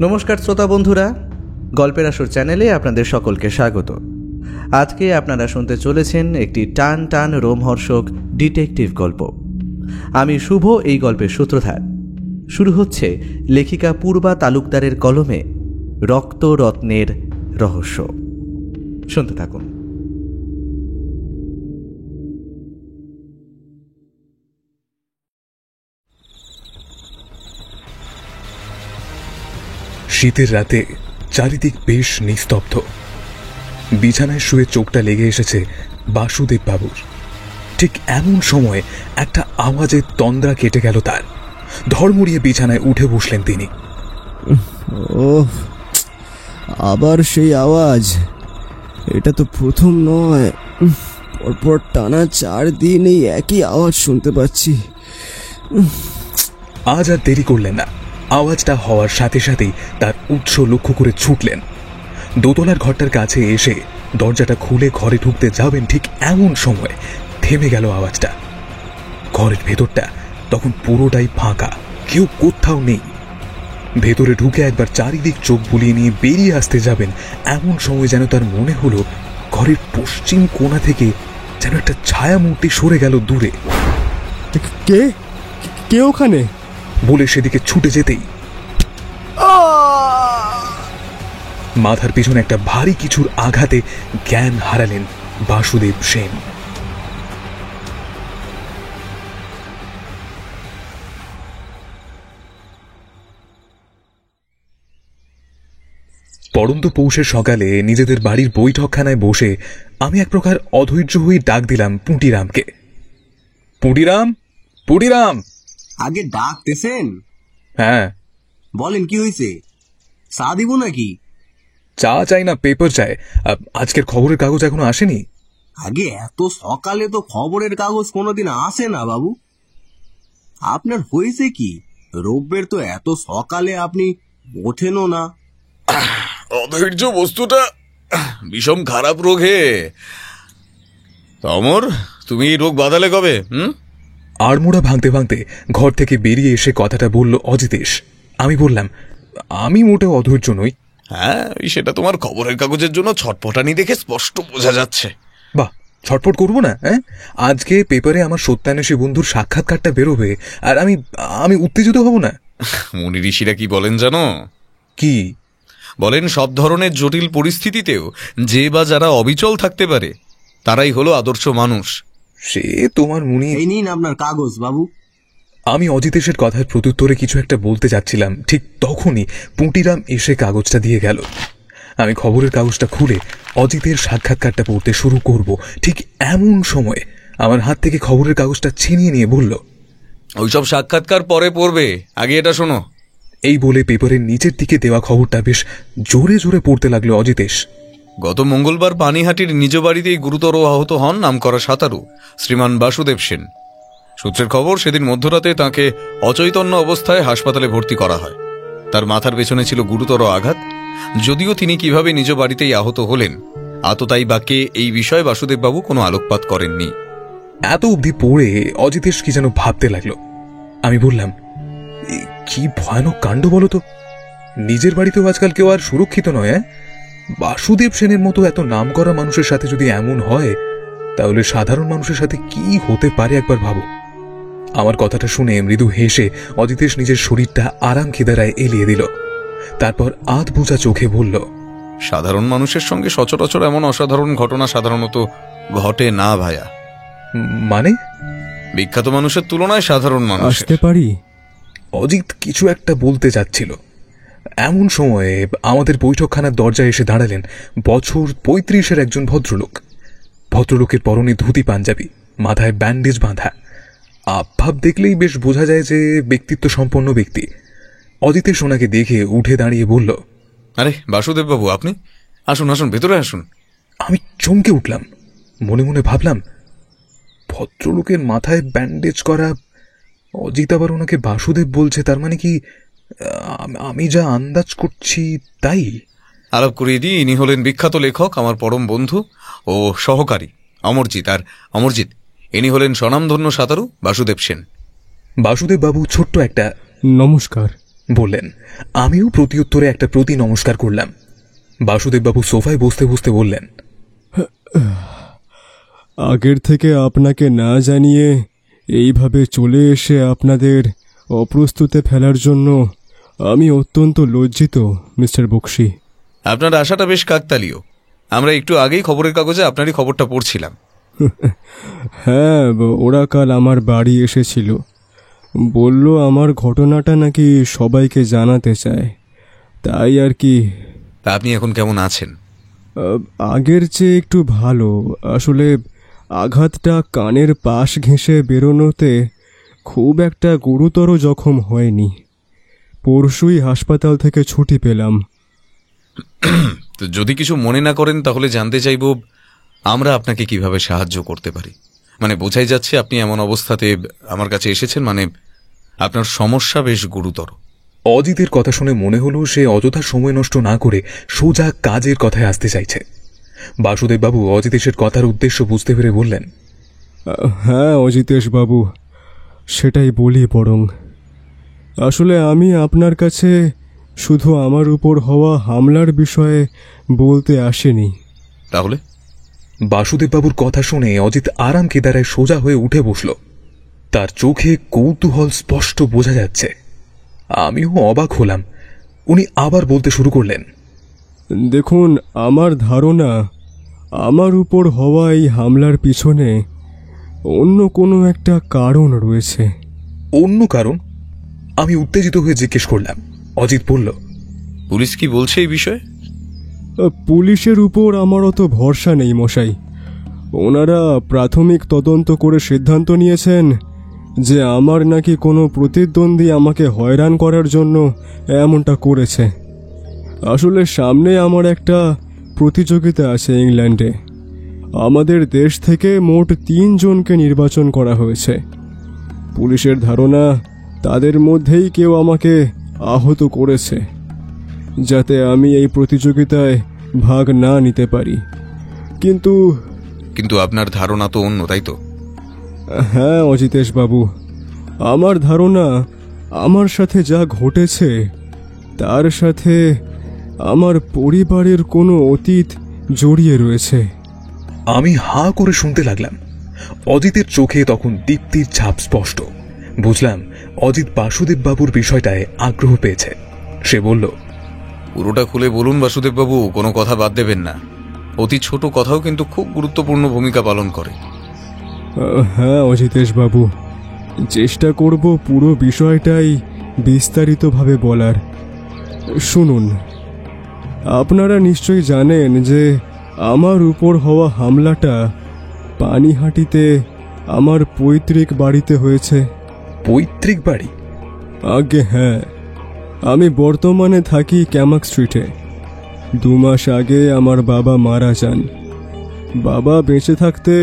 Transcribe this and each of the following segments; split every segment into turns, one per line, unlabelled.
নমস্কার শ্রোতা বন্ধুরা, গল্পের আসর চ্যানেলে আপনাদের সকলকে স্বাগত। আজকে আপনারা শুনতে চলেছেন একটি টান টান রোমহর্ষক ডিটেকটিভ গল্প। আমি শুভ এই গল্পের সূত্রধার। শুরু হচ্ছে লেখিকা পূর্বা তালুকদারের কলমে রক্ত রত্নের রহস্য। শুনতে থাকুন।
শীতের রাতে চারিদিক বেশ নিস্তব্ধ। বিছানায় শুয়ে চোখটা লেগে এসেছে বাসুদেব বাবুর। ঠিক এমন সময় একটা আওয়াজে তন্দ্রা কেটে গেল তার। ধড়মড়িয়ে বিছানায় উঠে বসলেন তিনি।
ওহ, আবার সেই আওয়াজ! এটা তো প্রথম নয়, পরপর টানা 4 দিন এই একই আওয়াজ শুনতে পাচ্ছি।
আজ আর দেরি করলেন না। আওয়াজটা হওয়ার সাথে সাথেই তার উৎস লক্ষ্য করে ছুটলেন। দোতলার ঘরটার কাছে এসে দরজাটা খুলে ঘরে ঢুকতে যাবেন, ঠিক এমন সময় থেমে গেল আওয়াজটা। ঘরের ভেতরটা তখন পুরোটাই ফাঁকা, কেউ কোথাও নেই। ভেতরে ঢুকে একবার চারিদিক চোখ বুলিয়ে নিয়ে বেরিয়ে আসতে যাবেন, এমন সময় যেন তার মনে হলো ঘরের পশ্চিম কোণা থেকে যেন একটা ছায়া মূর্তি সরে গেল দূরে।
কে কে ওখানে
বলে সেদিকে ছুটে যেতেই মাথার পিছনে একটা ভারী কিছুর আঘাতে জ্ঞান হারালেন বাসুদেব সেন। পড়ন্ত পৌষের সকালে নিজেদের বাড়ির বৈঠকখানায় বসে আমি এক প্রকার অধৈর্য হয়ে ডাক দিলাম পুঁটিরামকে। পুঁটিরাম, পুঁটিরাম!
আগে ডাকতেছেন?
হ্যাঁ।
বলেন, কি হয়েছে? চা দিব নাকি?
চা চাই না, পেপার চাই। আজকের খবরের কাগজ এখনো আসেনি।
আগে এত সকালে তো খবরের কাগজ কোনোদিন আসে না বাবু। আপনার হয়েছে কি? রোববার তো এত সকালে আপনি ওঠেনও না।
অধৈর্য বস্তুটা বিষম খারাপ রোগ হে। অমর, তুমি এই রোগ বাঁধালে কবে?
আড়মোড়া ভাঙতে ভাঙতে ঘর থেকে বেরিয়ে এসে কথাটা বলল অজিতেশ। আমি বললাম, আমি মোটেও অধৈর্য নই।
হ্যাঁ, সেটা তোমার খবরের কাগজের জন্য ছটপটানি দেখে স্পষ্ট বোঝা যাচ্ছে।
বাহ, ছটপট করবো না? হ্যাঁ, আজকে পেপারে আমার সত্যান্বেষী বন্ধুর সাক্ষাৎকারটা বেরোবে, আর আমি উত্তেজিত হব না?
মুনি ঋষিরা কি বলেন জানো?
কি
বলেন, সব ধরনের জটিল পরিস্থিতিতেও যে বা যারা অবিচল থাকতে পারে তারাই হলো আদর্শ মানুষ।
সে তোমার মুনি।
এই নিন আপনার কাগজ বাবু।
আমি অজিতেশের কথার প্রত্যুত্তরে কিছু একটা বলতে যাচ্ছিলাম, ঠিক তখনই পুঁটিরাম এসে কাগজটা দিয়ে গেল। আমি খবরের কাগজটা খুলে অজিতের সাক্ষাৎকারটা পড়তে শুরু করব, ঠিক এমন সময় আমার হাত থেকে খবরের কাগজটা ছিনিয়ে নিয়ে বলল,
ওইসব সাক্ষাৎকার পরে পড়বে, আগে এটা শোনো।
এই বলে পেপারের নিচের দিকে দেওয়া খবরটা বেশ জোরে জোরে পড়তে লাগলো অজিতেশ।
গত মঙ্গলবার পানিহাটির নিজ বাড়িতেই গুরুতর আহত হন নামকরা সাঁতারু শ্রীমান বাসুদেব সেন। সূত্রের খবর, সেদিন মধ্যরাতে তাঁকে অচৈতন্য অবস্থায় হাসপাতালে ভর্তি করা হয়। তার মাথার পেছনে ছিল গুরুতর আঘাত। যদিও তিনি কিভাবে নিজ বাড়িতেই আহত হলেন, আততায়ী বাক্যে এই বিষয়ে বাসুদেববাবু কোনো আলোকপাত করেননি।
এত অবধি পড়ে অজিতেশ কি যেন ভাবতে লাগলো। আমি বললাম, কি ভয়ানক কাণ্ড বলো তো! নিজের বাড়িতেও আজকাল কেউ আর সুরক্ষিত নয়। বাসুদেব সেনের মতো এত নামকরা মানুষের সাথে যদি এমন হয়, তাহলে সাধারণ মানুষের সাথে কি হতে পারে একবার ভাবো। আমার কথাটা শুনে মৃদু হেসে অজিতেশ নিজের শরীরটা আরাম খিদারায় এলিয়ে দিল। তারপর আধ বোঝা চোখে বলল,
সাধারণ মানুষের সঙ্গে সচরাচর এমন অসাধারণ ঘটনা সাধারণত ঘটে না ভায়া।
মানে?
বিখ্যাত মানুষের তুলনায় সাধারণ মানুষ।
আসতে পারি?
অজিত কিছু একটা বলতে যাচ্ছিল। এমন সময়ে আমাদের বৈঠকখানার দরজায় এসে দাঁড়ালেন বছর 35-এর একজন ভদ্রলোক। ভদ্রলোকের পরনে ধুতি পাঞ্জাবি, মাথায় ব্যান্ডেজ বাঁধা। আভাব দেখলেই বেশ বোঝা যায় যে ব্যক্তিত্ব সম্পন্ন ব্যক্তি। অজিতেশ ওনাকে দেখে উঠে দাঁড়িয়ে বলল,
আরে বাসুদেব বাবু, আপনি আসুন আসুন, ভেতরে আসুন।
আমি চমকে উঠলাম। মনে মনে ভাবলাম, ভদ্রলোকের মাথায় ব্যান্ডেজ করা, অজিত আবার ওনাকে বাসুদেব বলছে, তার মানে কি আমি যা আন্দাজ করছি তাই?
আলাপ করিয়ে দিই, ইনি হলেন বিখ্যাত লেখক, আমার পরম বন্ধু ও সহকারী অমরজিৎ। আর অমরজিৎ, ইনি হলেন স্বনামধন্য সাঁতারু বাসুদেব সেন।
বাসুদেব বাবু ছোট্ট একটা
নমস্কার
বললেন। আমিও প্রত্যুত্তরে একটা প্রতি নমস্কার করলাম। বাসুদেববাবু সোফায় বসতে বসতে বললেন,
আগের থেকে আপনাকে না জানিয়ে এইভাবে চলে এসে আপনাদের অপ্রস্তুতে ফেলার জন্য আমি অত্যন্ত লজ্জিত মিস্টার বক্সি।
আপনার আশাটা বেশ কাকতালীয়। আমরা একটু আগেই খবরের কাগজে আপনারই খবরটা পড়ছিলাম।
হ্যাঁ, ওরা কাল আমার বাড়ি এসেছিল। বলল আমার ঘটনাটা নাকি সবাইকে জানাতে চায়, তাই আর কি।
তা আপনি এখন কেমন আছেন?
আগের চেয়ে একটু ভালো। আসলে আঘাতটা কানের পাশ ঘেঁষে বেরোনোতে খুব একটা গুরুতর জখম হয়নি। পরশুই হাসপাতাল থেকে ছুটি পেলাম।
তো যদি কিছু মনে না করেন তাহলে জানতে চাইব আমরা আপনাকে কিভাবে সাহায্য করতে পারি। মানে বোঝাই যাচ্ছে আপনি এমন অবস্থাতে আমার কাছে এসেছেন, মানে আপনার সমস্যা বেশ গুরুতর।
অজিতের কথা শুনে মনে হলো সে অযথা সময় নষ্ট না করে সোজা কাজের কথায় আসতে চাইছে। বাসুদেববাবু অজিতেশের কথার উদ্দেশ্য বুঝতে পেরে বললেন,
হ্যাঁ অজিতেশ বাবু, সেটাই বলি বরং। আসলে আমি আপনার কাছে শুধু আমার উপর হওয়া হামলার বিষয়ে বলতে আসিনি।
তাহলে?
বাসুদেববাবুর কথা শুনে অজিত আরাম কেদারায় সোজা হয়ে উঠে বসল। তার চোখে কৌতূহল স্পষ্ট বোঝা যাচ্ছে। আমিও অবাক হলাম। উনি আবার বলতে শুরু করলেন,
দেখুন, আমার ধারণা আমার উপর হওয়া এই হামলার পিছনে অন্য কোনো একটা কারণ রয়েছে।
অন্য কারণ? আমি উত্তেজিত হয়ে জিজ্ঞেস করলাম। অজিত বলল,
পুলিশ কি বলছে এই বিষয়ে?
পুলিশের উপর আমার অত ভরসা নেই মশাই। ওনারা প্রাথমিক তদন্ত করে সিদ্ধান্ত নিয়েছেন যে আমার নাকি কোনো প্রতিদ্বন্দ্বী আমাকে হয়রান করার জন্য এমনটা করেছে। আসলে সামনে আমার একটা প্রতিযোগিতা আছে ইংল্যান্ডে। আমাদের দেশ থেকে মোট 3 জনকে নির্বাচন করা হয়েছে। পুলিশের ধারণা তাদের মধ্যেই কেউ আমাকে আহত করেছে, যাতে আমি এই প্রতিযোগিতায় ভাগ না নিতে পারি। কিন্তু
আপনার ধারণা তো অন্য, তাই তো?
হ্যাঁ অজিতেশ বাবু, আমার ধারণা আমার সাথে যা ঘটেছে তার সাথে আমার পরিবারের কোনো অতীত জড়িয়ে রয়েছে।
আমি হাঁ করে শুনতে লাগলাম। অজিতের চোখে তখন দীপ্তির ছাপ স্পষ্ট। বুঝলাম অজিত বাসুদেববাবুর বিষয়টায় আগ্রহ পেয়েছে। সে বলল,
পুরোটা খুলে বলুন বাসুদেববাবু, কোনো কথা বাদ দেবেন না। অতি ছোট কথাও কিন্তু খুব গুরুত্বপূর্ণ ভূমিকা পালন করে।
হ্যাঁ অজিতেশ বাবু, চেষ্টা করব পুরো বিষয়টাই বিস্তারিতভাবে বলার। শুনুন, আপনারা নিশ্চয়ই জানেন যে আমার উপর হওয়া হামলাটা পানিহাটিতে আমার পৈতৃক বাড়িতে হয়েছে।
পৈতৃক বাড়ি?
আগে হ্যাঁ, আমি বর্তমানে থাকি ক্যামাক স্ট্রিটে। 2 মাস আগে আমার বাবা মারা যান। বাবা বেঁচে থাকতে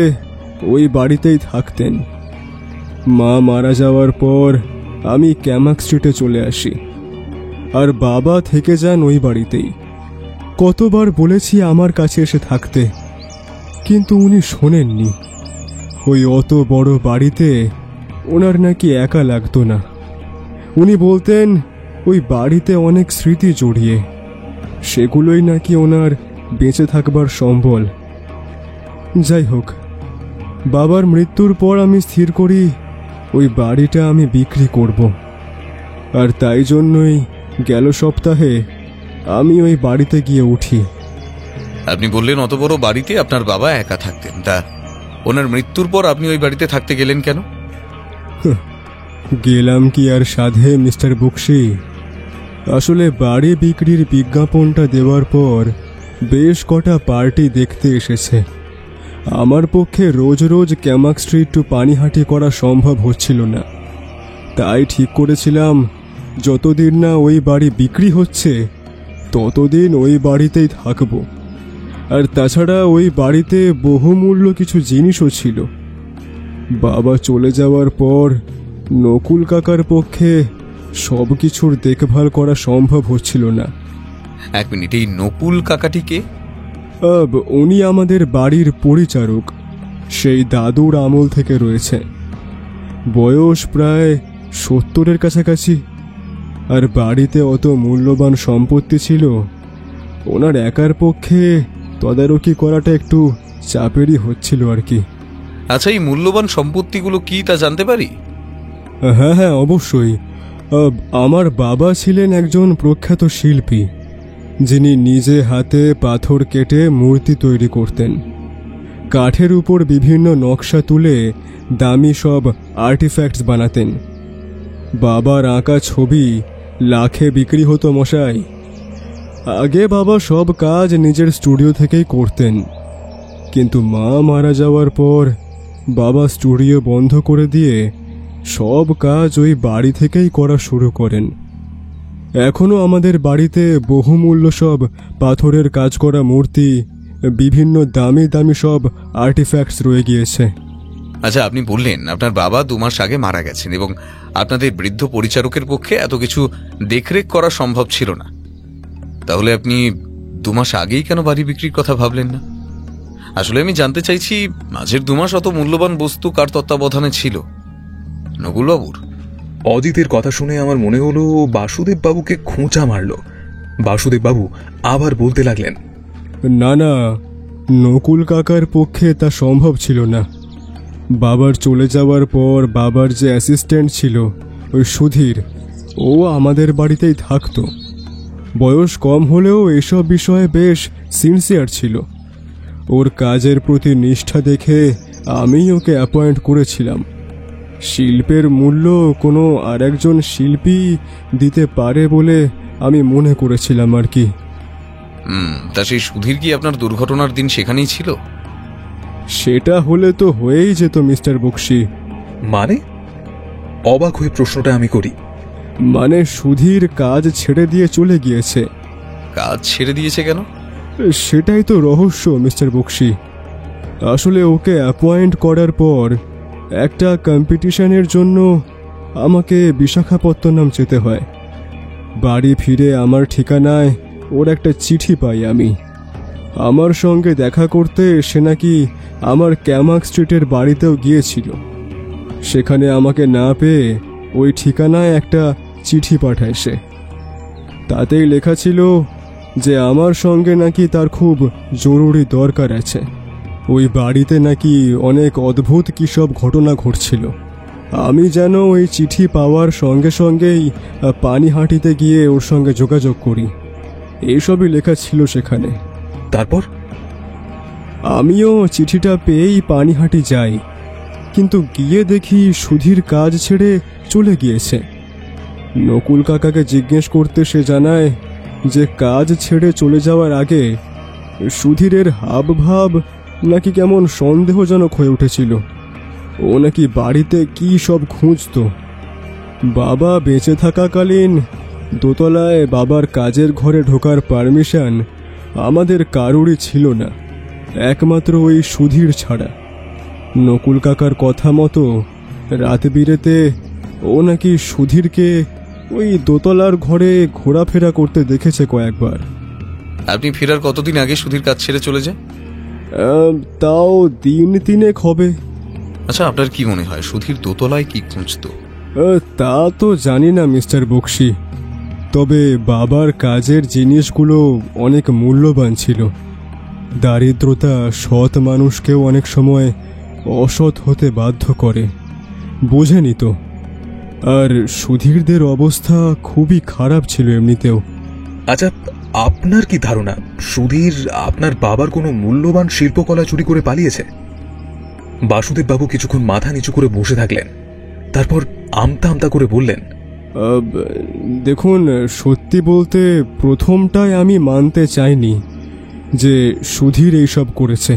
ওই বাড়িতেই থাকতেন। মা মারা যাওয়ার পর আমি ক্যামাক স্ট্রিটে চলে আসি, আর বাবা থেকে যান ওই বাড়িতেই। কতবার বলেছি আমার কাছে এসে থাকতে, কিন্তু উনি শোনেননি। ওই অত বড় বাড়িতে ওনার নাকি একা লাগতো না। উনি বলতেন ওই বাড়িতে অনেক স্মৃতি জড়িয়ে, সেগুলোই নাকি ওনার বেঁচে থাকবার সম্বল। যাই হোক, বাবার মৃত্যুর পর আমি স্থির করি ওই বাড়িটা আমি বিক্রি করব। আর তাই জন্যই গেল সপ্তাহে আমি ওই বাড়িতে গিয়ে উঠি।
আপনি বললেন অত বড় বাড়িতে আপনার বাবা একা থাকতেন, তা ওনার মৃত্যুর পর আপনি ওই বাড়িতে থাকতে গেলেন কেন?
গেলাম কি আর সাধে মিস্টার বক্সি। আসলে বাড়ি বিক্রির বিজ্ঞাপনটা দেওয়ার পর বেশ কটা পার্টি দেখতে এসেছে। আমার পক্ষে রোজ রোজ ক্যামাক স্ট্রিট টু পানিহাটি করা সম্ভব হচ্ছিল না। তাই ঠিক করেছিলাম যতদিন না ওই বাড়ি বিক্রি হচ্ছে ততদিন ওই বাড়িতেই থাকব। আর তাছাড়া ওই বাড়িতে বহুমূল্য কিছু জিনিসও ছিল। বাবা চলে যাওয়ার পর নকুল কাকার পক্ষে সব কিছুর দেখভাল করা সম্ভব হচ্ছিল না।
1 মিনিট, এই নকুল কাকাটিকে?
উনি আমাদের বাড়ির পরিচারক, সেই দাদুর আমল থেকে রয়েছে। বয়স প্রায় 70-এর কাছাকাছি। আর বাড়িতে অত মূল্যবান সম্পত্তি ছিল, ওনার একার পক্ষে তদারকি করাটা একটু চাপেরই হচ্ছিল আর কি।
আচ্ছা, এই মূল্যবান সম্পত্তিগুলো কি তা জানতে পারি?
হ্যাঁ হ্যাঁ, অবশ্যই। আমার বাবা ছিলেন একজন প্রখ্যাত শিল্পী, যিনি নিজে হাতে পাথর কেটে মূর্তি তৈরি করতেন। কাঠের উপর বিভিন্ন নকশা তুলে দামি সব আর্টিফ্যাক্টস বানাতেন। বাবার আঁকা ছবি লাখে বিক্রি হতো মশাই। আগে বাবা সব কাজ নিজের স্টুডিও থেকেই করতেন, কিন্তু মা মারা যাওয়ার পর বাবা স্টুডিও বন্ধ করে দিয়ে সব কাজ ওই বাড়ি থেকেই করা শুরু করেন। এখনও আমাদের বাড়িতে বহুমূল্য সব পাথরের কাজ করা মূর্তি, বিভিন্ন দামি দামি সব আর্টিফ্যাক্টস রয়ে গিয়েছে।
আচ্ছা, আপনি বললেন আপনার বাবা 2 মাস আগে মারা গেছেন এবং আপনাদের বৃদ্ধ পরিচারকের পক্ষে এত কিছু দেখরেখ করা সম্ভব ছিল না। তাহলে আপনি 2 মাস আগেই কেন বাড়ি বিক্রির কথা ভাবলেন না? আসলে আমি জানতে চাইছি, মাঝের 2 মাস অত মূল্যবান বস্তু কার তত্ত্বাবধানে ছিল? নকুলবাবুর?
অজিতের কথা শুনে আমার মনে হলো বাসুদেব বাবুকে খোঁচা মারল। বাসুদেব বাবু আবার বলতে লাগলেন,
না না, নকুল কাকার পক্ষে তা সম্ভব ছিল না। বাবার চলে যাওয়ার পর বাবার যে অ্যাসিস্ট্যান্ট ছিল, ওই সুধীর, ও আমাদের বাড়িতেই থাকতো। বয়স কম হলেও এসব বিষয়ে বেশ সিনসিয়ার ছিল। ওর কাজের প্রতি নিষ্ঠা দেখে আমি ওকে অ্যাপয়েন্ট করেছিলাম। শিল্পের মূল্য কোনো আরেকজন শিল্পী দিতে পারে বলে আমি মনে করেছিলাম আর কি।
তা সেই সুধীর কি আপনার দুর্ঘটনার দিন সেখানেই ছিল?
সেটা হলে তো হয়েই যেত মিস্টার বক্সি।
মানে? অবাক হয়ে প্রশ্নটা আমি করি।
মানে সুধীর কাজ ছেড়ে দিয়ে চলে গিয়েছে।
কাজ ছেড়ে দিয়েছে কেন?
সেটাই তো রহস্য মিস্টার বক্সি। আসলে ওকে অ্যাপয়েন্ট করার পর একটা কম্পিটিশনের জন্য আমাকে বিশাখাপত্তনম যেতে হয়। বাড়ি ফিরে আমার ঠিকানায় ওর একটা চিঠি পাই আমি। আমার সঙ্গে দেখা করতে সে নাকি আমার ক্যামাক স্ট্রিটের বাড়িতেও গিয়েছিল। সেখানে আমাকে না পেয়ে ওই ঠিকানায় একটা চিঠি পাঠায় সে। তাতেই লেখা ছিল যে আমার সঙ্গে নাকি তার খুব জরুরি দরকার আছে। ওই বাড়িতে নাকি অনেক অদ্ভুত কী সব ঘটনা ঘটছিল। আমি যেন ওই চিঠি পাওয়ার সঙ্গে সঙ্গেই পানিহাটিতে গিয়ে ওর সঙ্গে যোগাযোগ করি। এইসবই লেখা ছিল সেখানে।
তারপর
আমিও চিঠিটা পেয়েই পানিহাটি যাই, কিন্তু গিয়ে দেখি সুধীর কাজ ছেড়ে চলে গিয়েছে। নকুল কাকাকে জিজ্ঞেস করতে সে জানায় যে কাজ ছেড়ে চলে যাওয়ার আগে সুধীরের হাবভাব নাকি কেমন সন্দেহজনক হয়ে উঠেছিল। ও নাকি বাড়িতে কি সব খুঁজত। বাবা বেঁচে থাকাকালীন দোতলায় বাবার কাজের ঘরে ঢোকার পারমিশন আমাদের কারোরই ছিল না, একমাত্র ওই সুধীর ছাড়া। নকুল কাকার কথা মতো রাত বিরেতে ও নাকি সুধীরকে ওই দোতলার ঘরে ঘোরাফেরা করতে দেখেছে কয়েকবার।
আপনি ফেরার কতদিন আগে সুধীর কাজ ছেড়ে চলে যায়?
তাও 3 হবে।
আচ্ছা, আপনার কি মনে হয় সুধীর দোতলায় কি খুঁজতো?
তা তো জানি না মিস্টার বক্সি, তবে বাবার কাজের জিনিসগুলো অনেক মূল্যবান ছিল। দারিদ্রতা সৎ মানুষকেও অনেক সময় অসৎ হতে বাধ্য করে, বোঝেনি তো। আর সুধীরদের অবস্থা খুবই খারাপ ছিল এমনিতেও।
আচ্ছা, আপনার কি ধারণা সুধীর আপনার বাবার কোনো মূল্যবান শিল্পকলা চুরি করে পালিয়েছে? বাসুদেব বাবু কিছুক্ষণ মাথা নিচু করে বসে থাকলেন, তারপর আমতা আমতা করে বললেন,
দেখুন, সত্যি বলতে প্রথমটায় আমি মানতে চাইনি যে সুধীর এইসব করেছে,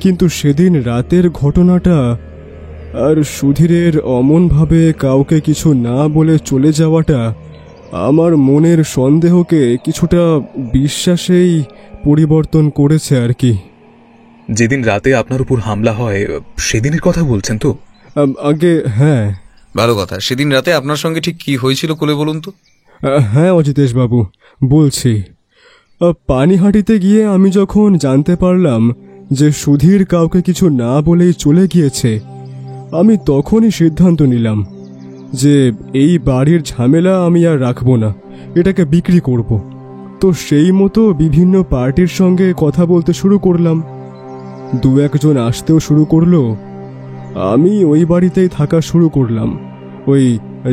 কিন্তু সেদিন রাতের ঘটনাটা আর সুধীরের অমনভাবে কাউকে কিছু না বলে চলে যাওয়াটা আমার মনের সন্দেহকে কিছুটা বিশ্বাসেই পরিবর্তন করেছে আর কি।
যেদিন রাতে আপনার উপর হামলা হয় সেদিনের কথা বলছেন তো?
আগে হ্যাঁ।
ভালো কথা। সেদিন রাতে আপনার সঙ্গে ঠিক কি হয়েছিল খুলে বলুন তো।
হ্যাঁ অজিতেশ বাবু, বলছি। পানিহাটিতে গিয়ে আমি যখন জানতে পারলাম যে সুধীর কাউকে কিছু না বলেই চলে গিয়েছে, আমি তখনই সিদ্ধান্ত নিলাম যে এই বাড়ির ঝামেলা আমি আর রাখবো না, এটাকে বিক্রি করব। তো সেই মতো বিভিন্ন পার্টির সঙ্গে কথা বলতে শুরু করলাম। দু একজন আসতেও শুরু করলো। আমি ওই বাড়িতেই থাকা শুরু করলাম। ওই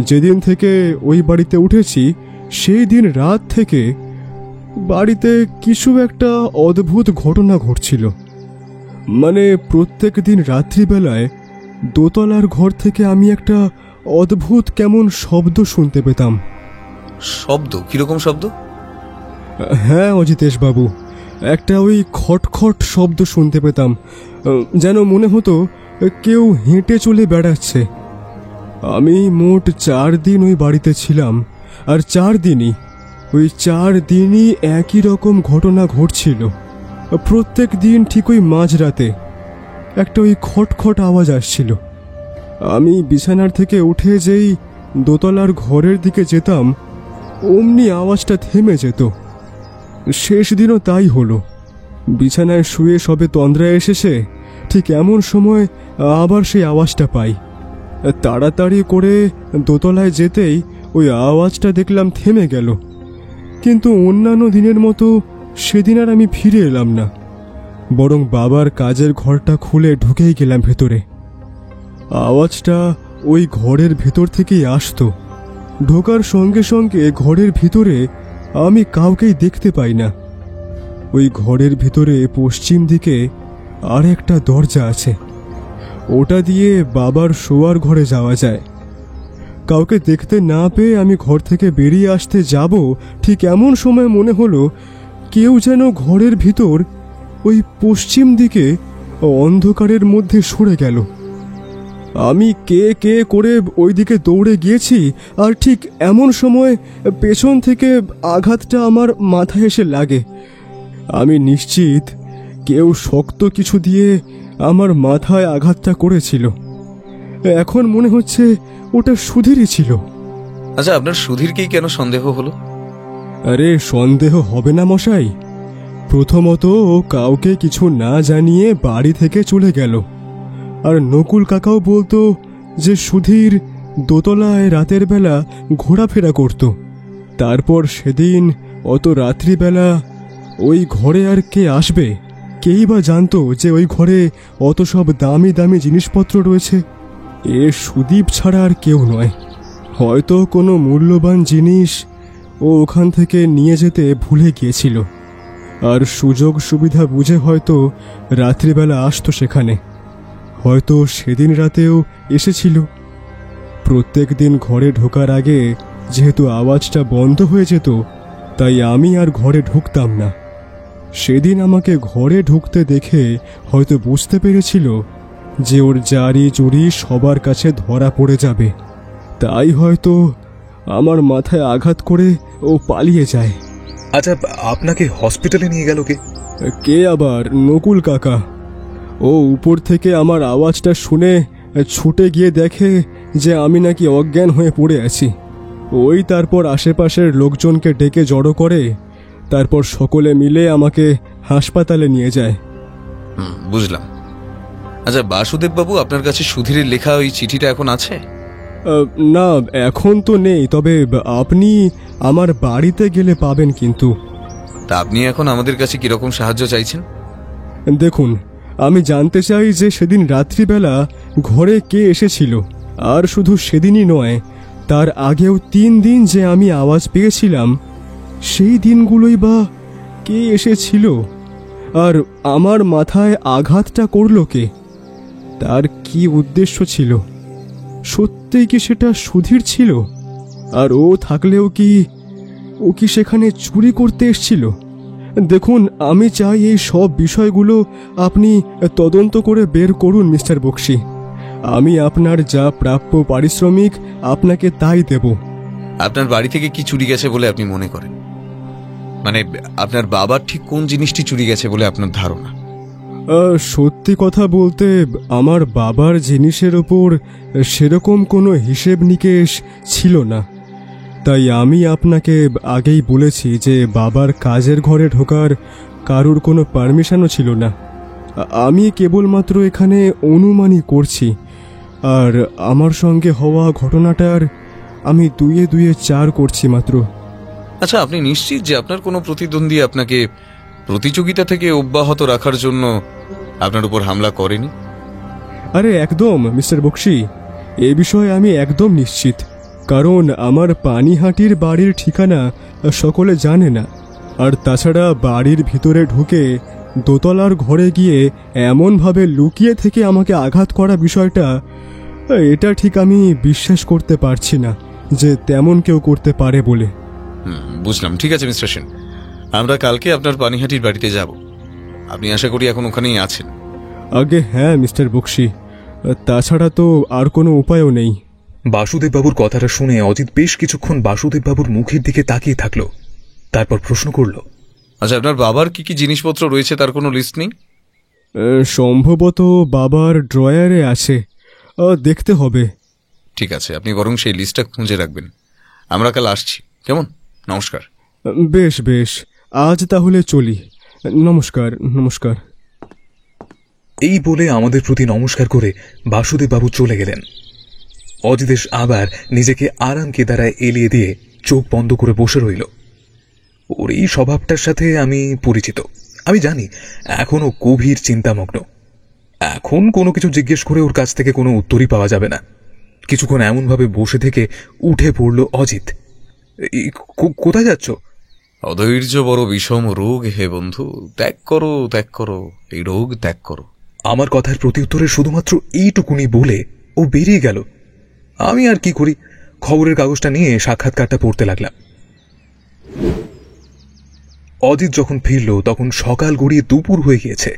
যেদিন থেকে ওই বাড়িতে উঠেছি সেই দিন রাত থেকে বাড়িতে কিছু একটা অদ্ভুত ঘটনা ঘটছিল। মানে প্রত্যেক দিন রাত্রিবেলায় দোতলার ঘর থেকে আমি একটা অদ্ভুত কেমন শব্দ শুনতে পেতাম।
শব্দ? কিরকম শব্দ?
হ্যাঁ অজিতেশ বাবু, একটা ওই খটখট শব্দ শুনতে পেতাম, যেন মনে হতো কেউ হেঁটে চলে বেড়াচ্ছে। আমি মোট 4 দিন ওই বাড়িতে ছিলাম, আর 4 দিনই একই রকম ঘটনা ঘটছিল। প্রত্যেক দিন ঠিক ওই মাঝরাতে একটা ওই খটখট আওয়াজ আসছিল। আমি বিছানার থেকে উঠে যেই দোতলার ঘরের দিকে যেতাম অমনি আওয়াজটা থেমে যেত। শেষ দিনও তাই হলো। বিছানায় শুয়ে সবে তন্দ্রায় এসেছে, ঠিক এমন সময় আবার সেই আওয়াজটা পাই। তাড়াতাড়ি করে দোতলায় যেতেই ওই আওয়াজটা দেখলাম থেমে গেল। কিন্তু অন্যান্য দিনের মতো সেদিন আর আমি ফিরে এলাম না, বরং বাবার কাজের ঘরটা খুলে ঢুকেই গেলাম ভেতরে। আওয়াজটা ওই ঘরের ভেতর থেকেই আসতো। ঢোকার সঙ্গে সঙ্গে ঘরের ভিতরে আমি কাউকেই দেখতে পাই না। ওই ঘরের ভিতরে পশ্চিম দিকে আর একটা দরজা আছে, ওটা দিয়ে বাবার শোয়ার ঘরে যাওয়া যায়। কাউকে দেখতে না পেয়ে আমি ঘর থেকে বেরিয়ে আসতে যাব, ঠিক এমন সময় মনে হলো কেউ যেন ঘরের ভিতর ওই পশ্চিম দিকে অন্ধকারের মধ্যে সরে গেল। আমি কে কে করে ওই দিকে দৌড়ে গিয়েছি, আর ঠিক এমন সময় পেছন থেকে আঘাতটা আমার মাথায় এসে লাগে। আমি নিশ্চিত কেউ শক্ত কিছু দিয়ে আমার মাথায় আঘাতটা করেছিল। এখন মনে হচ্ছে ওটা সুধীরই ছিল।
আচ্ছা, আপনার সুধীরকেই কেন সন্দেহ হলো?
আরে সন্দেহ হবে না মশাই। প্রথমত ও কাউকে কিছু না জানিয়ে বাড়ি থেকে চলে গেল, আর নকুল কাকাও বলতো যে সুধীর দোতলায় রাতের বেলা ঘোরাফেরা করত। তারপর সেদিন অত রাত্রিবেলা ওই ঘরে আর কে আসবে? কেই বা জানতো যে ওই ঘরে অত সব দামি দামি জিনিসপত্র রয়েছে? এ সুদীপ ছাড়া আর কেউ নয়। হয়তো কোনো মূল্যবান জিনিস ও ওখান থেকে নিয়ে যেতে ভুলে গিয়েছিল, আর সুযোগ সুবিধা বুঝে হয়তো রাত্রিবেলা আসতো সেখানে। হয়তো সেদিন রাতেও এসেছিল। প্রত্যেক দিন ঘরে ঢোকার আগে যেহেতু আওয়াজটা বন্ধ হয়ে যেত, তাই আমি আর ঘরে ঢুকতাম না। সেদিন আমাকে ঘরে ঢুকতে দেখে হয়তো বুঝতে পেরেছিল যে ওর জারি চুরি সবার কাছে ধরা পড়ে যাবে, তাই হয়তো আমার মাথায় আঘাত করে ও পালিয়ে যায়।
আচ্ছা, আপনাকে হসপিটালে নিয়ে গেল কে?
কে আবার? নকুল কাকা। ও উপর থেকে আমার আওয়াজটা শুনে ছুটে গিয়ে দেখে যে আমি নাকি অজ্ঞান হয়ে পড়ে আছি। ওই তারপর আশেপাশের লোকজনকে ডেকে জড়ো করে, তারপর সকলে মিলে আমাকে হাসপাতালে নিয়ে যায়।
বুঝলাম। আচ্ছা বাসুদেব বাবু, আপনার কাছে সুধীরের লেখা ওই চিঠিটা এখন আছে?
না, এখন তো নেই, তবে আপনি আমার বাড়িতে গেলে পাবেন। কিন্তু
তা আপনি এখন আমাদের কাছে কিরকম সাহায্য চাইছেন?
দেখুন, আমি জানতে চাই যে সেদিন রাত্রিবেলা ঘরে কে এসেছিল, আর শুধু সেদিনই নয়, তার আগেও 3 দিন যে আমি আওয়াজ পেয়েছিলাম সেই দিনগুলোই বা কে এসেছিল, আর আমার মাথায় আঘাতটা করলো কে? তার কি উদ্দেশ্য ছিল? সত্যিই কি সেটা সুধীর ছিল? আর ও থাকলেও কি ও কি সেখানে চুরি করতে এসেছিল? দেখুন, আমি চাই এই সব বিষয়গুলো আপনি তদন্ত করে বের করুন মিস্টার বক্সি। আমি আপনার যা প্রাপ্য পারিশ্রমিক আপনাকে তাই দেব।
আপনার বাড়ি থেকে কি চুরি গেছে বলে আপনি মনে করেন? মানে আপনার বাবার ঠিক কোন জিনিসটি চুরি গেছে বলে আপনার ধারণা?
সত্যি কথা বলতে আমার বাবার জিনিসের ওপর সেরকম কোনো হিসেব নিকেশ ছিল না, তাই আমি আপনাকে আগেই বলেছি যে বাবার কাজের ঘরে ঢোকার কারুর কোনো পারমিশনও ছিল না। আমি কেবলমাত্র এখানে অনুমানই করছি, আর আমার সঙ্গে হওয়া ঘটনাটার আমি 2-2 4 করছি মাত্র।
আচ্ছা, আপনি নিশ্চিত যে আপনার কোনো প্রতিদ্বন্দ্বী আপনাকে প্রতিযোগিতা থেকে অব্যাহত রাখার জন্য আপনার উপর হামলা করেনি?
আরে একদম মিস্টার বক্সি, এ বিষয়ে আমি একদম নিশ্চিত, কারণ আমার পানিহাটির বাড়ির ঠিকানা সকলে জানে না। আর তাছাড়া বাড়ির ভিতরে ঢুকে দোতলার ঘরে গিয়ে এমনভাবে লুকিয়ে থেকে আমাকে আঘাত করা বিষয়টা, এটা ঠিক আমি বিশ্বাস করতে পারছি না যে তেমন কেউ করতে পারে বলে।
বুঝলাম। ঠিক আছে মিস্টার সেন, আমরা কালকে আপনার পানিহাটির বাড়িতে যাব। আপনি আশা করি এখন ওখানেই আছেন।
আগে হ্যাঁ মিস্টার বক্সি, তাছাড়া তো আর কোনো উপায়ও নেই।
বাসুদেব বাবুর কথাটা শুনে অজিত বেশ কিছুক্ষণ বাসুদেব বাবুর মুখের দিকে তাকিয়ে থাকলো, তারপর প্রশ্ন করল,
আচ্ছা, আপনার বাবার কি কি জিনিসপত্র রয়েছে তার কোনো লিস্ট নেই?
সম্ভবত বাবার ড্রয়ারে আছে, দেখতে হবে।
ঠিক আছে, আপনি বরং সেই লিস্টটা খুঁজে রাখবেন। আমরা কাল আসছি, কেমন? নমস্কার।
বেশ বেশ, আজ তাহলে চলি। নমস্কার নমস্কার।
এই বলে আমাদের প্রতি নমস্কার করে বাসুদেব বাবু চলে গেলেন। অজিতেশ আবার নিজেকে আরাম কেদারায় এলিয়ে দিয়ে চোখ বন্ধ করে বসে রইল। ওর এই স্বভাবটার সাথে আমি পরিচিত। আমি জানি এখনো গভীর চিন্তামগ্ন। এখন কোনো কিছু জিজ্ঞেস করে ওর কাছ থেকে কোনো উত্তরই পাওয়া যাবে না। কিছুক্ষণ এমনভাবে বসে থেকে উঠে পড়ল অজিত। কোথায় যাচ্ছ?
অধৈর্য বড় বিষম রোগ হে বন্ধু, ত্যাগ করো ত্যাগ করো, এই রোগ ত্যাগ করো।
আমার কথার প্রত্যুত্তরে শুধুমাত্র এইটুকুনি বলে ও বেরিয়ে গেল। আমি আর কি করি, খবরের কাগজটা নিয়ে সাক্ষাৎকারটা পড়তে লাগলাম। অজিত যখন ফিরল তখন সকাল গড়িয়ে দুপুর হয়ে গিয়েছে।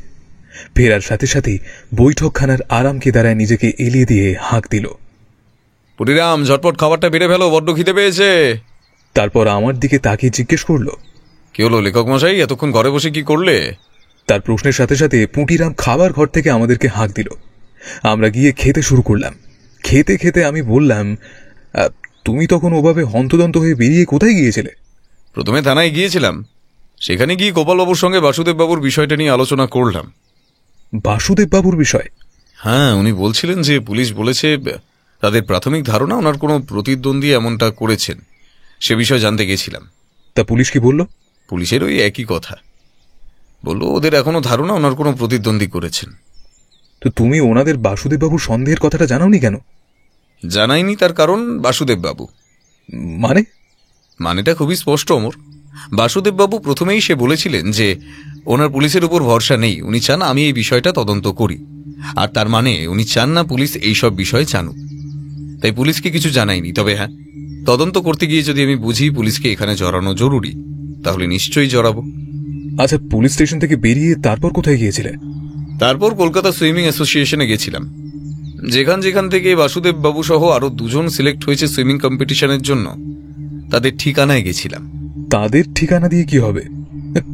ফেরার সাথে সাথেই বৈঠকখানার আরাম কেদারায় নিজেকে এলিয়ে দিয়ে হাঁক দিল,
পুরিরাম, ঝটপট খাবারটা বেড়ে ফেলো, বড্ড খিদে পেয়েছে।
তারপর আমার দিকে তাকিয়ে জিজ্ঞেস করল,
কি হলো লেখক মশাই, এতক্ষণ ঘরে বসে কি করলে?
তার প্রশ্নের সাথে সাথে পুঁটিরাম খাবার ঘর থেকে আমাদেরকে হাঁক দিল। আমরা গিয়ে খেতে শুরু করলাম। খেতে খেতে আমি বললাম, তুমি তখন ওভাবে হন্তদন্ত হয়ে বেরিয়ে কোথায় গিয়েছিলে?
প্রথমে থানায় গিয়েছিলাম, সেখানে গিয়ে গোপালবাবুর সঙ্গে বাসুদেব বাবুর বিষয়টা নিয়ে আলোচনা করলাম।
বাসুদেব বাবুর বিষয়?
হ্যাঁ, উনি বলছিলেন যে পুলিশ বলেছে তাদের প্রাথমিক ধারণা ওনার কোনো প্রতিদ্বন্দ্বী এমনটা করেছেন। সে বিষয়ে জানতে গেছিলাম।
তা পুলিশ কি বলল?
পুলিশের ওই একই কথা, বলল ওদের এখনো ধারণা ওনার কোনো প্রতিদ্বন্দ্বী করেছেন।
তো তুমি ওনাদের বাসুদেব বাবুর সন্দেহের কথাটা জানাওনি কেন?
জানাইনি তার কারণ বাসুদেব বাবু। মানেটা খুবই স্পষ্ট অমর। বাসুদেব বাবু প্রথমেই সে বলেছিলেন যে ওনার পুলিশের উপর ভরসা নেই, উনি চান আমি এই বিষয়টা তদন্ত করি। আর তার মানে উনি চান না পুলিশ এইসব বিষয়ে জানুক, তাই পুলিশকে কিছু জানাইনি। তবে হ্যাঁ, তদন্ত করতে গিয়ে যদি আমি বুঝি পুলিশকে এখানে জড়ানো জরুরি, তাহলে নিশ্চয়ই জড়াবো।
আচ্ছা, পুলিশ স্টেশন থেকে বেরিয়ে তারপর কোথায় গিয়েছিলে?
তারপর কলকাতা সুইমিং অ্যাসোসিয়েশনে গেছিলাম, যেখান থেকে বাসুদেব বাবু সহ আরো 2 জন সিলেক্ট হয়েছে সুইমিং কম্পিটিশনের জন্য। তাদের ঠিকানায় গেছিলাম।
তাদের ঠিকানা দিয়ে কি হবে?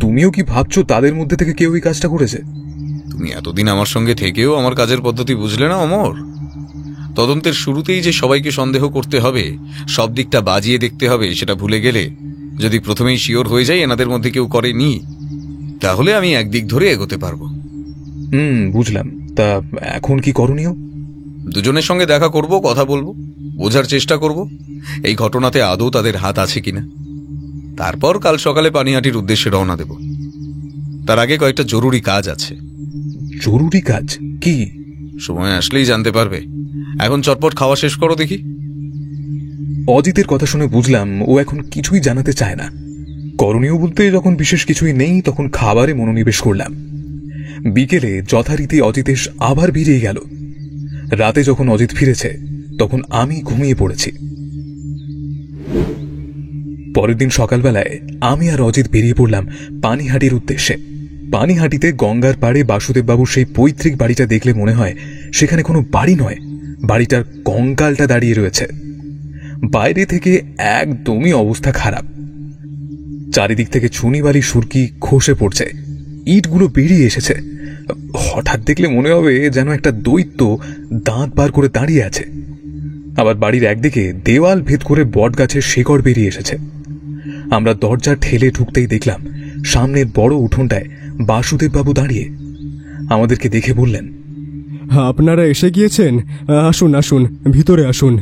তুমিও কি ভাবছো তাদের মধ্যে থেকে কেউ এই কাজটা করেছে?
তুমি এতদিন আমার সঙ্গে থেকেও আমার কাজের পদ্ধতি বুঝলে না অমর। তদন্তের শুরুতেই যে সবাইকে সন্দেহ করতে হবে, সব দিকটা বাজিয়ে দেখতে হবে, সেটা ভুলে গেলে যদি প্রথমেই শিওর হয়ে যায় এনাদের মধ্যে কেউ করেনি, তাহলে আমি একদিক ধরে এগোতে পারবো।
বুঝলাম। তা এখন কি করণীয়?
দুজনের সঙ্গে দেখা করব, কথা বলবো, বোঝার চেষ্টা করব এই ঘটনাতে আদৌ তাদের হাত আছে কিনা। তারপর কাল সকালে পানিহাটির উদ্দেশ্যে রওনা দেব। তার আগে কয়েকটা জরুরি কাজ আছে।
জরুরি কাজ কি?
সময় আসলেই জানতে পারবে। এখন চটপট খাওয়া শেষ করো দেখি।
অজিতের কথা শুনে বুঝলাম ও এখন কিছুই জানাতে চায় না। করণীয় বলতে যখন বিশেষ কিছুই নেই তখন খাবারে মনোনিবেশ করলাম। বিকেলে যথারীতি অজিতেশ আবার বেরিয়ে গেল। রাতে যখন অজিত ফিরেছে তখন আমি ঘুমিয়ে পড়েছি। পরের দিন সকালবেলায় আমি আর অজিত বেরিয়ে পড়লাম পানিহাটির উদ্দেশ্যে। পানিহাটিতে গঙ্গার পাড়ে বাসুদেববাবুর সেই পৈতৃক বাড়িটা দেখলে মনে হয় সেখানে কোনো বাড়ি নয়, বাড়িটার কঙ্কালটা দাঁড়িয়ে রয়েছে। বাইরে থেকে একদমই অবস্থা খারাপ। চারিদিক থেকে চুনিবালি সুরকি খসে পড়ছে, ইটগুলো বেরিয়ে এসেছে। হঠাৎ দেখলে মনে হবে যেন একটা দৈত্য দাঁত বার করে দাঁড়িয়ে আছে। আবার বাড়ির একদিকে দেওয়াল ভেদ করে বটগাছের শিকড় বেরিয়ে এসেছে। আমরা দরজা ঠেলে ঢুকতেই দেখলাম সামনের বড় উঠোনটায় বাসুদেববাবু দাঁড়িয়ে। আমাদেরকে দেখে বললেন,
আপনারা এসে গিয়েছেন? আসুন আসুন, ভিতরে আসুন।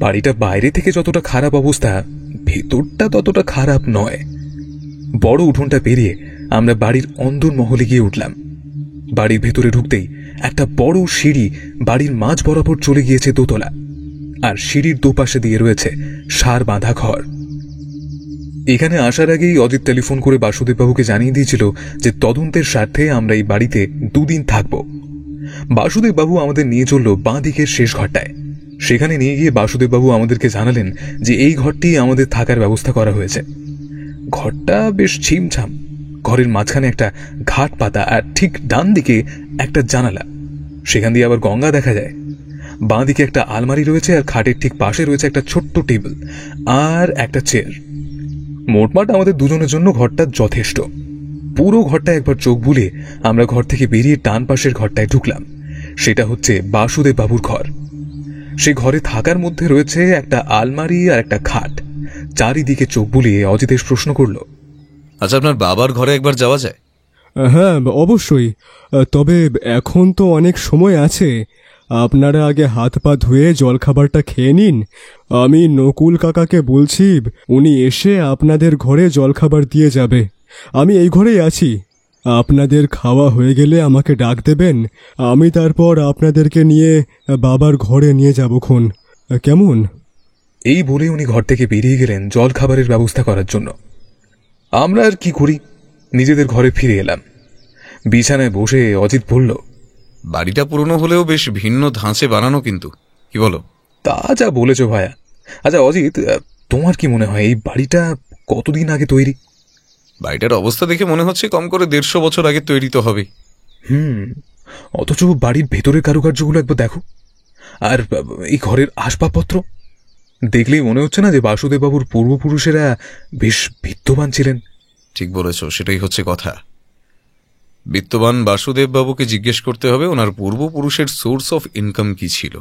বাড়িটা বাইরে থেকে যতটা খারাপ অবস্থা, ভেতরটা ততটা খারাপ নয়। বড় উঠোনটা পেরিয়ে আমরা বাড়ির অন্দর মহলে গিয়ে উঠলাম। বাড়ির ভেতরে ঢুকতেই একটা বড় সিঁড়ি বাড়ির মাঝ বরাবর চলে গিয়েছে দোতলা, আর সিঁড়ির দুপাশে দিয়ে রয়েছে সার বাঁধা ঘর। এখানে আসার আগেই অজিত টেলিফোন করে বাসুদেববাবুকে জানিয়ে দিয়েছিল যে তদন্তের স্বার্থে আমরা এই বাড়িতে 2 দিন থাকব। বাসুদেববাবু আমাদের নিয়ে চলল বাঁ দিকের শেষ ঘরটায়। সেখানে নিয়ে গিয়ে বাসুদেববাবু আমাদেরকে জানালেন যে এই ঘরটি আমাদের থাকার ব্যবস্থা করা হয়েছে। ঘরটা বেশ ছিমছাম। ঘরের মাঝখানে একটা ঘাট পাতা, আর ঠিক ডান দিকে একটা জানালা, সেখান দিয়ে আবার গঙ্গা দেখা যায়। বাঁ দিকে একটা আলমারি রয়েছে, আর খাটের ঠিক পাশে রয়েছে একটা ছোট্ট টেবিল আর একটা চেয়ার। মোটমাট আমাদের দুজনের জন্য ঘরটা যথেষ্ট। পুরো ঘরটা একবার চোখ বুলিয়ে আমরা ঘর থেকে বেরিয়ে ডান পাশের ঘরটায় ঢুকলাম। সেটা হচ্ছে বাসুদেব বাবুর ঘর। সে ঘরে থাকার মধ্যে রয়েছে একটা আলমারি আর একটা খাট। চারিদিকে চোখ বুলিয়ে অজিতেশ প্রশ্ন করল,
আচ্ছা, আপনার বাবার ঘরে একবার যাওয়া যায়?
হ্যাঁ অবশ্যই, তবে এখন তো অনেক সময় আছে। আপনারা আগে হাত পা ধুয়ে জলখাবারটা খেয়ে নিন। আমি নকুল কাকাকে বলছি, উনি এসে আপনাদের ঘরে জলখাবার দিয়ে যাবে। আমি এই ঘরেই আছি। আপনাদের খাওয়া হয়ে গেলে আমাকে ডাক দেবেন, আমি তারপর আপনাদেরকে নিয়ে বাবার ঘরে নিয়ে যাবক্ষণ। কেমন?
এই বলে উনি ঘর থেকে বেরিয়ে গেলেন জল খাবারের ব্যবস্থা করার জন্য। আমরা আর কি করি, নিজেদের ঘরে ফিরে এলাম। বিছানায় বসে অজিত বলল,
বাড়িটা পুরনো হলেও বেশ ভিন্ন ধাঁচে বানানো, কিন্তু কি বলো?
তা যা বলেছ ভাইয়া। আচ্ছা অজিত, তোমার কি মনে হয় এই বাড়িটা কতদিন আগে তৈরি?
বাড়িটার অবস্থা দেখে মনে হচ্ছে কম করে 150 বছর আগে তৈরি তো হবে।
অথচ বাড়ির ভেতরের কারুকার্যগুলো একবার দেখো, আর এই ঘরের আসবাবপত্র দেখলেই মনে হচ্ছে না যে বাসুদেববাবুর পূর্বপুরুষেরা বেশ বিত্তবান ছিলেন।
ঠিক বলেছ, সেটাই হচ্ছে কথা। বিত্তবান বাসুদেববাবুকে জিজ্ঞেস করতে হবে ওনার পূর্বপুরুষের সোর্স অফ ইনকাম কি ছিল।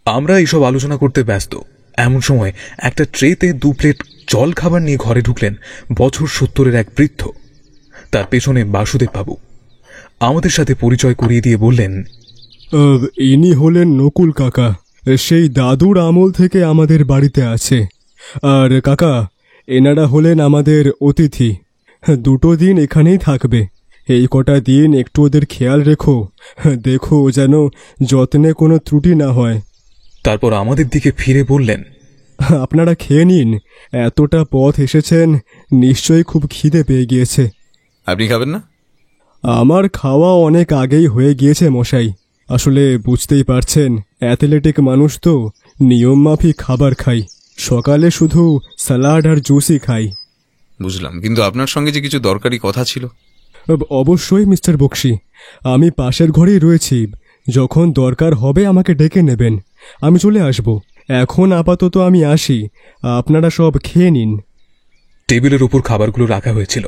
আমরা এইসব আলোচনা করতে ব্যস্ত এমন সময় একটা ট্রেতে 2 প্লেট জল খাবার নিয়ে ঘরে ঢুকলেন বছর 70-এর এক বৃদ্ধ। তার পেছনে বাসুদেববাবু আমাদের সাথে পরিচয় করিয়ে দিয়ে বললেন,
ইনি হলেন নকুল কাকা, সেই দাদুর আমল থেকে আমাদের বাড়িতে আছে। আর কাকা, এনারা হলেন আমাদের অতিথি। 2 দিন এখানেই থাকবে। এই কটা দিন একটু ওদের খেয়াল রেখো, দেখো যেন যত্নে কোনো ত্রুটি না হয়।
তারপর আমাদের দিকে ফিরে বললেন,
আপনারা খেয়ে নিন, এতটা পথ এসেছেন, নিশ্চয়ই খুব খিদে পেয়ে গিয়েছে।
আপনি খাবেন না?
আমার খাওয়া অনেক আগেই হয়ে গিয়েছে মশাই। আসলে বুঝতেই পারছেন, অ্যাথলেটিক মানুষ তো, নিয়মমাফিক খাবার খাই। সকালে শুধু স্যালাড আর জুসই খাই।
বুঝলাম, কিন্তু আপনার সঙ্গে যে কিছু দরকারি কথা ছিল।
অবশ্যই মিস্টার বক্সি, আমি পাশের ঘরেই রয়েছি। যখন দরকার হবে আমাকে ডেকে নেবেন, আমি চলে আসব। এখন আপাতত আমি আসি, আপনারা সব খেয়ে নিন।
টেবিলের উপর খাবারগুলো রাখা হয়েছিল।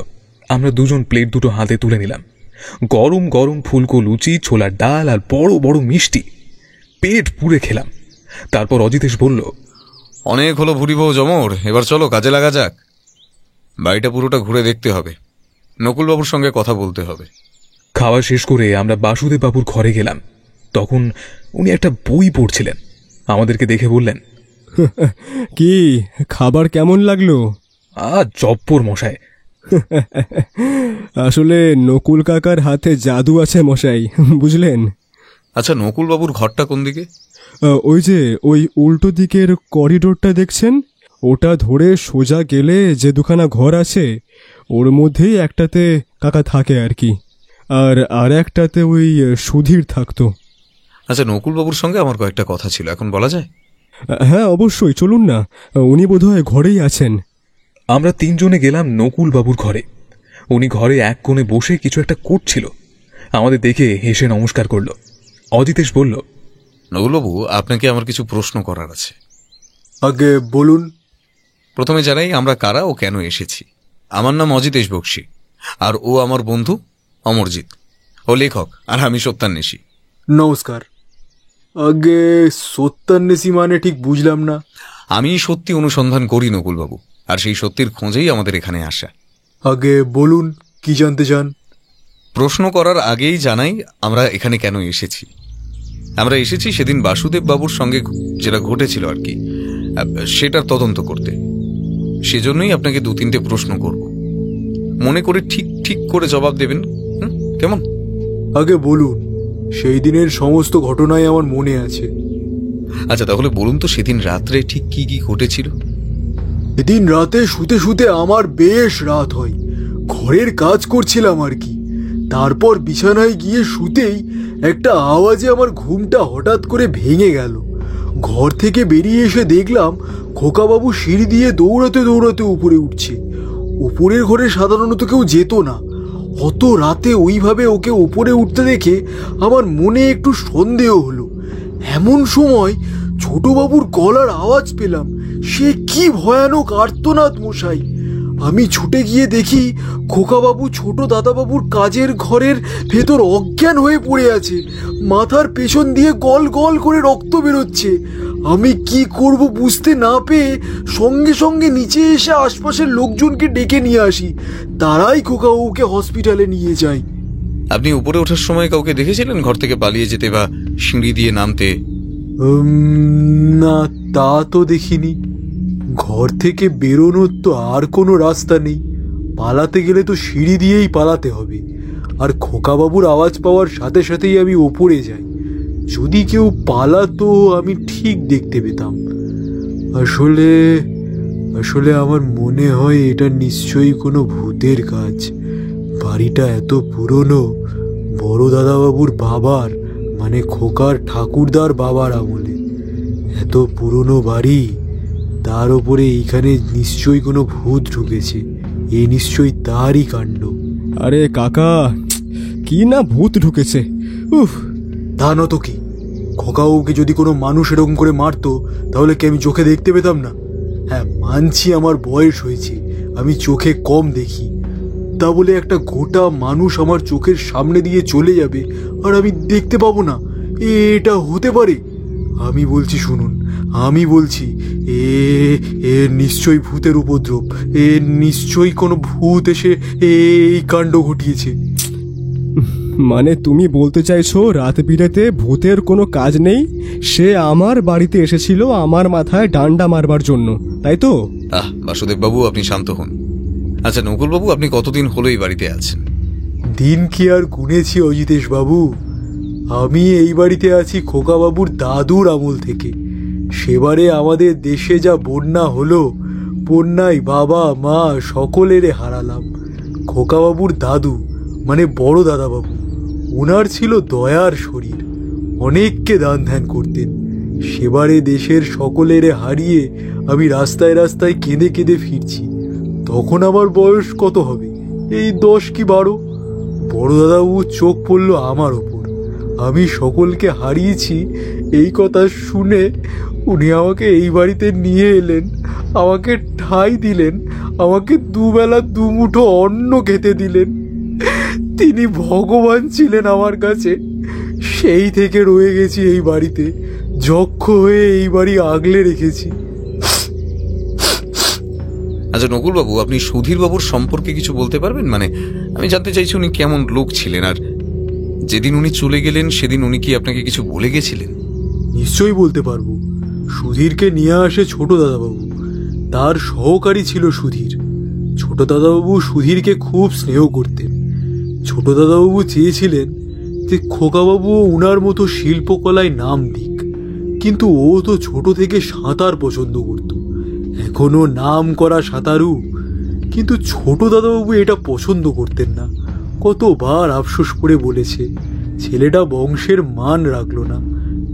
আমরা দুজন প্লেট দুটো হাতে তুলে নিলাম। গরম গরম ফুলকো লুচি, ছোলার ডাল আর বড় বড় মিষ্টি। পেট পুড়ে খেলাম। তারপর অজিতেশ বলল,
অনেক হলো ভুরি বউ জমর, এবার চলো কাজে লাগা যাক। বাড়িটা পুরোটা ঘুরে দেখতে হবে, নকুলবাবুর সঙ্গে কথা বলতে হবে।
খাওয়া শেষ করে আমরা বাসুদেব বাবুর ঘরে গেলাম। তখন উনি একটা বই পড়ছিলেন। আমাদেরকে দেখে বললেন,
কি খাবার কেমন লাগলো?
জব্বর মশাই।
আসলে নকুল কাকার হাতে জাদু আছে মশাই, বুঝলেন?
আচ্ছা, নকুলবাবুর ঘরটা কোন দিকে?
ওই যে ওই উল্টো দিকের করিডোরটা দেখছেন, ওটা ধরে সোজা গেলে যে 2খানা ঘর আছে, ওর মধ্যেই একটাতে কাকা থাকে আর কি, আর একটাতে ওই সুধীর থাকতো।
আচ্ছা, নকুলবাবুর সঙ্গে আমার কয়েকটা কথা ছিল, এখন বলা যায়?
হ্যাঁ অবশ্যই, চলুন না, উনি বোধহয় ঘরেই আছেন।
আমরা 3 জনে গেলাম নকুল বাবুর ঘরে। উনি ঘরে এক কোণে বসে কিছু একটা করছিল। আমাদের দেখে হেসে নমস্কার করল। অজিতেশ বলল,
নকুলবাবু, আপনাকে আমার কিছু প্রশ্ন করার আছে।
আগে বলুন।
প্রথমে জানাই আমরা কারা ও কেন এসেছি। আমার নাম অজিতেশ বক্সি, আর ও আমার বন্ধু অমরজিৎ। ও লেখক, আর আমি সত্যান্বেষী।
নমস্কার। আগে সত্যান্বেষী মানে ঠিক বুঝলাম না।
আমি সত্যি অনুসন্ধান করি নকুলবাবু, আর সেই সত্যির খোঁজেই আমাদের এখানে আসা।
আগে বলুন কি জানতে চান।
প্রশ্ন করার আগেই জানাই আমরা এখানে কেন এসেছি। আমরা এসেছি সেদিন বাসুদেব বাবুর সঙ্গে যেটা ঘটেছিল আর কি, সেটার তদন্ত করতে। সেজন্যই আপনাকে 2-3টে প্রশ্ন করব, মনে করে ঠিক ঠিক করে জবাব দেবেন, কেমন?
আগে বলুন, সেই দিনের সমস্ত ঘটনাই আমার মনে আছে।
আচ্ছা তাহলে বলুন তো, সেদিন রাত্রে ঠিক কি কি ঘটেছিল?
সেদিন রাতে শুতে শুতে আমার বেশ রাত হয়। ঘরের কাজ করছিলাম আর কি। তারপর বিছানায় গিয়ে শুতেই একটা আওয়াজে আমার ঘুমটা হঠাৎ করে ভেঙে গেল। ঘর থেকে বেরিয়ে এসে দেখলাম খোকাবাবু সিঁড়ি দিয়ে দৌড়াতে দৌড়াতে উপরে উঠছে। উপরের ঘরে সাধারণত কেউ যেত না। অত রাতে ওইভাবে ওকে উপরে উঠতে দেখে আমার মনে একটু সন্দেহ হলো। এমন সময় ছোটবাবুর গলার আওয়াজ পেলাম। সে কি ভয়ানক আর্তনাদ মশাই! আমি ছুটে গিয়ে দেখি খোকাবাবু ছোট দাদাবাবুর কাজের ঘরের ভেতর অজ্ঞান হয়ে পড়ে আছে। মাথার পেছন দিয়ে গল গল করে রক্ত বেরোচ্ছে। আমি কি করব বুঝতে না পেয়ে সঙ্গে সঙ্গে নিচে এসে আশপাশের লোকজনকে ডেকে নিয়ে আসি। তারাই খোকাবাবুকে হসপিটালে নিয়ে যায়।
আপনি উপরে ওঠার সময় কাউকে দেখেছিলেন ঘর থেকে পালিয়ে যেতে বা সিঁড়ি দিয়ে নামতে?
না, তা তো দেখিনি। ঘর থেকে বেরোনোর তো আর কোনো রাস্তা নেই। পালাতে গেলে তো সিঁড়ি দিয়েই পালাতে হবে। আর খোকাবাবুর আওয়াজ পাওয়ার সাথে সাথেই আমি ওপরে যাই। যদি কেউ পালাতো আমি ঠিক দেখতে পেতাম। আসলে আসলে আমার মনে হয় এটা নিশ্চয়ই কোনো ভূতের কাজ। বাড়িটা এত পুরনো, বড় দাদাবাবুর বাবার মানে খোকার ঠাকুরদার বাবার আমলে। এত পুরনো বাড়ি, তার উপরে এইখানে নিশ্চয়ই কোনো ভূত ঢুকেছে। এ নিশ্চয়ই তারই কাণ্ড।
আরে কাকা, কি না ভূত ঢুকেছে! উফ,
তা নত কি, খোকাবাবুকে যদি কোনো মানুষ এরকম করে মারতো তাহলে কি আমি চোখে দেখতে পেতাম না? হ্যাঁ মানছি আমার বয়স হয়েছে, আমি চোখে কম দেখি। তা বলে একটা গোটা মানুষ আমার চোখের সামনে দিয়ে চলে যাবে আর আমি দেখতে পাবো না? এটা হতে পারে? আমি বলছি শুনুন, আমি বলছি এ নিশ্চয়ই ভূতের উপদ্রব। এ নিশ্চয়ই কোনো ভূত এসে এই কাণ্ড ঘটিয়েছে।
মানে তুমি বলতে চাইছো রাত বিরেতে ভূতের কোনো কাজ নেই? সে আমার বাড়িতে এসেছিল আমার মাথায় ডান্ডা মারবার জন্য, তাই তো?
বাসুদেব বাবু আপনি শান্ত হন। আচ্ছা নকুল বাবু, আপনি কতদিন হলো এই বাড়িতে আছেন?
দিন কি আর গুনেছি অজিতেশ বাবু? আমি এই বাড়িতে আছি খোকাবাবুর দাদুর আমল থেকে। সেবারে আমাদের দেশে যা বন্যা হলো, বন্যায় বাবা মা সকলেরে হারালাম। খোকাবাবুর দাদু মানে বড় দাদাবাবু, ওনার ছিল দয়ার শরীর, অনেককে দান ধ্যান করতেন। সেবারে দেশের সকলেরে হারিয়ে আমি রাস্তায় রাস্তায় কেঁদে কেঁদে ফিরছি। তখন আমার বয়স কত হবে? এই 10 কি 12। বড় দাদাবাবুর চোখ পড়ল আমার ওপর। আমি সকলকে হারিয়েছি এই কথা শুনে উনি আমাকে এই বাড়িতে নিয়ে এলেন, আমাকে ঠাঁই দিলেন, আমাকে দুবেলা দুমুঠো অন্ন খেতে দিলেন। তিনি ভগবান ছিলেন আমার কাছে। সেই থেকে রয়ে গেছি এই বাড়িতে, যক্ষ হয়ে এই বাড়ি আগলে রেখেছি।
আচ্ছা নকুল বাবু, আপনি সুধীর বাবুর সম্পর্কে কিছু বলতে পারবেন? মানে আমি জানতে চাইছি উনি কেমন লোক ছিলেন, আর যেদিন উনি চলে গেলেন সেদিন উনি কি আপনাকে কিছু বলে গেছিলেন?
নিশ্চয়ই বলতে পারবো। সুধীরকে নিয়ে আসে ছোট দাদাবাবু, তার সহকারী ছিল সুধীর। ছোট দাদাবাবু সুধীরকে খুব স্নেহ করতেন। ছোট দাদাবাবু চেয়েছিলেন যে খোকাবাবু উনার মতো শিল্পকলায় নাম দিক, কিন্তু ও তো ছোট থেকে সাঁতার পছন্দ করত, এখনো নাম করা সাঁতারু। কিন্তু ছোট দাদাবাবু এটা পছন্দ করতেন না। কতবার আফসোস করে বলেছে, ছেলেটা বংশের মান রাখলো না,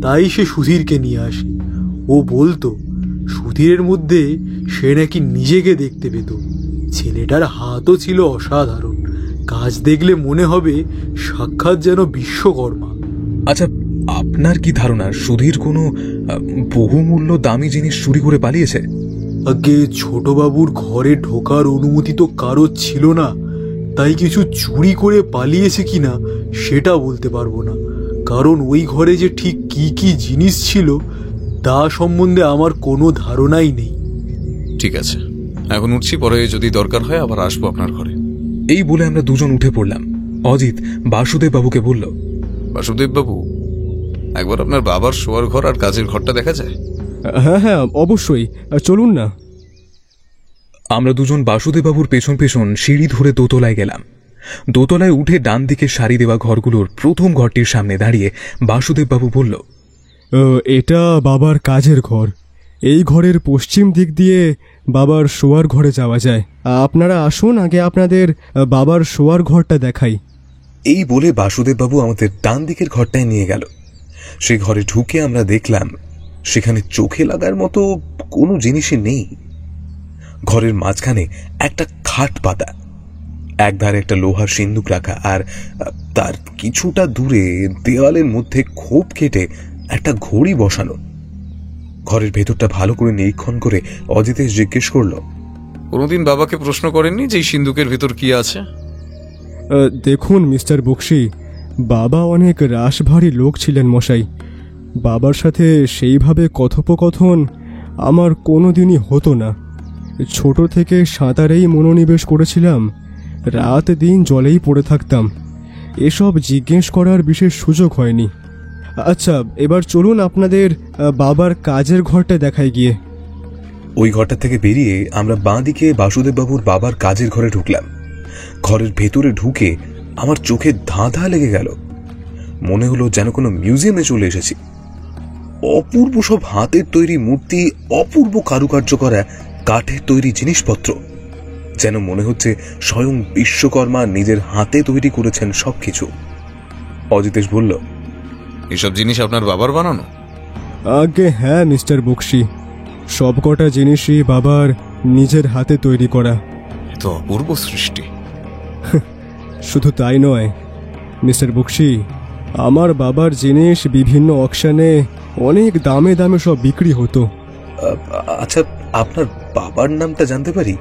তাই সে সুধীরকে নিয়ে আসে। ও বলতো সুধীরের মধ্যে সে নাকি নিজেকে দেখতে পেত। ছেলেটার হাতও ছিল অসাধারণ, কাজ দেখলে মনে হবে সাক্ষাৎ যেন বিশ্বকর্মা।
আচ্ছা, আপনার কি ধারণা সুধীর কোনো বহুমূল্য দামি জিনিস চুরি করে পালিয়েছে?
আগে ছোটবাবুর ঘরে ঢোকার অনুমতি তো কারো ছিল না, তাই কিছু চুরি করে পালিয়েছে কিনা সেটা বলতে পারবো না, কারণ ওই ঘরে যে ঠিক কি কি জিনিস ছিল তা সম্বন্ধে আমার কোনো ধারণাই নেই।
ঠিক আছে, এখন উঠছি, পরে যদি দরকার হয় আবার আসবো আপনার ঘরে।
এই বলে আমরা দুজন উঠে পড়লাম। অজিত বাসুদেব বাবুকে বলল,
বাসুদেব বাবু, একবার আপনার বাবার শোয়ার ঘর আর কাজের ঘরটা দেখা যায়?
হ্যাঁ হ্যাঁ, অবশ্যই, চলুন না।
আমরা দুজন বাসুদেব বাবুর পেছন পেছন সিঁড়ি ধরে দোতলায় গেলাম। দোতলায় উঠে ডান দিকে সারি দেওয়া ঘরগুলোর প্রথম ঘরটির সামনে দাঁড়িয়ে বাসুদেব বাবু বলল,
এটা বাবার কাজের ঘর। এই ঘরের পশ্চিম দিক দিয়ে বাবার শোয়ার ঘরে যাওয়া যায়। আপনারা আসুন, আগে আপনাদের বাবার শোয়ার ঘরটা দেখাই।
এই বলে বাসুদেব বাবু আমাদের ডান দিকের ঘরটায় নিয়ে গেল। সে ঘরে ঢুকে আমরা দেখলাম সেখানে চোখে লাগার মতো কোনো জিনিসই নেই। ঘরের মাঝখানে একটা খাট পাতা, একধারে একটা লোহার সিন্দুক রাখা, আর তার কিছুটা দূরে দেওয়ালের মধ্যে খোপ কেটে একটা ঘড়ি বসানো। ঘরের ভেতরটা ভালো করে নিরীক্ষণ করে অজিতেশ জিজ্ঞেস করল,
কোনোদিন বাবাকে প্রশ্ন করেননি যে এই সিন্দুকের ভেতর কি আছে?
দেখুন মিস্টার বক্সি, বাবা অনেক রাশভারী লোক ছিলেন মশাই। বাবার সাথে সেইভাবে কথোপকথন আমার কোনো দিনই হতো না। ছোট থেকে সাঁতারেই মনোনিবেশ করেছিলাম, রাত দিন জলেই পড়ে থাকতাম। এসব জিজ্ঞেস করার বিশেষ সুযোগ হয়নি। আচ্ছা, এবার চলুন আপনাদের বাবার কাজের ঘরটা দেখাই গিয়ে।
ওই ঘরটা থেকে বেরিয়ে আমরা বাঁ দিকে বাসুদেব বাবুর বাবার কাজের ঘরে ঢুকলাম। ঘরের ভেতরে ঢুকে আমার চোখে ধাঁধা লেগে গেল। মনে হলো যেন কোনো মিউজিয়ামে চলে এসেছি। অপূর্ব সব হাতের তৈরি মূর্তি, অপূর্ব কারুকার্য করা কাঠের তৈরি জিনিসপত্র, যেন মনে হচ্ছে স্বয়ং বিশ্বকর্মা নিজের হাতে তৈরি করেছেন সবকিছু। অজিতেশ বলল,
এসব জিনিস আপনার বাবার বানানো?
আগে হ্যাঁ মিস্টার বক্সি, সবকটা জিনিসই বাবার নিজের হাতে তৈরি করা।
এ তো অপূর্ব সৃষ্টি।
শুধু তাই নয় মিস্টার বক্সি, আমার বাবার জিনিস বিভিন্ন অকশনে অনেক দামে দামে সব বিক্রি হতো।
আচ্ছা, আপনার বাবার নামটা জানতে পারি?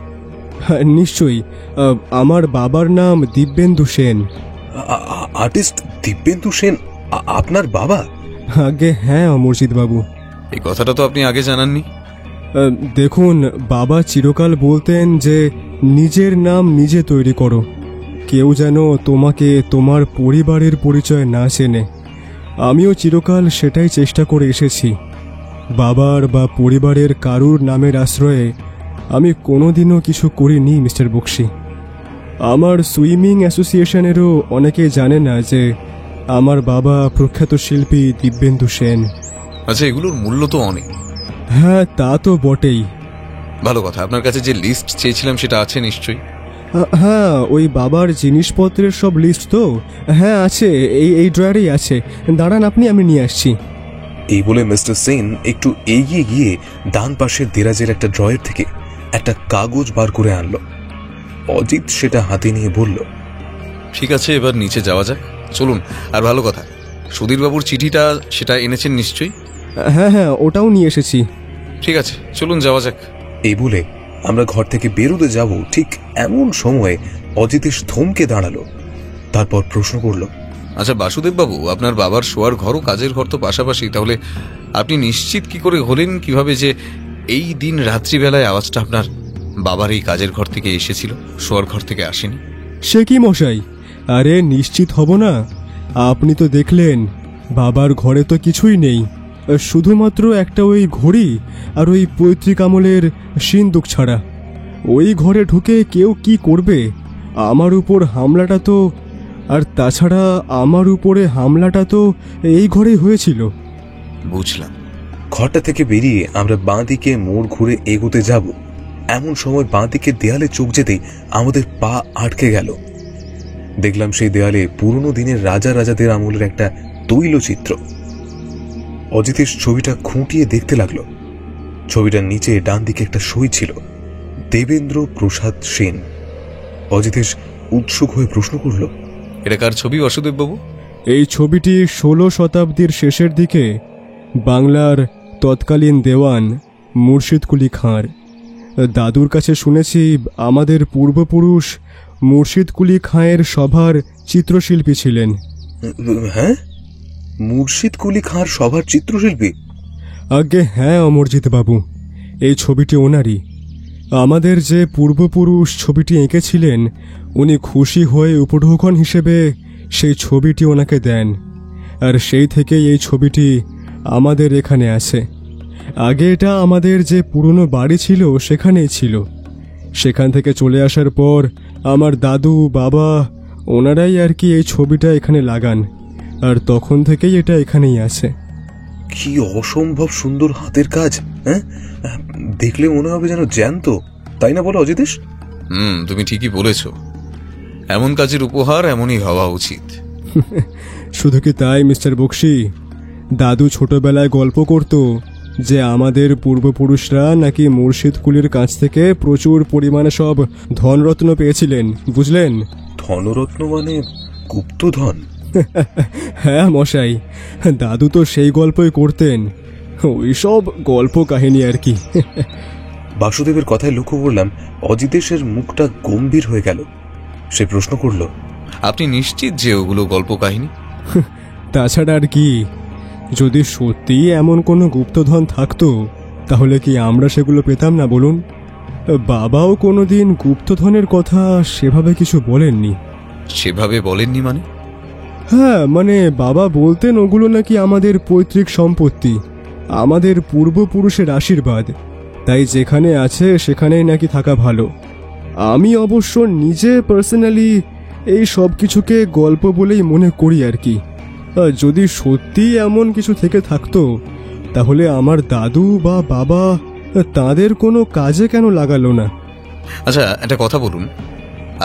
হ্যাঁ, নিশ্চয়ই। আমার বাবার নাম দিব্যেন্দু সেন।
আর্টিস্ট দিব্যেন্দু সেন আপনার বাবা?
আগে হ্যাঁ অমরজিৎ বাবু।
এই কথাটা তো আপনি আগে জানাননি।
দেখুন, বাবা চিরকাল বলতেন যে নিজের নাম নিজে তৈরি করো, কেউ যেন তোমাকে তোমার পরিবারের পরিচয় না চেনে। আমিও চিরকাল সেটাই চেষ্টা করে এসেছি। বাবার বা পরিবারের কারুর নামের আশ্রয়ে আমি কোনোদিনও কিছু করিনি মিস্টার বক্সি। আমার সুইমিং অ্যাসোসিয়েশনেরও অনেকে জানে না যে আমার বাবা প্রখ্যাত শিল্পী দিব্যেন্দু সেন।
আচ্ছা, এগুলোর মূল্য তো অনেক।
হ্যাঁ, তা তো বটেই।
ভালো কথা, আপনার কাছে যে লিস্ট চেয়েছিলাম সেটা আছে নিশ্চয়ই?
হ্যাঁ, ওই বাবার জিনিসপত্রের সব লিস্ট তো হ্যাঁ আছে, এই ড্রয়ারেই আছে। দাঁড়ান আপনি, আমি নিয়ে আসছি।
এই বলে মিস্টার সেন একটু এগিয়ে গিয়ে ডান পাশের দেরাজের একটা ড্রয়ার থেকে একটা কাগজ বার করে আনলো। অজিত সেটা হাতে নিয়ে বলল,
ঠিক আছে, এবার নিচে যাওয়া যাক, চলুন। আর ভালো কথা, সুধীরবাবুর চিঠিটা সেটা এনেছেন নিশ্চয়ই?
হ্যাঁ হ্যাঁ, ওটাও নিয়ে এসেছি।
ঠিক আছে, চলুন যাওয়া যাক।
এই বলে আমরা ঘর থেকে বেরোতে যাব, ঠিক এমন সময় অজিতেশ থমকে দাঁড়ালো। তারপর প্রশ্ন করল,
আচ্ছা বাসুদেব বাবু, আপনার বাবার শোয়ার ঘর ও কাজের ঘর তো পাশাপাশি, তাহলে আপনি নিশ্চিত কি করে হলেন কিভাবে যে এই দিন রাত্রিবেলায় আওয়াজটা আপনার বাবার এই কাজের ঘর থেকে এসেছিল, শোয়ার ঘর থেকে আসেনি?
সে কি মশাই, আরে নিশ্চিত হব না? আপনি তো দেখলেন বাবার ঘরে তো কিছুই নেই, শুধুমাত্র একটা ওই ঘড়ি আর ওই পৈতৃক আমলের সিন্দুক ছাড়া। ওই ঘরে ঢুকে কেউ কি করবে? আমার উপর হামলাটা তো, আর তাছাড়া আমার উপরে হামলাটা তো এই ঘরেই হয়েছিল।
বুঝলাম।
ঘরটা থেকে বেরিয়ে আমরা বাঁ দিকে মোড় ঘুরে এগোতে যাব, এমন সময় বাঁ দিকের দেয়ালে চোখ যেতেই আমাদের পা আটকে গেল। দেখলাম সেই দেয়ালে পুরনো দিনের রাজা রাজাদের আমলের একটা তৈলচিত্র। অজিতেশ ছবিটা খুঁটিয়ে দেখতে লাগলো। ছবিটার নিচে ডান দিকে একটা সই ছিল, দেবেন্দ্র প্রসাদ সেন। অজিতেশ উৎসুক হয়ে প্রশ্ন করল,
এটা কার ছবি বাসুদেব বাবু?
এই ছবিটি 16 শতাব্দীর শেষের দিকে বাংলার তৎকালীন দেওয়ান মুর্শিদ কুলি খাঁর। দাদুর কাছে শুনেছি আমাদের পূর্বপুরুষ মুর্শিদ কুলি খাঁয়ের সভার চিত্রশিল্পী ছিলেন।
হ্যাঁ, মুর্শিদ কুলি খাঁর সভার চিত্রশিল্পী?
আগে হ্যাঁ অমরজিৎ বাবু, এই ছবিটি ওনারই। আমাদের যে পূর্বপুরুষ ছবিটি এঁকেছিলেন উনি খুশি হয়ে উপঢৌকন হিসেবে সেই ছবিটি ওনাকে দেন, আর সেই থেকেই এই ছবিটি আমাদের এখানে আছে। আগে এটা আমাদের যে পুরনো বাড়ি ছিল সেখানেই ছিল। সেখান থেকে চলে আসার পর আমার দাদু বাবা ওনারাই আর কি এই ছবিটা এখানে লাগান, আর তখন থেকেই এটা এখানেই আছে।
কি অসম্ভব সুন্দর হাতের কাজ! হ্যাঁ, দেখলে মনে হবে যেন জ্যান্ত, তাই না বলো অজিতেশ?
তুমি ঠিকই বলেছ। এমন কাজের উপহার এমনই হওয়া উচিত।
শুধু কি তাই মিস্টার বক্সি, দাদু ছোটবেলায় গল্প করত যে আমাদের পূর্বপুরুষরা নাকি মুর্শিদ কুলির কাছ থেকে প্রচুর পরিমাণে সব ধনরত্ন পেয়েছিলেন, বুঝলেন?
ধনরত্ন মানে গুপ্তধন?
হ্যাঁ মশাই, দাদু তো সেই গল্পই করতেন, ওই সব গল্প কাহিনী আর কি।
বাসুদেবের কথায় লক্ষ্য করলাম অজিতেশের মুখটা গম্ভীর হয়ে গেল। সে প্রশ্ন করল,
আপনি নিশ্চিত যে ওগুলো গল্প কাহিনী?
তাছাড়া আর কি, যদি সত্যি এমন কোনো গুপ্তধন থাকতো তাহলে কি আমরা সেগুলো পেতাম না বলুন? বাবাও কোনোদিন গুপ্তধনের কথা সেভাবে কিছু বলেননি।
সেভাবে বলেননি মানে?
হ্যাঁ, মানে বাবা বলতেন ওগুলো নাকি আমাদের পৈতৃক সম্পত্তি, আমাদের পূর্বপুরুষের আশীর্বাদ, তাই যেখানে আছে সেখানেই নাকি থাকা ভালো। আমি অবশ্য নিজে পার্সোনালি এই সব কিছুকে গল্প বলেই মনে করি আর কি। যদি সত্যি এমন কিছু থেকে থাকতো তাহলে আমার দাদু বা বাবা তাদের কোনো কাজে কেন লাগালো না?
আচ্ছা, একটা কথা বলুন,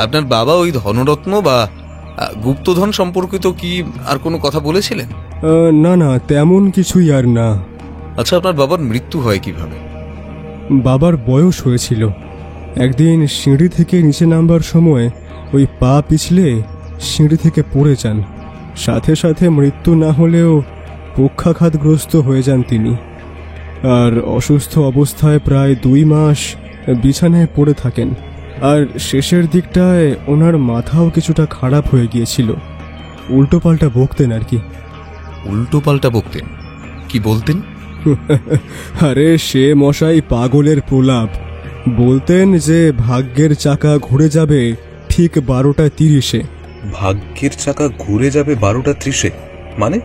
আপনার বাবা ওই ধনরত্ন বা গুপ্তধন সম্পর্কিত কি আর কোনো কথা বলেছিলেন?
না না, তেমন কিছুই আর না।
আচ্ছা, আপনার বাবার মৃত্যু হয় কিভাবে?
বাবার বয়স হয়েছিল, একদিন সিঁড়ি থেকে নিচে নামবার সময় ওই পা পিছলে সিঁড়ি থেকে পড়ে যান। সাথে সাথে মৃত্যু না হলেও পক্ষাঘাতগ্রস্ত হয়ে যান তিনি, আর অসুস্থ অবস্থায় প্রায় 2 মাস বিছানায় পড়ে থাকেন। আর শেষের দিকটায় ওনার মাথাও কিছুটা খারাপ হয়ে গিয়েছিল, উল্টোপাল্টা বকতেন আর কি।
উল্টোপাল্টা বকতেন? কি বলতেন?
আরে সে মশাই পাগলের প্রলাপ। বলতেন যে ভাগ্যের চাকা ঘুরে যাবে ঠিক 12:30-এ।
ভাগ্যের চাকা ঘুরে যাবে 12:30-এ মানে?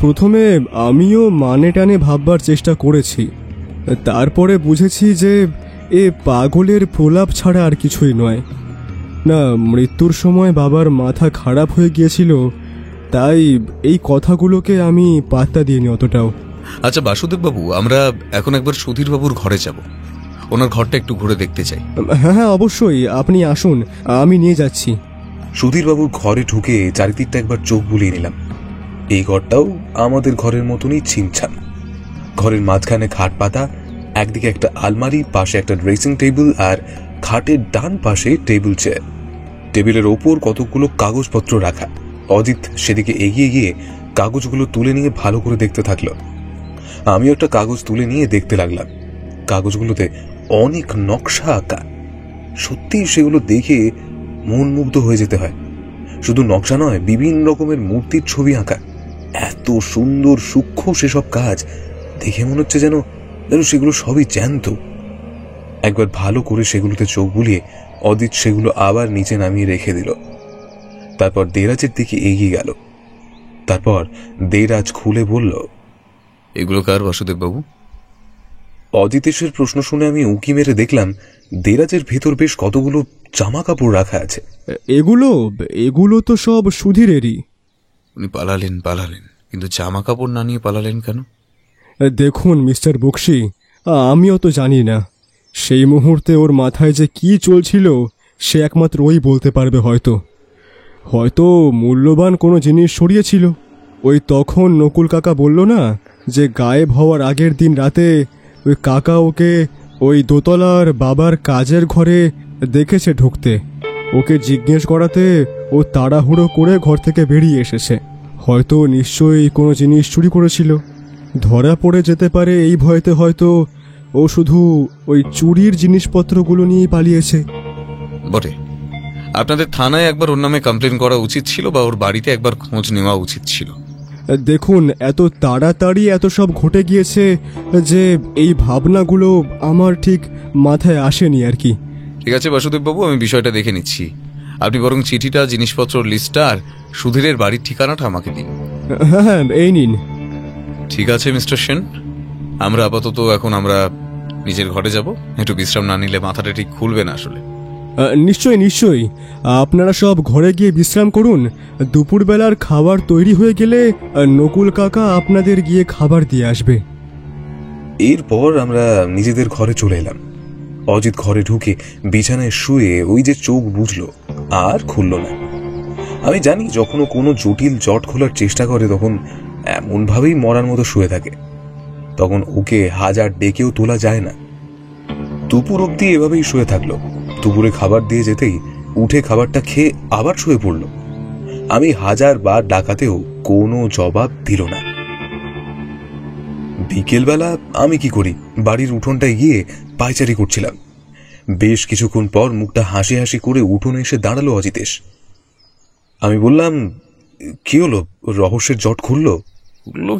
প্রথমে আমিও মানে টানে ভাববার চেষ্টা করেছি, তারপরে বুঝেছি যে এ পাগলের প্রলাপ ছাড়া আর কিছুই নয়। না, মৃত্যুর সময় বাবার মাথা খারাপ হয়ে গিয়েছিল, তাই এই কথাগুলোকে আমি পাত্তা দিইনি অতটাও।
আচ্ছা বাসুদেব বাবু, আমরা এখন একবার সুধীর বাবুর ঘরে যাব, ওনার ঘরটা একটু ঘুরে দেখতে চাই।
হ্যাঁ হ্যাঁ, অবশ্যই, আপনি আসুন, আমি নিয়ে যাচ্ছি।
সুধীরবাবুর ঘরে ঢুকে চারিদিকটা একবার চোখ বুলিয়ে নিলাম। এই ঘরটাও আমাদের ঘরের মতনই ছিমছাম। ঘরের মাঝখানে খাট পাতা, একদিকে একটা আলমারি, পাশে একটা ড্রেসিং টেবিল, আর খাটের ডান পাশে টেবিল চেয়ার। টেবিলের ওপর কতগুলো কাগজপত্র রাখা। অজিত সেদিকে এগিয়ে গিয়ে কাগজগুলো তুলে নিয়ে ভালো করে দেখতে থাকলো। আমিও একটা কাগজ তুলে নিয়ে দেখতে লাগলাম। কাগজগুলোতে অনেক নকশা আঁকা। সত্যি সেগুলো দেখে মন মুগ্ধ হয়ে যেতে হয়। শুধু নকশা নয়, বিভিন্ন রকমের মূর্তির ছবি আঁকা। এত সুন্দর সূক্ষ্ম সেসব কাজ দেখে মনে হচ্ছে যেন সেগুলো সবই জ্যান্ত। একবার ভালো করে সেগুলোতে চোখ বুলিয়ে অদিত সেগুলো আবার নিচে নামিয়ে রেখে দিল। তারপর দেরাজের দিকে এগিয়ে গেল। তারপর দেরাজ খুলে বলল,
এগুলো কার বাসুদেব বাবু?
অজিতেশের প্রশ্ন শুনে আমি উঁকি মেরে দেখলাম দেরাজের ভেতর বেশ কতগুলো জামা কাপড় রাখা আছে।
এগুলো তো সব সুধীরেরই।
উনি পালালেন, কিন্তু জামা কাপড় না নিয়ে পালালেন কেন?
দেখুন মিস্টার বক্সি, আমিও তো জানি না সেই মুহূর্তে ওর মাথায় যে কি চলছিল সে একমাত্র ওই বলতে পারবে। হয়তো মূল্যবান কোনো জিনিস সরিয়েছিল। ওই তখন নকুল কাকা বলল না যে গায়েব হওয়ার আগের দিন রাতে ওই কাকা ওকে ওই দোতলার বাবার কাজের ঘরে দেখেছে ঢুকতে। ওকে জিজ্ঞেস করাতে ও তাড়াহুড়ো করে ঘর থেকে বেরিয়ে এসেছে। হয়তো নিশ্চয়ই কোনো জিনিস চুরি করেছিল, ধরা পড়ে যেতে পারে এই ভয়তে হয়তো ও শুধু ওই চুরির জিনিসপত্রগুলো নিয়েই পালিয়েছে।
বটে, আপনাদের থানায় একবার ওর নামে কমপ্লেন করা উচিত ছিল, বা ওর বাড়িতে একবার খোঁজ নেওয়া উচিত ছিল।
দেখুন, এত তাড়াতাড়ি এত সব ঘটে গিয়েছে যে এই ভাবনাগুলো আমার ঠিক মাথায় আসেনি আর কি।
ঠিক আছে বাসুদেববাবু, আমি বিষয়টা দেখে নিচ্ছি। আপনি বরং চিঠিটা, জিনিসপত্র লিস্টটা আর সুধীরের বাড়ির ঠিকানাটা আমাকে দিন।
হ্যাঁ হ্যাঁ, এই নিন।
ঠিক আছে মিস্টার সেন, আমরা আপাতত এখন আমরা নিজের ঘরে যাব। একটু বিশ্রাম না নিলে মাথাটা ঠিক খুলবে না আসলে।
নিশ্চয়ই নিশ্চয়ই, আপনারা সব ঘরে গিয়ে বিশ্রাম করুন। দুপুরবেলার খাবার তৈরি হয়ে গেলে নকুল কাকা আপনাদের গিয়ে খাবার দিয়ে আসবে।
এরপর আমরা নিজেদের ঘরে চলে এলাম। অজিত ঘরে ঢুকে বিছানায় শুয়ে ওই যে চোখ বুঝলো আর খুলল না। আমি জানি যখন কোনো জটিল জট খোলার চেষ্টা করে তখন এমনভাবেই মরার মতো শুয়ে থাকে, তখন ওকে হাজার ডেকেও তোলা যায় না। দুপুর অব্দি এভাবেই শুয়ে থাকলো। দুপুরে খাবার দিয়ে যেতেই উঠে খাবারটা খেয়ে আবার শুয়ে পড়ল। আমি হাজার বার ডাকাতেও কোনো জবাব দিল না। বিকেলবেলা আমি কি করি, বাড়ির উঠোনটায় গিয়ে পায়চারি করছিলাম। বেশ কিছুক্ষণ পর মুখটা হাসি হাসি করে উঠোনে এসে দাঁড়ালো অজিতেশ। আমি বললাম, কি হলো, রহস্যের জট খুললো?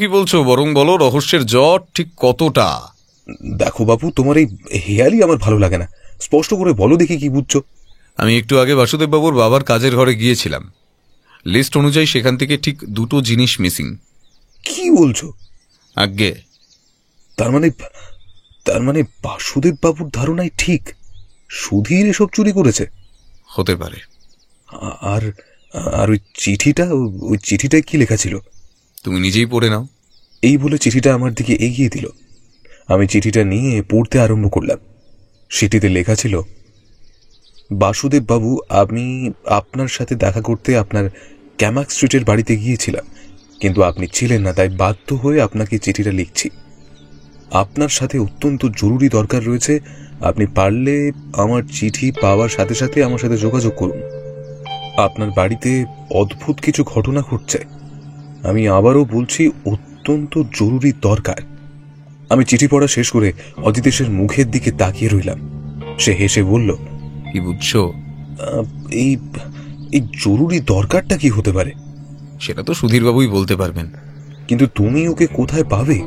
কি বলছো, বরং বলো রহস্যের জট ঠিক কতটা?
দেখো বাবু, তোমার এই হেয়ালি আমার ভালো লাগে না। স্পষ্ট করে বলো দেখি কি বুঝছো।
আমি একটু আগে বাসুদেববাবুর বাবার কাজের ঘরে গিয়েছিলাম। লিস্ট অনুযায়ী সেখান থেকে ঠিক 2টো জিনিস মিসিং।
কি বলছো?
আজ্ঞে।
তার মানে বাসুদেব বাবুর ধারণাই ঠিক, সুধীর এসব চুরি করেছে।
হতে পারে।
আর আর ওই চিঠিটায় কি লেখা ছিল?
তুমি নিজেই পড়ে নাও।
এই বলে চিঠিটা আমার দিকে এগিয়ে দিল। আমি চিঠিটা নিয়ে পড়তে আরম্ভ করলাম। সেটিতে লেখা ছিল, বাসুদেব বাবু, আমি আপনার সাথে দেখা করতে আপনার ক্যামাক স্ট্রিটের বাড়িতে গিয়েছিলাম, কিন্তু আপনি ছিলেন না, তাই বাধ্য হয়ে আপনাকে চিঠিটা লিখছি। আপনার সাথে অত্যন্ত জরুরি দরকার রয়েছে। আপনি পারলে আমার চিঠি পাওয়ার সাথে সাথে আমার সাথে যোগাযোগ করুন। আপনার বাড়িতে অদ্ভুত কিছু ঘটনা ঘটছে। আমি আবারও বলছি, অত্যন্ত জরুরি দরকার। আমি চিঠি পড়া শেষ করে অজিতেশের মুখের দিকে তাকিয়ে রইলাম। সে হেসে বলল,
কি বুঝছো?
এই জরুরি দরকারটা কি হতে পারে?
সেটা তো সুধীরবাবুই বলতে পারবেন।
কিন্তু তুমি ওকে কোথায় পাবে?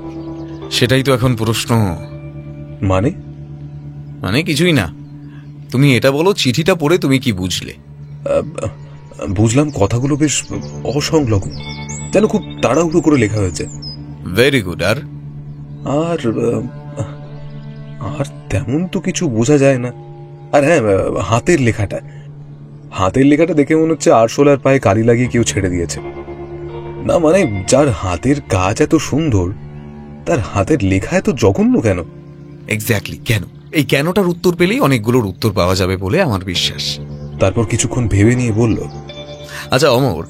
সেটাই তো এখন প্রশ্ন।
মানে
কিছুই না, তুমি এটা বলো, চিঠিটা পড়ে তুমি কি বুঝলে?
বুঝলাম কথাগুলো বেশ অসংলগ্ন, যেন খুব তাড়াহুড়ো করে লেখা হয়েছে।
Very good. আর
আর তেমন তো কিছু বোঝা যায় না। আর হ্যাঁ, হাতের লেখাটা দেখে মনে হচ্ছে আরশোলার পায়ে কালি লাগিয়ে কেউ ছেড়ে দিয়েছে। না মানে, যার হাতের কাজ এত সুন্দর তার হাতের লেখা এত জঘন্য কেন?
এক্স্যাক্টলি কেন? এই কেনটার উত্তর পেলেই অনেকগুলোর উত্তর পাওয়া যাবে বলে আমার বিশ্বাস।
তারপর কিছুক্ষণ ভেবে নিয়ে বলল,
আচ্ছা অমর,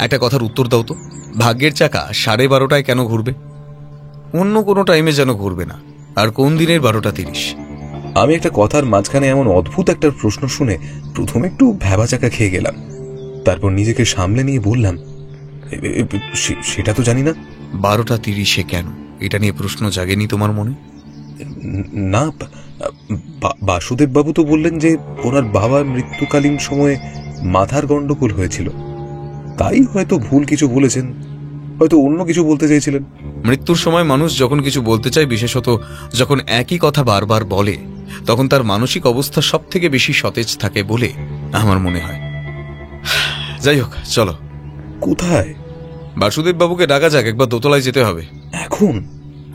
একটা কথার উত্তর দাও তো। ভাগ্যের চাকা 12:30টায় কেন ঘুরবে? অন্য কোনো টাইমে যেন ঘুরবে না। আর কোন দিনের 12:30?
আমি একটা কথার মাঝখানে এমন অদ্ভুত একটা প্রশ্ন শুনে প্রথমে একটু ভ্যাবাচাকা খেয়ে গেলাম। তারপর নিজেকে সামলে নিয়ে বললাম, সেটা তো জানি না।
12:30 কেন? এটা নিয়ে প্রশ্ন জাগেনি তোমার মনে?
না, বাসুদেব বাবু তো বললেন যে ওনার বাবার মৃত্যুকালীন সময়ে মাথার গন্ডগোল হয়েছিল, তাই হয়তো ভুল কিছু বলেছেন, হয়তো অন্য কিছু বলতে চাইছিলেন।
মৃত্যুর সময় মানুষ যখন কিছু বলতে চায়, বিশেষত যখন একই কথা বারবার বলে, তখন তার মানসিক অবস্থা সব থেকে বেশি সতেজ থাকে বলে আমার মনে হয়। যাই হোক, চলো।
কোথায়?
বাসুদেব বাবুকে ডাকা যাক, একবার দোতলায় যেতে হবে।
এখন?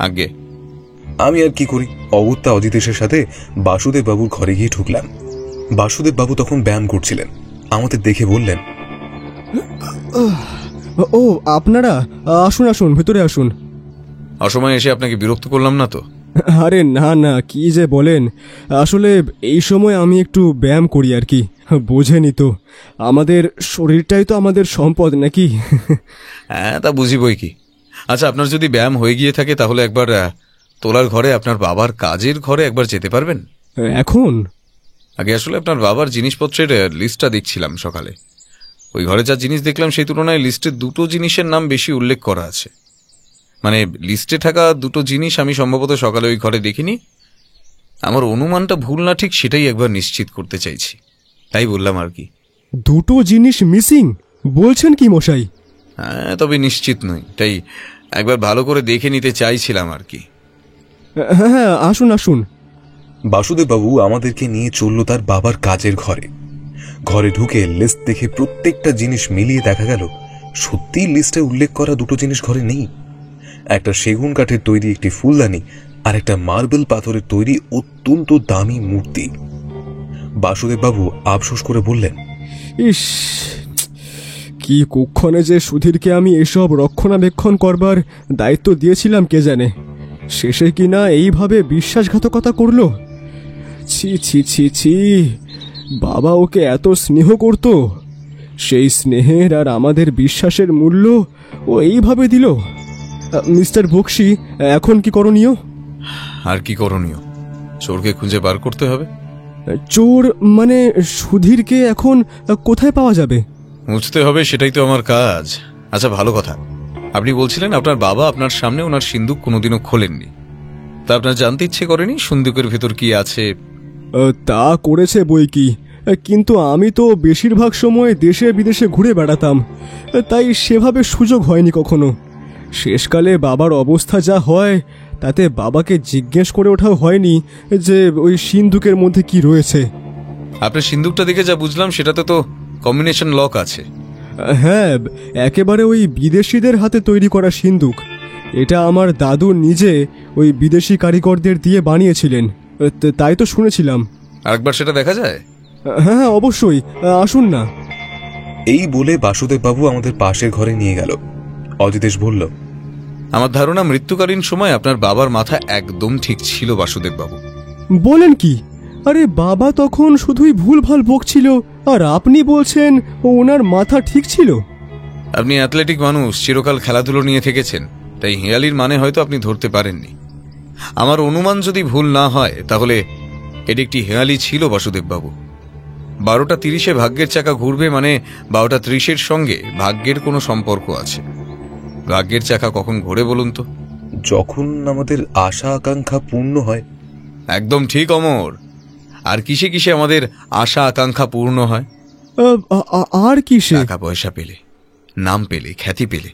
আগে
আমি আর কি করি, অগত্যা অজিতেশের সাথে বাসুদেব বাবুর ঘরে গিয়ে ঢুকলাম। বাসুদেব বাবু তখন ব্যায়াম করছিলেন। আমাদের দেখে বললেন,
ও আপনারা আসুন আসুন, ভেতরে আসুন।
অসময়ে এসে আপনাকে বিরক্ত করলাম না তো?
আরে না না, কি যে বলেন, আসলে এই সময় আমি একটু ব্যায়াম করি আর কি, বোঝেনি তো, আমাদের শরীরটাই তো আমাদের সম্পদ নাকি।
হ্যাঁ, তা বুঝি বই কি। আচ্ছা, আপনার যদি ব্যায়াম হয়ে গিয়ে থাকে তাহলে একবার তোলার ঘরে, আপনার বাবার কাজের ঘরে একবার যেতে পারবেন?
এখন?
আগে আসলে আপনার বাবার জিনিসপত্রের লিস্টটা দেখছিলাম সকালে। ওই ঘরে যা জিনিস দেখলাম সেই তুলনায় লিস্টে 2টো জিনিসের নাম বেশি উল্লেখ করা আছে। মানে লিস্টে থাকা 2টো জিনিস আমি সম্ভবত সকালে ওই ঘরে দেখিনি। আমার অনুমানটা ভুল না ঠিক সেটাই একবার নিশ্চিত করতে চাইছি, তাই বললাম আর কি।
2টো জিনিস মিসিং বলছেন কি মশাই?
হ্যাঁ, তবে নিশ্চিত নই, তাই একবার ভালো করে দেখে নিতে চাইছিলাম আর কি।
হ্যাঁ হ্যাঁ, আসুন আসুন।
বাসুদেববাবু আমাদেরকে নিয়ে চলল তার বাবার কাজের ঘরে। ঘরে ঢুকে লিস্ট দেখে প্রত্যেকটা জিনিস মিলিয়ে দেখা গেল সত্যি লিস্টে উল্লেখ করা দুটো জিনিস ঘরে নেই। একটা সেগুন কাঠের তৈরি একটি ফুলদানি আর একটা মার্বেল পাথরের তৈরি অত্যন্ত দামি মূর্তি। বাসুদেববাবু আফসোস করে বললেন,
ইস, কি কুক্ষণে যে সুধীরকে আমি এসব রক্ষণাবেক্ষণ করবার দায়িত্ব দিয়েছিলাম কে জানে, শেষে কিনা এইভাবে বিশ্বাসঘাতকতা করলো। ছি ছি ছি ছি, বাবা ওকে এত স্নেহ করত, সেই স্নেহের আর আমাদের বিশ্বাসের মূল্য ও এইভাবে দিল। মিস্টার বক্সি, এখন কি করণীয়?
আর কি করণীয়? চোরকে খুঁজে বার করতে হবে।
চোর মানে সুধীরকে এখন কোথায় পাওয়া যাবে?
খুঁজতে হবে, সেটাই তো আমার কাজ। আচ্ছা, ভালো কথা, আপনি বলছিলেন আপনার বাবা আপনার সামনে ওনার সিন্দুক কোনোদিনও খোলেননি, তা আপনার জানতে ইচ্ছে করেনি সিন্দুকের ভেতর কি আছে?
তা করেছে বই কি, কিন্তু আমি তো বেশিরভাগ সময় দেশে বিদেশে ঘুরে বেড়াতাম, তাই সেভাবে সুযোগ হয়নি কখনো। শেষকালে বাবার অবস্থা যা হয় তাতে বাবাকে জিজ্ঞেস করে ওঠাও হয়নি যে ওই সিন্দুকের মধ্যে কি রয়েছে।
আপনার সিন্দুকটা দেখে যা বুঝলাম সেটাতে তো কম্বিনেশন লক আছে।
হ্যাঁ, একেবারে ওই বিদেশিদের হাতে তৈরি করা সিন্দুক। এটা আমার দাদু নিজে ওই বিদেশি কারিগরদের দিয়ে বানিয়েছিলেন, তাই তো শুনেছিলাম।
আরেকবার সেটা দেখা যায়?
হ্যাঁ হ্যাঁ, অবশ্যই, আসুন না।
এই বলে বাসুদেববাবু আমাদের পাশের ঘরে নিয়ে গেল। অজিতেশ বলল,
আমার ধারণা মৃত্যুকালীন সময় আপনার বাবার মাথা একদম ঠিক ছিল বাসুদেববাবু।
বলেন কি? আরে বাবা তখন শুধুই ভুলভাল বকছিল, আর আপনি বলছেন ওনার মাথা ঠিক ছিল?
আপনি অ্যাথলেটিক মানুষ, চিরকাল খেলাধুলো নিয়ে থেকেছেন, তাই হেয়ালির মানে হয়তো আপনি ধরতে পারেননি। আমার অনুমান যদি ভুল না হয় তাহলে এটি একটি হেয়ালি ছিল বাসুদেববাবু। 12:30 ভাগ্যের চাকা ঘুরবে মানে 12:30 সঙ্গে ভাগ্যের কোনো সম্পর্ক আছে। ভাগ্যের চাকা কখন ঘোরে বলুন তো?
যখন আমাদের আশা আকাঙ্ক্ষা পূর্ণ হয়।
একদম ঠিক অমর। আর কিসে কিসে আমাদের আশা আকাঙ্ক্ষা পূর্ণ হয়?
আর কিসে?
টাকা পয়সা পেলে, নাম পেলে, খ্যাতি পেলে।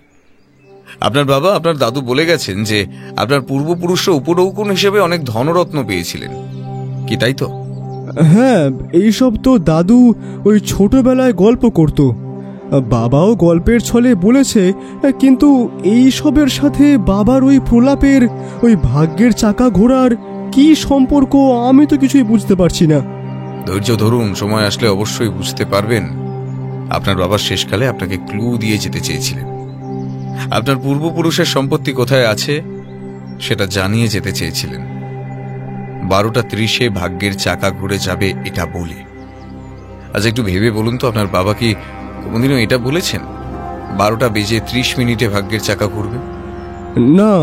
আপনার বাবা, আপনার দাদু বলে গেছেন যে আপনার পূর্বপুরুষরা উপঢৌকন হিসেবে অনেক ধনরত্ন পেয়েছিলেন, কি তাই তো?
হ্যাঁ, এইসব তো দাদু ওই ছোটবেলায় গল্প করত, বাবাও গল্পের ছলে বলেছে, কিন্তু এই সবের সাথে বাবার ওই প্রলাপের, ওই ভাগ্যের চাকা ঘোরার কি সম্পর্ক আমি তো কিছুই বুঝতে পারছি না।
ধৈর্য ধরুন, সময় আসলে অবশ্যই বুঝতে পারবেন। আপনার বাবার শেষকালে আপনাকে ক্লু দিয়ে যেতে চেয়েছিলেন। আপনার পূর্বপুরুষের সম্পত্তি কোথায় আছে সেটা জানিয়ে যেতে চেয়েছিলেন। 12:30 ভাগ্যের চাকা ঘুরে যাবে এটা বলে। আচ্ছা, একটু ভেবে বলুন তো, আপনার বাবা কি কোনোদিনও এটা বলেছেন 12:30 ভাগ্যের চাকা ঘুরবে?
না,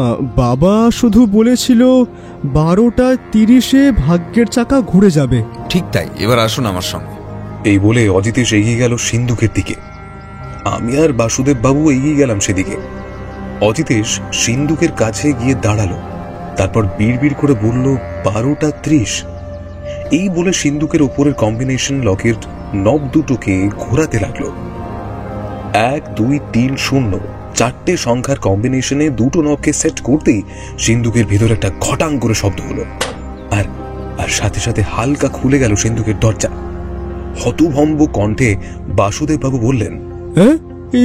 বাবা শুধু বলেছিল 12:30 ভাগ্যের চাকা ঘুরে যাবে।
ঠিক তাই। এবার আসুন আমার সঙ্গে।
এই বলে অজিতেশ এগিয়ে গেল সিন্দুকের দিকে। আমি আর বাসুদেববাবু এগিয়ে গেলাম সেদিকে। অজিতেশ সিন্দুকের কাছে গিয়ে দাঁড়ালো, তারপর বিড়বিড় করে বলল 12:30। এই বলে সিন্দুকের ওপরের কম্বিনেশন লকের নব দুটোকে ঘোরাতে লাগলো। 1 2 3 0 4টে সংখ্যার কম্বিনেশনে দুটো নবকে সেট করতেই সিন্দুকের ভিতরে একটা ঘটাং করে শব্দ হলো, আর আর সাথে সাথে হালকা খুলে গেল সিন্দুকের দরজা। হতভম্ব কণ্ঠে বাসুদেববাবু বললেন,
হ্যাঁ,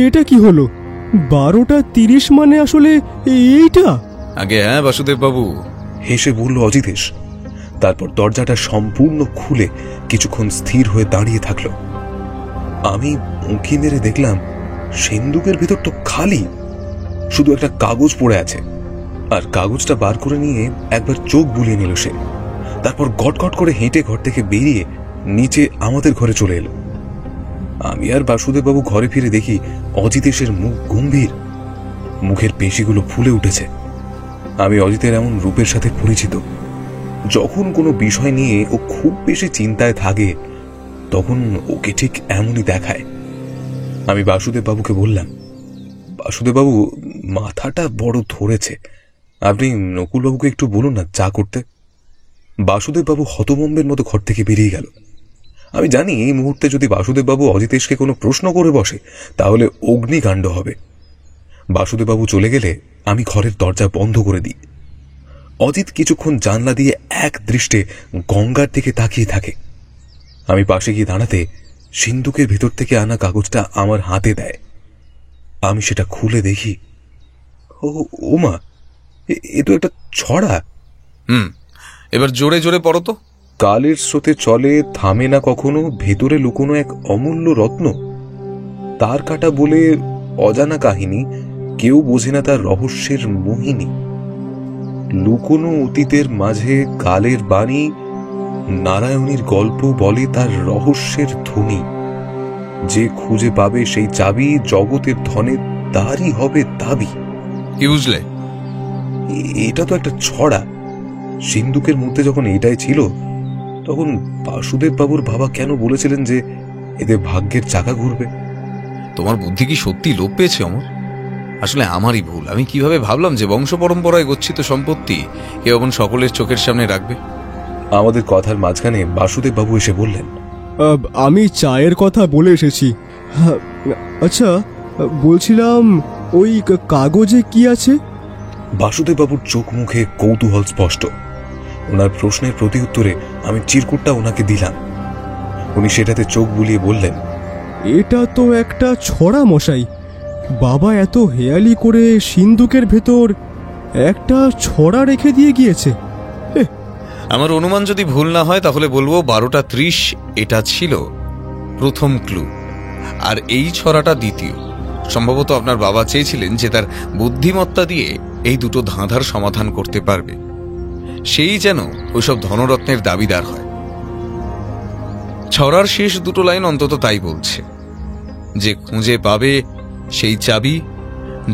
এটা কি হলো? 12:30 মানে আসলে এইটা?
আগে হ্যাঁ বাসুদেববাবু,
হেসে বলল অজিতেশ। তারপর দরজাটা সম্পূর্ণ খুলে কিছুক্ষণ স্থির হয়ে দাঁড়িয়ে থাকলো। আমি উঁকি মেরে দেখলাম সিন্দুকের ভেতর তো খালি, শুধু একটা কাগজ পড়ে আছে। আর কাগজটা বার করে নিয়ে একবার চোখ বুলিয়ে নিল সে। তারপর গটগট করে হেঁটে ঘর থেকে বেরিয়ে নিচে আমাদের ঘরে চলে এলো। আমি আর বাসুদেববাবু ঘরে ফিরে দেখি অজিতেশের মুখ গম্ভীর, মুখের পেশিগুলো ফুলে উঠেছে। আমি অজিতের এমন রূপের সাথে পরিচিত। যখন কোনো বিষয় নিয়ে ও খুব বেশি চিন্তায় থাকে তখন ওকে ঠিক এমনই দেখায়। আমি বাসুদেববাবুকে বললাম, বাসুদেববাবু, মাথাটা বড় ধরেছে, আপনি নকুলবাবুকে একটু বলুন না চা করতে। বাসুদেববাবু হতভম্বের মতো ঘর থেকে বেরিয়ে গেল। আমি জানি এই মুহূর্তে যদি বাসুদেববাবু অজিতেশকে কোনো প্রশ্ন করে বসে তাহলে অগ্নিকাণ্ড হবে, বাসুদেববাবু চলে গেলে আমি ঘরের দরজা বন্ধ করে দিই। অজিত কিছুক্ষণ জানলা দিয়ে এক দৃষ্টে গঙ্গার দিকে তাকিয়ে থাকে। আমি পাশে গিয়ে দাঁড়াতে সিন্দুকের ভেতর থেকে আনা কাগজটা আমার হাতে দেয়। আমি সেটা খুলে দেখি, ও মা, এ তো একটা ছড়া।
এবার জোরে জোরে পড়ো তো।
কালের স্রোতে চলে, থামে না কখনো, ভেতরে লুকোনো এক অমূল্য রত্ন। তার কাটা বলে অজানা কাহিনী, কেউ বোঝে না তার রহস্যের মোহিনী। লুকোনো অতীতের মাঝে কালের বাণী, নারায়ণীর গল্প বলে তার রহস্যের ধ্বনি। যে খুঁজে পাবে সেই চাবি, জগতের ধনে তারই হবে দাবি।
কি বুঝলে?
এটা তো একটা ছড়া। সিন্ধুকের মধ্যে যখন এটাই ছিল, তখন বাসুদেব বাবুর বাবা কেন বলেছিলেন যে এদের ভাগ্যের চাকা ঘুরবে?
তোমার বুদ্ধি কি সত্যি লোপ পেয়েছে অমর? আসলে আমারই ভুল। আমি কিভাবে ভাবলাম যে বংশ পরম্পরায় গচ্ছিত সম্পত্তি কেউ এখন সকলের চোখের সামনে রাখবে।
আমাদের কথার মাঝখানে বাসুদেব বাবু এসে বললেন,
আমি চায়ের কথা বলে এসেছি। আচ্ছা, বলছিলাম ওই কাগজে কি আছে?
বাসুদেব বাবুর চোখ মুখে কৌতূহল স্পষ্ট। ওনার প্রশ্নের প্রতি উত্তরে আমি চিরকুটটা ওনাকে দিলাম। উনি সেটাতে চোখ বুলিয়ে বললেন,
এটা তো একটা ছড়া মশাই। বাবা এত হেয়ালি করে সিন্দুকের ভেতর একটা ছড়া রেখে দিয়ে গিয়েছে।
আমার অনুমান যদি ভুল না হয় তাহলে বলবো 12:30 এটা ছিল প্রথম ক্লু, আর এই ছড়াটা দ্বিতীয়। সম্ভবত আপনার বাবা চেয়েছিলেন যে তার বুদ্ধিমত্তা দিয়ে এই দুটো ধাঁধার সমাধান করতে পারবে, সেই যেন ওইসব ধনরত্নের দাবিদার হয়। ছড়ার শেষ দুটো লাইন অন্তত তাই বলছে, যে খুঁজে পাবে সেই চাবি,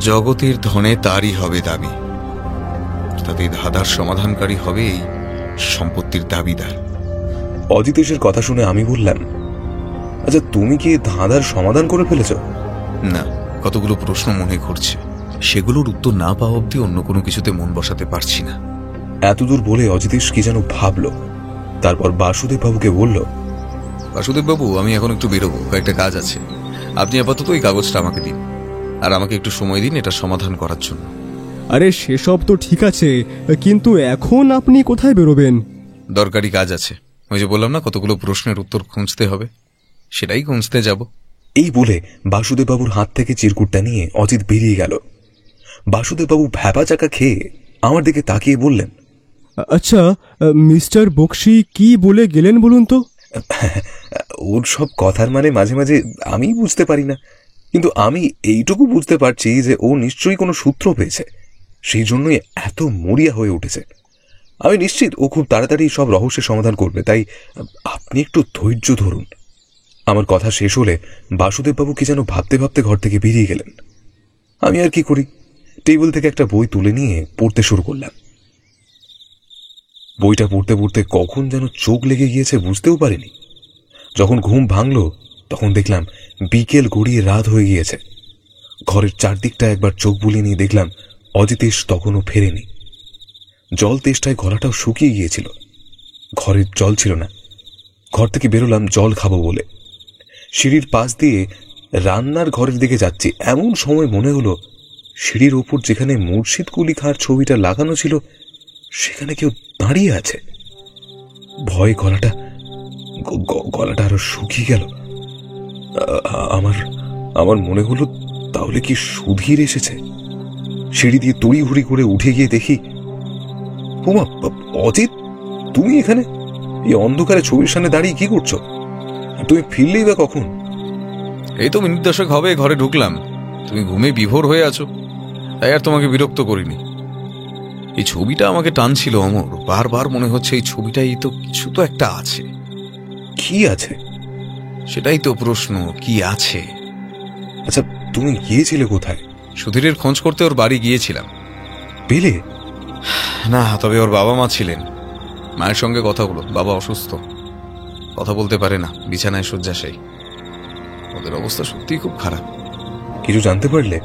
জগতের ধনে তারই হবে দাবি। অর্থাৎ এই ধাঁধার সমাধানকারী হবে এই সম্পত্তির দাবিদার।
অজিতেশের কথা শুনে আমি বললাম, আচ্ছা তুমি কি ধাঁধার সমাধান করে ফেলেছ?
না, কতগুলো প্রশ্ন মনে ঘুরছে, সেগুলোর উত্তর না পাওয়া অব্দি অন্য কোনো কিছুতে মন বসাতে পারছি না।
এতদূর বলে অজিতেশ কি যেন ভাবল, তারপর বাসুদেব বাবুকে বলল,
বাসুদেব বাবু, আমি এখন একটু বেরোবো, কয়েকটা কাজ আছে। আপনি আপাতত এই কাগজটা আমাকে দিন, আর আমাকে একটু সময় দিন এটা সমাধান করার জন্য।
আরে সেসব তো ঠিক আছে, কিন্তু এখন আপনি কোথায় বেরোবেন?
দরকারি কাজ আছে। ওই যে বললাম না, কতগুলো প্রশ্নের উত্তর খুঁজতে হবে, সেটাই খুঁজতে যাব।
এই বলে বাসুদেব বাবুর হাত থেকে চিরকুটটা নিয়ে অজিত বেরিয়ে গেল। বাসুদেব বাবু ভ্যাপা চাকা খেয়ে আমার দিকে তাকিয়ে বললেন,
আচ্ছা, মিস্টার বক্সি কি বলে গেলেন বলুন তো?
ওর সব কথার মানে মাঝে মাঝে আমি বুঝতে পারি না, কিন্তু আমি এইটুকু বুঝতে পারছি যে ও নিশ্চয়ই কোনো সূত্র পেয়েছে, সেই জন্যই এত মরিয়া হয়ে উঠেছে। আমি নিশ্চিত ও খুব তাড়াতাড়ি সব রহস্যের সমাধান করবে, তাই আপনি একটু ধৈর্য ধরুন। আমার কথা শেষ হলে বাসুদেববাবু কি যেন ভাবতে ভাবতে ঘর থেকে বেরিয়ে গেলেন। আমি আর কি করি, টেবিল থেকে একটা বই তুলে নিয়ে পড়তে শুরু করলাম। বইটা পড়তে পড়তে কখন যেন চোখ লেগে গিয়েছে বুঝতেও পারিনি। যখন ঘুম ভাঙল তখন দেখলাম বিকেল গড়িয়ে রাত হয়ে গিয়েছে। ঘরের চারদিকটা একবার চোখ বুলিয়ে নিয়ে দেখলাম অজিতেশ তখনও ফেরেনি। জল তেষ্টায় গলাটাও শুকিয়ে গিয়েছিল। ঘরের জল ছিল না। ঘর থেকে বেরোলাম জল খাবো বলে। সিঁড়ির পাশ দিয়ে রান্নার ঘরের দিকে যাচ্ছি, এমন সময় মনে হলো সিঁড়ির ওপর যেখানে মুর্শিদ কুলি খাঁর ছবিটা লাগানো ছিল সেখানে কেউ দাঁড়িয়ে আছে। ভয় গলাটা আরো শুকিয়ে গেল। আমার মনে হলো তাহলে কি সুধীর এসেছে। সিঁড়ি দিয়ে তড়িঘড়ি করে উঠে গিয়ে দেখি, ওমা অজিত, তুমি এখানে এই অন্ধকারে ছবির সামনে দাঁড়িয়ে কি করছো? তুমি ফিরলেই বা কখন?
এই তো মিনিট 10 হবে ঘরে ঢুকলাম, তুমি ঘুমে বিভোর হয়ে আছো, তাই আর তোমাকে বিরক্ত করিনি। এই ছবিটা আমাকে টানছিল অমর, বারবার মনে হচ্ছে এই ছবিটাই তো কিছু তো একটা আছে।
কি আছে?
সেটাই তো প্রশ্ন, কি আছে?
আচ্ছা তুমি গিয়েছিলে কোথায়?
সুধীরের খোঁজ করতে ওর বাড়ি গিয়েছিলাম।
পেলে?
না, তবে ওর বাবা মা ছিলেন। মায়ের সঙ্গে কথা হলো, বাবা অসুস্থ, কথা বলতে পারে না, বিছানায় শয্যাশায়ী। ওদের অবস্থা সত্যিই খুব খারাপ।
কিছু জানতে পারলে?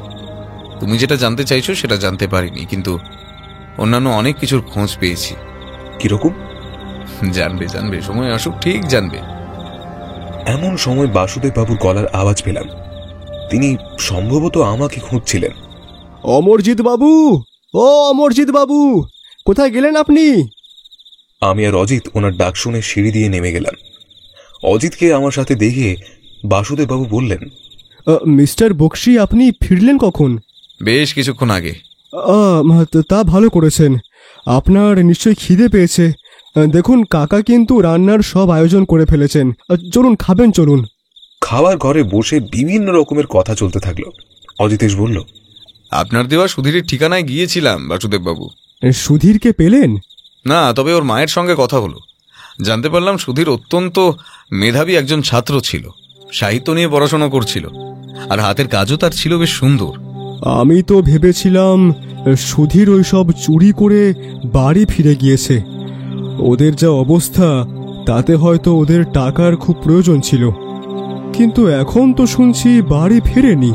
তুমি যেটা জানতে চাইছো সেটা জানতে পারিনি, কিন্তু অন্যান্য অনেক কিছুর খোঁজ পেয়েছি।
কিরকম?
জানবে, সময় আসুক ঠিক জানবে।
এমন সময় বাসুদেব বাবুর গলার আওয়াজ পেলাম। তিনি সম্ভবত আমাকে খুঁজছিলেন।
অমরজিৎ বাবু, ও অমরজিৎ বাবু, কোথায় গেলেন আপনি?
আমি আর অজিত ওনার ডাক শুনে সিঁড়ি দিয়ে নেমে গেলাম। অজিতকে আমার সাথে দেখে বাসুদেব বাবু বললেন,
মিস্টার বক্সি, আপনি ফিরলেন কখন?
বেশ কিছুক্ষণ আগে।
তা ভালো করেছেন। আপনার নিশ্চয়ই খিদে পেয়েছে। দেখুন, কাকা কিন্তু রান্নার সব আয়োজন করে ফেলেছেন। চলুন, খাবেন, চলুন।
খাওয়ার ঘরে বসে বিভিন্ন রকমের কথা চলতে থাকলো। অজিতেশ বলল,
আপনার দেওয়া সুধীরের ঠিকানায় গিয়েছিলাম বাসুদেব বাবু।
সুধীরকে পেলেন?
না, তবে ওর মায়ের সঙ্গে কথা হলো। জানতে পারলাম সুধীর অত্যন্ত মেধাবী একজন ছাত্র ছিল, সাহিত্য নিয়ে পড়াশোনা করছিল, আর হাতের কাজও তার ছিল বেশ সুন্দর।
আমি তো ভেবেছিলাম সুধীর ওইসব চুরি করে বাড়ি ফিরে গিয়েছে। ওদের যা অবস্থা, তাতে হয়তো ওদের টাকার খুব প্রয়োজন ছিল। কিন্তু এখন তো শুনছি বাড়ি ফেরেনি।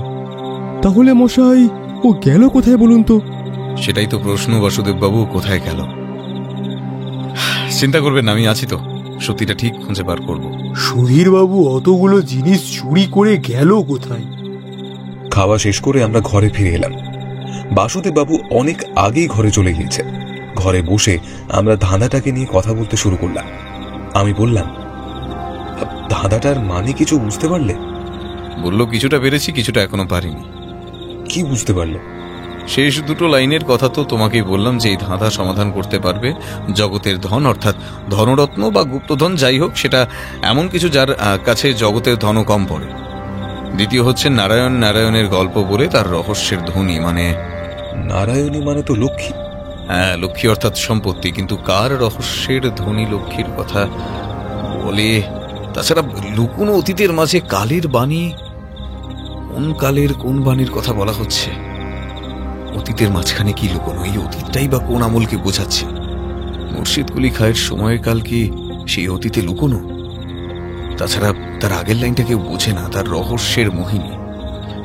তাহলে মশাই, ও গেল কোথায় বলুন তো?
সেটাই তো প্রশ্ন বাসুদেব বাবু, কোথায় গেল? চিন্তা করবেন না, আমি আছি তো, সত্যিটা ঠিক খুঁজে বার করব।
সুধীর বাবু অতগুলো জিনিস চুরি করে গেল কোথায়?
খাওয়া শেষ করে আমরা ঘরে ফিরে এলাম। বাসুদেব বাবু অনেক আগেই ঘরে চলে গিয়েছে। ঘরে বসে আমরা ধাঁধাটাকে নিয়ে কথা বলতে শুরু করলাম। আমি বললাম, ধাঁধাটার মানে কিছু বুঝতে পারলে?
বললো, কিছুটা পেরেছি, কিছুটা এখনো পারিনি।
কি বুঝতে পারলে?
শেষ দুটো লাইনের কথা তো তোমাকেই বললাম, যে এই ধাঁধা সমাধান করতে পারবে জগতের ধন, অর্থাৎ ধনরত্ন বা গুপ্তধন, যাই হোক, সেটা এমন কিছু যার কাছে জগতের ধনও কম পড়ে। দ্বিতীয় হচ্ছে নারায়ণের গল্প বলে তার রহস্যের ধনী, মানে
নারায়ণী মানে তো লক্ষ্মী।
হ্যাঁ, লক্ষ্মী অর্থাৎ সম্পত্তি, কিন্তু কার রহস্যের ধনী লক্ষ্মীর কথা বলে? তাছাড়া লুকুনো অতীতের মাঝে কালের বাণী, কোন কালের কোন বাণীর কথা বলা হচ্ছে? অতীতের মাঝখানে কি লুকোনো? এই অতীতটাই বা কোন আমলকে বোঝাচ্ছে? মুর্শিদ কুলি খায়ের সময়ের কাল কি সেই অতীতে লুকোনো? তাছাড়া তার আগের লাইনটা কেউ বোঝে না, তার রহস্যের মোহিনী।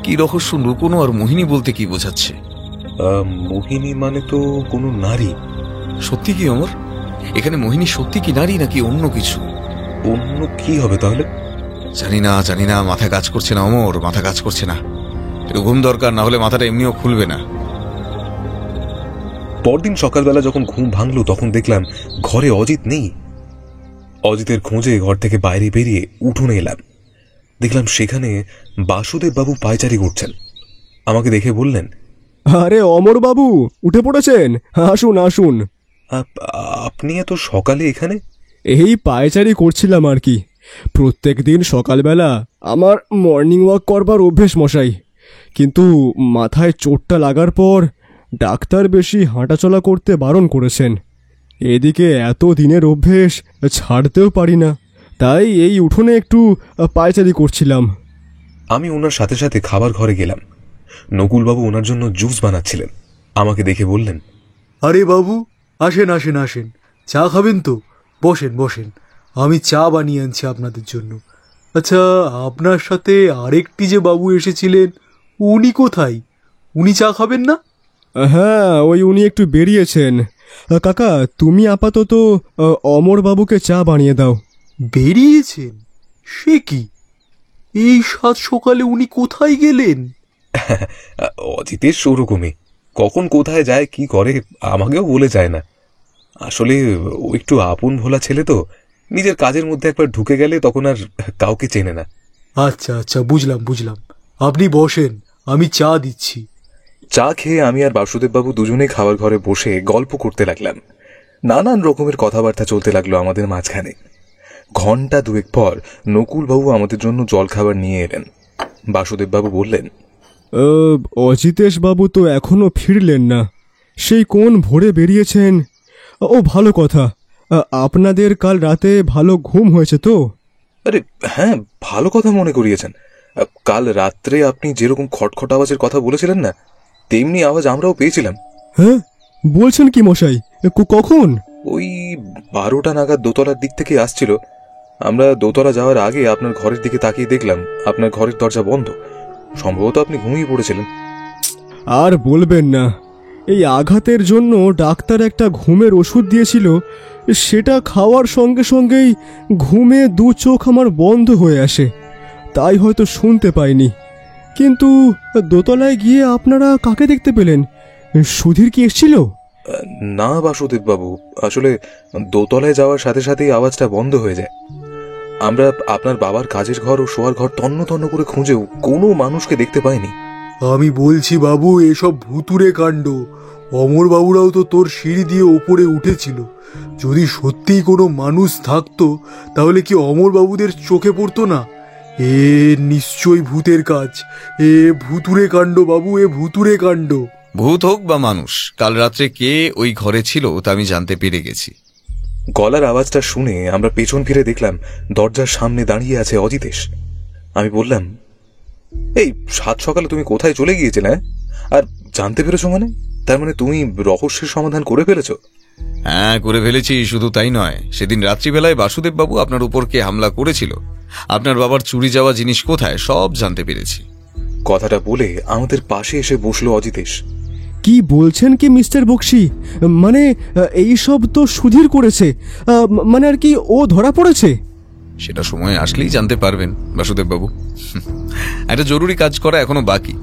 কি রহস্য লুকোনো, আর মোহিনী বলতে কি বোঝাচ্ছে?
মোহিনী মানে তো কোনো নারী।
সত্যি কি অমর? এখানে মোহিনী সত্যি কি নারী, নাকি অন্য কিছু?
অন্য কি হবে তাহলে?
জানি না, মাথা কাজ করছে না অমর, মাথা কাজ করছে না। একটু ঘুম দরকার, না হলে মাথাটা এমনিও খুলবে না।
পরদিন সকালবেলা যখন ঘুম ভাঙলো, তখন দেখলাম ঘরে অজিত নেই। অজিতের খোঁজে ঘর থেকে বাইরে বেরিয়ে উঠোনে এলাম। দেখলাম সেখানে বাসুদেব বাবু পায়চারি করছেন। আমাকে দেখে বললেন,
আরে অমর বাবু, উঠে পড়েছেন? আসুন আসুন।
আপনি এত সকালে এখানে?
এই পায়চারি করছিলাম আর কি। প্রত্যেক দিন সকালবেলা আমার মর্নিং ওয়াক করবার অভ্যেস মশাই, কিন্তু মাথায় চোটটা লাগার পর ডাক্তার বেশি হাঁটাচলা করতে বারণ করেছেন। এদিকে এত দিনের অভ্যেস ছাড়তেও পারি না, তাই এই উঠোনে একটু পায়চারি করছিলাম।
আমি ওনার সাথে সাথে খাবার ঘরে গেলাম। নকুলবাবু ওনার জন্য জুস বানাচ্ছিলেন। আমাকে দেখে বললেন,
আরে বাবু, আসেন আসেন আসেন, চা খাবেন তো? বসেন বসেন, আমি চা বানিয়ে আনছি আপনাদের জন্য। আচ্ছা, আপনার সাথে আরেকটি যে বাবু এসেছিলেন, উনি কোথায়? উনি চা খাবেন না?
হ্যাঁ, উনি একটু বেরিয়েছেন। কাকা, তুমি আপাতত অমর বাবুকে চা বানিয়ে দাও।
বেরিয়েছেন? সে কি, এই সাত সকালে উনি কোথায় গেলেন?
অজিতের সৌরকমে কখন কোথায় যায় কি করে আমাকেও বলে যায় না। আসলে ও একটু আপন ভোলা ছেলে তো, নিজের কাজের মধ্যে একবার ঢুকে গেলে তখন আর কাউকে চেনে না।
আচ্ছা আচ্ছা, বুঝলাম বুঝলাম, আপনি বসেন, আমি চা দিচ্ছি।
চা খেয়ে আমি আর বাসুদেববাবু দুজনেই খাবার ঘরে বসে গল্প করতে লাগলাম। নানান রকমের কথাবার্তা চলতে লাগলো আমাদের মাঝখানে। ঘন্টা দুয়েক পর নকুলবাবু আমাদের জন্য জলখাবার নিয়ে এলেন। বাসুদেববাবু বললেন,
অজিতেশ বাবু তো এখনো ফিরলেন না, সেই কোন ভোরে বেরিয়েছেন। ও ভালো কথা, আপনাদের কাল রাতে ভালো ঘুম হয়েছে তো?
আরে হ্যাঁ, ভালো কথা মনে করিয়েছেন। কাল রাত্রে আপনি যেরকম খটখট আওয়াজের কথা বলেছিলেন না, তেমনি আওয়াজ আমরাও পেয়েছিলাম।
হ্যাঁ, বলছেন কি মশাই? কখন?
ওই 12টা নাগাদ দোতলার দিক থেকে আসছিল। আমরা দোতলা যাওয়ার আগে আপনার ঘরের দিকে তাকিয়ে দেখলাম আপনার ঘরের দরজা বন্ধ। সম্ভবত আপনি ঘুমিয়ে পড়েছিলেন।
আর বলবেন না, এই আঘাতের জন্য ডাক্তার একটা ঘুমের ওষুধ দিয়েছিল, সেটা খাওয়ার সঙ্গে সঙ্গেই ঘুমে দু চোখ আমার বন্ধ হয়ে আসে, তাই হয়তো শুনতে পাইনি। কিন্তু দোতলায় গিয়ে আপনারা কাকে দেখতে পেলেন? সুধীর কি এসেছিল?
না বাসুদেব বাবু, আসলে দোতলায় যাওয়ার সাথে সাথেই আওয়াজটা বন্ধ হয়ে যায়। আমরা আপনার বাবার কাজের ঘর ও শোয়ার ঘর তন্ন তন্ন করে খুঁজেও কোনো মানুষকে দেখতে পাইনি।
আমি বলছি বাবু, এসব ভুতুরে কাণ্ড। অমর বাবুরাও তো তোর সিঁড়ি দিয়ে ওপরে উঠেছিল। যদি সত্যিই কোনো মানুষ থাকতো তাহলে কি অমর বাবুদের চোখে পড়তো না? এ নিশ্চয়ই ভূতের কাজ। এ ভুতুরে কাণ্ড বাবু, এ ভুতুরে কাণ্ড।
ভূত হোক বা মানুষ, কাল রাত্রে কে ওই ঘরে ছিল তা আমি জানতে পেরে গেছি।
গলার আওয়াজটা শুনে আমরা পেছন ফিরে দেখলাম দরজার সামনে দাঁড়িয়ে আছে অজিতেশ। আমি বললাম, এই সাত সকালে তুমি কোথায় চলে গিয়েছিলে? আর জানতে পেরেছো মানে? তার মানে তুমি রহস্যের সমাধান করে ফেলেছো?
হ্যাঁ, করে ফেলেছি। শুধু তাই নয়, সেদিন রাত্রিবেলায় বাসুদেব বাবু আপনার উপর কে হামলা করেছিল, আপনার বাবার চুরি যাওয়া জিনিস কোথায়, সব জানতে পেরেছি।
কথাটা বলে আমাদের পাশে এসে বসলো অজিতেশ।
কি বলছেন কি মিস্টার বক্সি? মানে এই সব তো সুধীর করেছে, মানে আর কি ও ধরা পড়েছে?
সেটা সময় আসলেই জানতে পারবেন বাসুদেব বাবু। একটা জরুরি কাজ করা এখনো বাকি,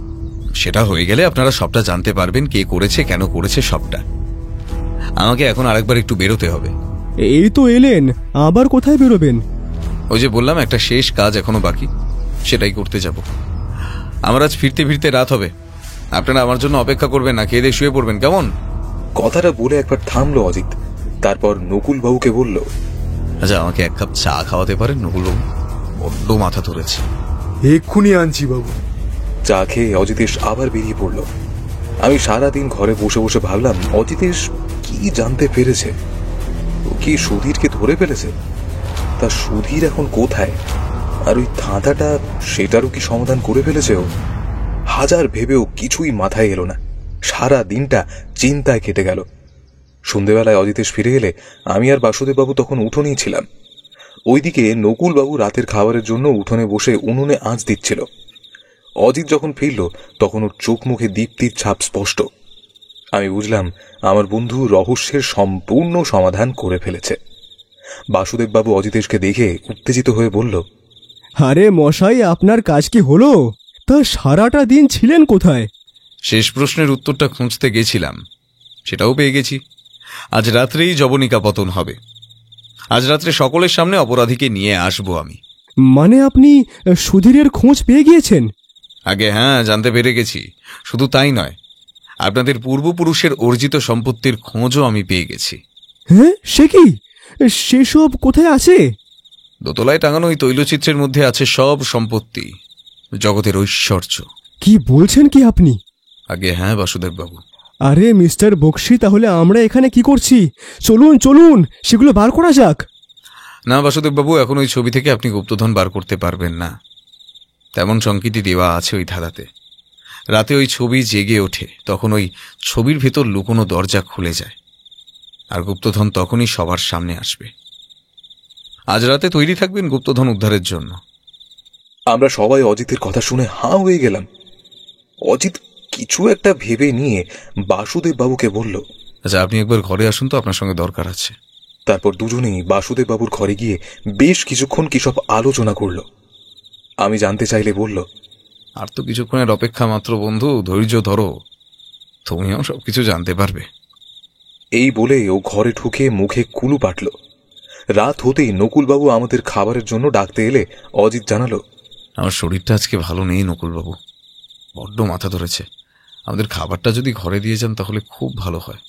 সেটা হয়ে গেলে আপনারা সবটা জানতে পারবেন, কে করেছে, কেন করেছে, সবটা। আমাকে এখন আরেকবার একটু বেরোতে হবে।
এই তো এলেন, আবার কোথায় বেরোবেন?
ওই যে বললাম, একটা শেষ কাজ এখনো বাকি, সেটাই করতে যাব। আমার আজ ফিরতে ফিরতে রাত হবে। আপনারা আমার জন্য অপেক্ষা করবেন না, খেয়ে দিয়ে শুয়ে পড়বেন, কেমন?
কথাটা বলে একবার থামলো অজিত, তারপর নকুল বাবুকে বলল,
আচ্ছা, আমাকে এক কাপ চা খাওয়াতে পারেন নকুল বাবু? বড্ড মাথা ধরেছে।
এক্ষুনি আনছি বাবু।
চা খেয়ে অজিতেশ আবার বেরিয়ে পড়ল। আমি সারাদিন ঘরে বসে বসে ভাবলাম, অজিতেশ কি জানতে পেরেছে? ও কি সুধীরকে ধরে ফেলেছে? তা সুধীর এখন কোথায়? আর ওই ধাঁধাটা, সেটারও কি সমাধান করে ফেলেছে ও? হাজার ভেবেও কিছুই মাথায় এলো না। সারা দিনটা চিন্তায় কেটে গেল। সন্ধেবেলায় অজিতেশ ফিরে এলে আমি আর বাসুদেব বাবু তখন উঠোনেই ছিলাম। ওইদিকে নকুল বাবু রাতের খাবারের জন্য উঠোনে বসে উনুনে আঁচ দিচ্ছিল। অজিত যখন ফিরল তখন ওর চোখ মুখে দীপ্তির ছাপ স্পষ্ট। আমি বুঝলাম আমার বন্ধু রহস্যের সম্পূর্ণ সমাধান করে ফেলেছে। বাসুদেব বাবু অজিতেশকে দেখে উত্তেজিত হয়ে বলল,
আরে মশাই, আপনার কাজ কি হলো? তা সারাটা দিন ছিলেন কোথায়?
শেষ প্রশ্নের উত্তরটা খুঁজতে গেছিলাম, সেটাও পেয়ে গেছি। আজ রাত্রেই জবনিকা পতন হবে। আজ রাত্রে সকলের সামনে অপরাধীকে নিয়ে আসবো আমি।
মানে আপনি সুধীরের খোঁজ পেয়ে গিয়েছেন?
আগে হ্যাঁ, জানতে পেরে গেছি। শুধু তাই নয়, আপনাদের পূর্বপুরুষের অর্জিত সম্পত্তির খোঁজও আমি পেয়ে গেছি।
হ্যাঁ, সে কি? সেসব কোথায় আছে?
দোতলায় টাঙানো ওই তৈলচিত্রের মধ্যে আছে সব সম্পত্তি, জগতের ঐশ্বর্য।
কি বলছেন কি আপনি?
আগে হ্যাঁ বাসুদেব বাবু।
আরে মিস্টার বক্সি, তাহলে আমরা এখানে কি করছি? চলুন চলুন, সেগুলো বার করা যাক।
না বাসুদেব বাবু, এখন ওই ছবি থেকে আপনি গুপ্তধন বার করতে পারবেন না। তেমন সংকেতই দেওয়া আছে ওই ধাঁধাতে। রাতে ওই ছবি জেগে ওঠে, তখন ওই ছবির ভেতর লুকোনো দরজা খুলে যায়, আর গুপ্তধন তখনই সবার সামনে আসবে। আজ রাতে তৈরি থাকবেন গুপ্তধন উদ্ধারের জন্য।
আমরা সবাই অজিতের কথা শুনে হাঁ হয়ে গেলাম। অজিত কিছু একটা ভেবে নিয়ে বাসুদেব বাবুকে বলল,
আচ্ছা, আপনি একবার ঘরে আসুন তো, আপনার সঙ্গে দরকার আছে।
তারপর দুজনেই বাসুদেব বাবুর ঘরে গিয়ে বেশ কিছুক্ষণ কি সব আলোচনা করল। আমি জানতে চাইলে বলল,
আর তো কিছুক্ষণের অপেক্ষা মাত্র বন্ধু, ধৈর্য ধরো, তুমিও সবকিছু জানতে পারবে।
এই বলে ও ঘরে ঢুকে মুখে কুলু পাটল। রাত হতেই নকুলবাবু আমাদের খাবারের জন্য ডাকতে এলে অজিত জানালো,
আমার শরীরটা আজকে ভালো নেই নকুলবাবু, বড্ড মাথা ধরেছে। আমাদের খাবারটা যদি ঘরে দিয়ে যান তাহলে খুব ভালো হয়।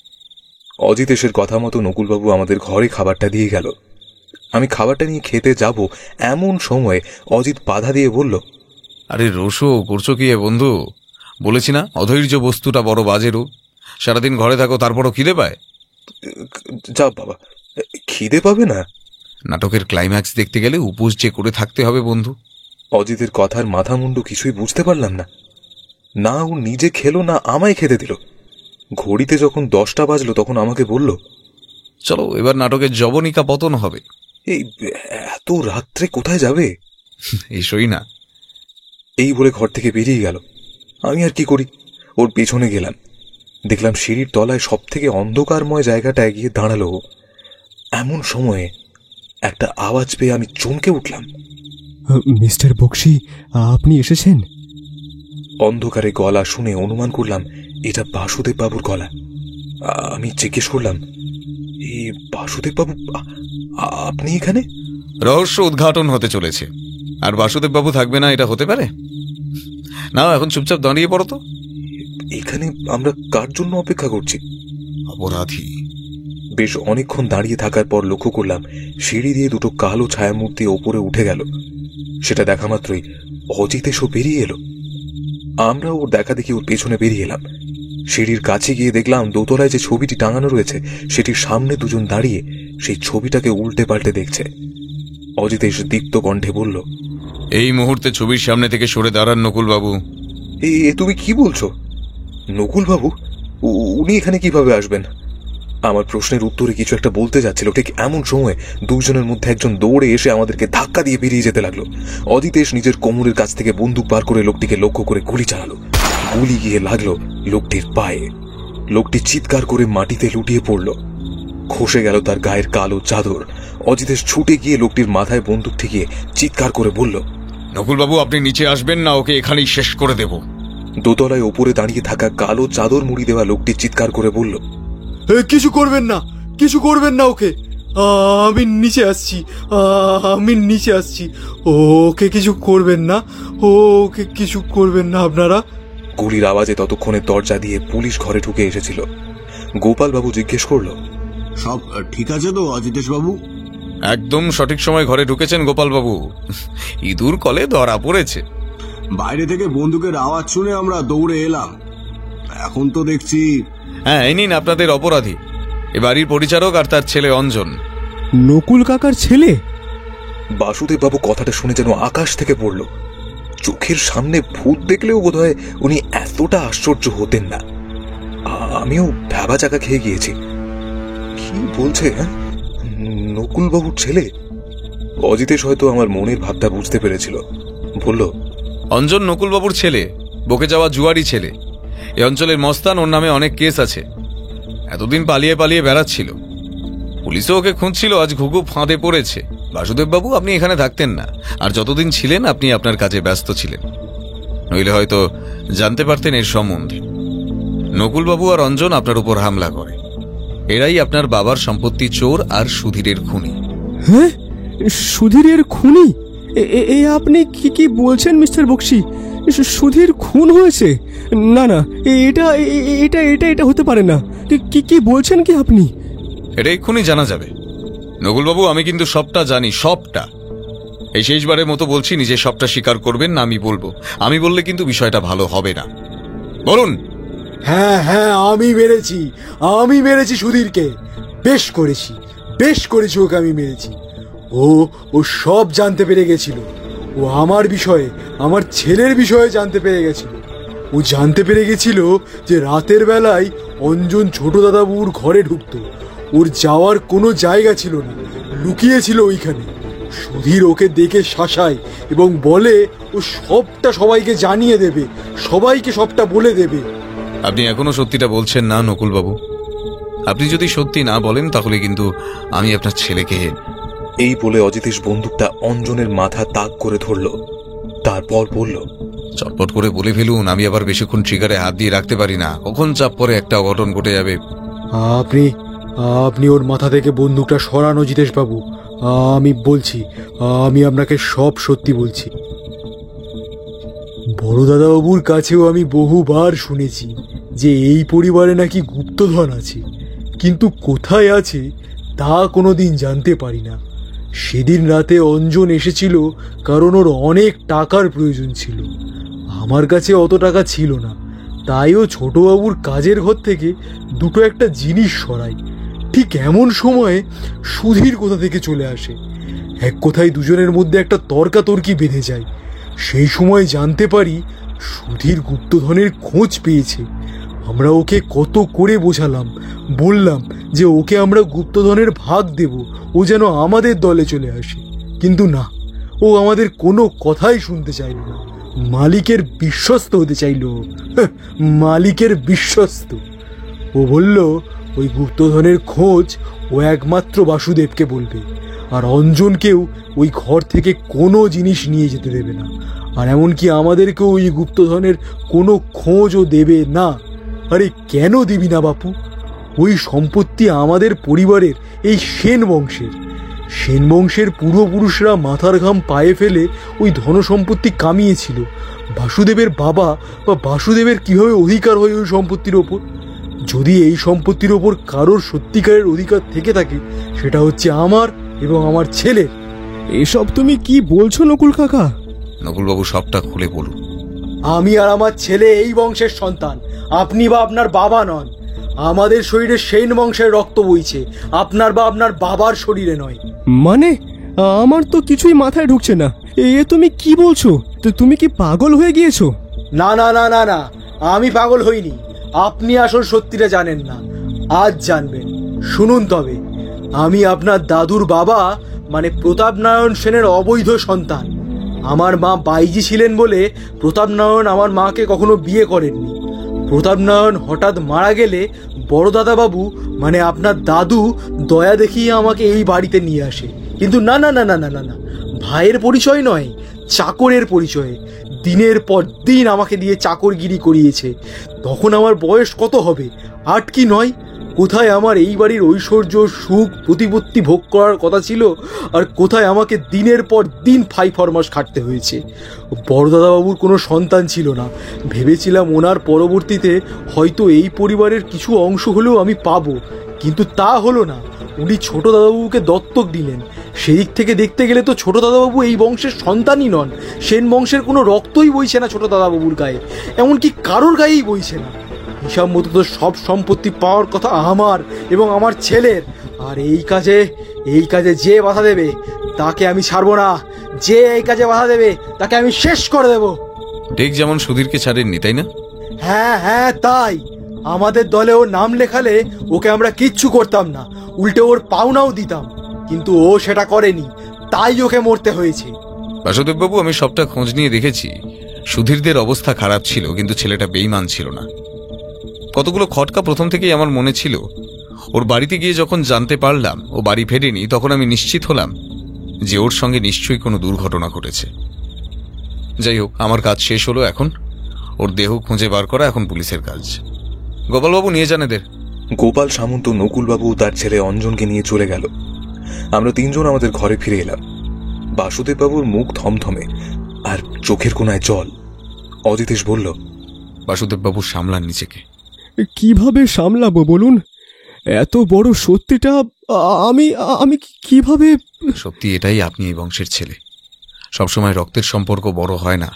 অজিতেশের কথা মতো নকুলবাবু আমাদের ঘরে খাবারটা দিয়ে গেল। আমি খাবারটা নিয়ে খেতে যাব এমন সময় অজিত বাধা দিয়ে বলল,
আরে রোশো, করছো কি বন্ধু? বলেছি না, অধৈর্য বস্তুটা বড় বাজে রূপ। সারাদিন ঘরে থাকো, তারপরও খিদে পায়?
যা বাবা, খিদে পাবে না?
নাটকের ক্লাইম্যাক্স দেখতে গেলে উপোস যে করে থাকতে হবে বন্ধু।
অজিতের কথার মাথা মুন্ডু কিছুই বুঝতে পারলাম না। না ও নিজে খেলো, না আমায় খেতে দিল। ঘড়িতে যখন 10টা বাজলো তখন আমাকে বলল,
চলো এবার নাটকের জবনিকা পতন হবে।
এই এত রাত্রে কোথায় যাবে?
এসোই না।
এই বলে ঘর থেকে বেরিয়ে গেল। আমি আর কি করি, ওর পেছনে গেলাম। দেখলাম সিঁড়ির তলায় সব থেকে অন্ধকারময় জায়গাটায় গিয়ে দাঁড়ালো। এমন সময়ে একটা আওয়াজ পেয়ে আমি চমকে উঠলাম।
মিস্টার বক্সি, আপনি এসেছেন?
অন্ধকারে গলা শুনে অনুমান করলাম এটা বাসুদেব বাবুর গলা। আমি জিজ্ঞেস করলাম, এই বাসুদেব বাবু আপনি এখানে?
রহস্য উদ্ঘাটন হতে চলেছে, আর বাসুদেব বাবু থাকবে না এটা হতে পারে? না, এখন চুপচাপ দাঁড়িয়ে পড়ো তো।
এখানে আমরা কার জন্য অপেক্ষা করছি?
অপরাধী।
বেশ অনেকক্ষণ দাঁড়িয়ে থাকার পর লক্ষ্য করলাম সিঁড়ি দিয়ে দুটো কালো ছায়ামূর্তি ওপরে উঠে গেল। সেটা দেখা মাত্রই অজিত এসে বেরিয়ে এলো। আমরা ওর দেখা দেখি ওর পেছনে বেরিয়ে এলাম। সিঁড়ির কাছে গিয়ে দেখলাম দোতলায় যে ছবিটি টাঙানো রয়েছে সেটির সামনে দুজন দাঁড়িয়ে সেই ছবিটাকে উল্টে পাল্টে দেখছে। অজিতেশ দীপ্ত কণ্ঠে বলল,
এই মুহূর্তে ছবির সামনে থেকে সরে দাঁড়ান নকুল বাবু।
এ তুমি কি বলছো? নকুল বাবু উনি এখানে কিভাবে আসবেন? আমার প্রশ্নের উত্তরে কিছু একটা বলতে যাচ্ছিল, ঠিক এমন সময় দুজনের মধ্যে একজন দৌড়ে এসে আমাদেরকে ধাক্কা দিয়ে বেরিয়ে যেতে লাগলো। অজিতেশ নিজের কোমরের কাছ থেকে বন্দুক বার করে লোকটিকে লক্ষ্য করে গুলি চালালো। গুলি গিয়ে লাগলো লোকটির পায়ে। লোকটি চিৎকার করে মাটিতে লুটিয়ে পড়ল। খসে গেল তার গায়ের কালো চাদর। অজিতেশ ছুটে গিয়ে লোকটির মাথায় বন্দুক ঠেকিয়ে চিৎকার করে বলল,
নকুল বাবু আপনি নিচে আসবেন না, ওকে এখানেই শেষ করে দেব।
দোতলায় ওপরে দাঁড়িয়ে থাকা কালো চাদর মুড়ি দেওয়া লোকটি চিৎকার করে বলল,
কিছু করবেন না, কিছু করবেন না ওকে, আমি নিচে আসছি, আমি নিচে আসছি, ওকে কিছু করবেন না, ওকে কিছু করবেন না আপনারা।
গুলির আওয়াজে ততক্ষণে দরজা দিয়ে পুলিশ ঘরে ঢুকে এসেছিল। গোপাল বাবু জিজ্ঞেস করল,
সব ঠিক আছে তো অজিতেশ বাবু?
একদম সঠিক সময় ঘরে ঢুকেছেন গোপাল বাবু, ইঁদুর কলে ধরা পড়েছে।
বাইরে থেকে বন্দুকের আওয়াজ শুনে আমরা দৌড়ে এলাম, এখন তো দেখছি।
হ্যাঁ, এই নিন আপনাদের অপরাধী, এ বাড়ির পরিচারক আর তার ছেলে অঞ্জন।
নকুল কাকার ছেলে?
বাসুদেব বাবু কথাটা শুনে যেন আকাশ থেকে পড়ল। চোখের সামনে ভূত দেখলেও বোধহয় উনি এতটা আশ্চর্য হতেন না। আমিও ভ্যাবা চাকা খেয়ে গিয়েছি। কি বলছে? নকুল বাবুর ছেলে? অজিতেশ হয়তো আমার মনের ভাবটা বুঝতে পেরেছিল। বলল,
অঞ্জন নকুল বাবুর ছেলে, বকে যাওয়া জুয়ারি ছেলে। এই অঞ্চলের মস্তান, ওর নামে অনেক কেস আছে। এতদিন পালিয়ে পালিয়ে বেড়াচ্ছিল, পুলিশও ওকে খুঁজছিল, আজ ঘুঘু ফাঁদে পড়েছে। বাসুদেব বাবু আপনি এখানে থাকতেন না, আর যতদিন ছিলেন আপনি আপনার কাজে ব্যস্ত ছিলেন, নইলে হয়তো জানতে পারতেন এর সম্বন্ধে। নকুল বাবু আর অঞ্জন আপনার উপর হামলা করে, এরাই আপনার বাবার সম্পত্তি চোর আর সুধীরের খুনি।
হ্যাঁ, সুধীরের খুনি? এ আপনি কি বলছেন মিস্টার বক্সি? সুধীর খুন হয়েছে? না না, এটা এটা এটা এটা হতে পারে না। কি বলছেন কি আপনি?
এটা এক্ষুনি জানা যাবে। নকুলবাবু আমি কিন্তু সবটা জানি, সবটা। এই শেষবারের মতো বলছি, নিজে সবটা স্বীকার করবেন না আমি বলবো। আমি বললে কিন্তু বিষয়টা ভালো হবে না। বলুন।
হ্যাঁ হ্যাঁ, আমি মেরেছি সুধীরকে, বেশ করেছি ওকে আমি মেরেছি। ও সব জানতে পেরে গেছিল। ও আমার বিষয়ে, আমার ছেলের বিষয়ে জানতে পেরে গেছিল। ও জানতে পেরে গেছিল যে রাতের বেলায় অঞ্জন ছোট দাদাবুর ঘরে ঢুকতো। ওর যাওয়ার কোনো জায়গা ছিল না, লুকিয়েছিল ওইখানে। সুধীর ওকে দেখে শাসায় এবং বলে ও সবটা সবাইকে জানিয়ে দেবে, সবাইকে সবটা বলে দেবে।
আপনি এখনো সত্যিটা বলছেন না নকুলবাবু? আপনি যদি সত্যি না বলেন তাহলে কিন্তু আমি আপনার ছেলেকে।
এই বলে অজিতেশ বন্দুকটা অঞ্জনের মাথা তাক করে ধরল। তারপর বলল,
চটপট করে বলে ফেলুন, আমি আবার বেশিক্ষণ ট্রিগারে হাত দিয়ে রাখতে পারি না, কখন চাপ পরে একটা অঘটন ঘটে যাবে।
আপনি ওর মাথা থেকে বন্দুকটা সরান অজিতেশ বাবু, আমি বলছি, আমি আপনাকে সব সত্যি বলছি। বড় দাদাবাবুর কাছেও আমি বহুবার শুনেছি যে এই পরিবারে নাকি গুপ্তধন আছে, কিন্তু কোথায় আছে তা কোনোদিন জানতে পারি না। সেদিন রাতে অঞ্জন এসেছিল কারণ ওর অনেক টাকার প্রয়োজন ছিল। আমার কাছে অত টাকা ছিল না, তাই ও ছোটবাবুর কাজের ঘর থেকে দুটো একটা জিনিস সরাই। ঠিক এমন সময়ে সুধীর কোথা থেকে চলে আসে। এক কথায় দুজনের মধ্যে একটা তর্কাতর্কি বেঁধে যায়। সেই সময় জানতে পারি সুধীর গুপ্তধনের খোঁজ পেয়েছে। আমরা ওকে কত করে বোঝালাম, বললাম যে ওকে আমরা গুপ্তধনের ভাগ দেব, ও যেন আমাদের দলে চলে আসে, কিন্তু না, ও আমাদের কোনো কথাই শুনতে চাইল না। মালিকের বিশ্বস্ত হতে চাইল, মালিকের বিশ্বস্ত। ও বলল ওই গুপ্তধনের খোঁজ ও একমাত্র বাসুদেবকে বলবে, আর অঞ্জনকেও ওই ঘর থেকে কোনো জিনিস নিয়ে যেতে দেবে না। আর এমনকি আমাদেরকেও ওই গুপ্তধনের কোনো খোঁজও দেবে না। আরে কেন দিবি না বাপু? ওই সম্পত্তি আমাদের পরিবারের, এই সেন বংশের। সেন বংশের পূর্বপুরুষরা মাথার ঘাম পায়ে ফেলে ওই ধনসম্পত্তি কামিয়েছিল। বাসুদেবের বাবা বা বাসুদেবের কিভাবে অধিকার হয় ওই সম্পত্তির ওপর? যদি এই সম্পত্তির ওপর কারোর সত্যিকারের অধিকার থেকে থাকে, সেটা হচ্ছে আমার এবং আমার ছেলের।
এসব তুমি কি বলছো নকুল কাকা?
নকুলবাবু সবটা খুলে বলুন।
আমি আর আমার ছেলে এই বংশের সন্তান, আপনি বা আপনার বাবা নন। আমাদের শরীরে সেন বংশের রক্ত বইছে, আপনার বা আপনার বাবার শরীরে নয়।
মানে আমার তো কিছুই মাথায় ঢুকছে না। এ তুমি কি বলছো? তো তুমি কি পাগল হয়ে গিয়েছো?
না না না না না, আমি পাগল হইনি। আপনি আসল সত্যিটা জানেন না, আজ জানবেন। শুনুন তবে, আমি আপনার দাদুর বাবা মানে প্রতাপ নারায়ণ সেনের অবৈধ সন্তান। আমার মা বাইজি ছিলেন বলে প্রতাপ নারায়ণ আমার মাকে কখনো বিয়ে করেননি। প্রতাপ নারায়ণ হঠাৎ মারা গেলে বড় দাদাবাবু মানে আপনার দাদু দয়া দেখিয়ে আমাকে এই বাড়িতে নিয়ে আসে। কিন্তু না না না না না না না, ভাইয়ের পরিচয় নয়, চাকরের পরিচয়ে দিনের পর দিন আমাকে দিয়ে চাকরগিরি করিয়েছে। তখন আমার বয়স কত হবে, 8 কি 9? কোথায় আমার এই বাড়ির ঐশ্বর্য, সুখ, প্রতিপত্তি ভোগ করার কথা ছিল, আর কোথায় আমাকে দিনের পর দিন ফাই ফরমাস খাটতে হয়েছে। বড় দাদাবাবুর কোনো সন্তান ছিল না। ভেবেছিলাম ওনার পরবর্তীতে হয়তো এই পরিবারের কিছু অংশ হলেও আমি পাবো, কিন্তু তা হলো না। উনি ছোট দাদাবাবুকে দত্তক দিলেন। সেদিক থেকে দেখতে গেলে তো ছোট দাদাবাবু এই বংশের সন্তানই নন। সেন বংশের কোনো রক্তই বইছে না ছোট দাদাবাবুর গায়ে, এমনকি কারোর গায়েই বইছে না। হিসাব মতো তো সব সম্পত্তি পাওয়ার কথা আমার এবং আমার ছেলের। আর এই কাজে যে বাধা দেবে তাকে আমি ছাড়বো না। যে এই কাজে বাধা দেবে তাকে আমি শেষ করে দেব।
ঠিক যেমন সুধীরকে ছাড়েননি, তাই না?
হ্যাঁ হ্যাঁ, তাই। আমাদের দলে ওর নাম লেখালে ওকে আমরা কিচ্ছু করতাম না, উল্টে ওর পাওনাও দিতাম, কিন্তু ও সেটা করেনি, তাই ওকে মরতে হয়েছে।
বাসুদেববাবু, আমি সবটা খোঁজ নিয়ে দেখেছি। সুধীরদের অবস্থা খারাপ ছিল, কিন্তু ছেলেটা বেঈমান ছিল না। কতগুলো খটকা প্রথম থেকেই আমার মনে ছিল। ওর বাড়িতে গিয়ে যখন জানতে পারলাম ও বাড়ি ফেরেনি, তখন আমি নিশ্চিত হলাম যে ওর সঙ্গে নিশ্চয়ই কোনো দুর্ঘটনা ঘটেছে। যাই হোক, আমার কাজ শেষ হলো। এখন ওর দেহ খুঁজে বার করা এখন পুলিশের কাজ। গোপালবাবু, নিয়ে যান এদের।
গোপাল সামন্ত, নকুলবাবু তার ছেলে অঞ্জনকে নিয়ে চলে গেল। আমরা 3 জন আমাদের ঘরে ফিরে এলাম। বাসুদেববাবুর মুখ থমথমে আর চোখের কোনায় জল। অজিতেশ বলল,
বাসুদেববাবু, সামলান নিজেকে।
কিভাবে সামলাবো বলুন? এত বড় সত্যিটা আমি আমি কিভাবে?
সত্যি এটাই, আপনি এই বংশের ছেলে। সবসময় রক্তের সম্পর্ক বড় হয় না।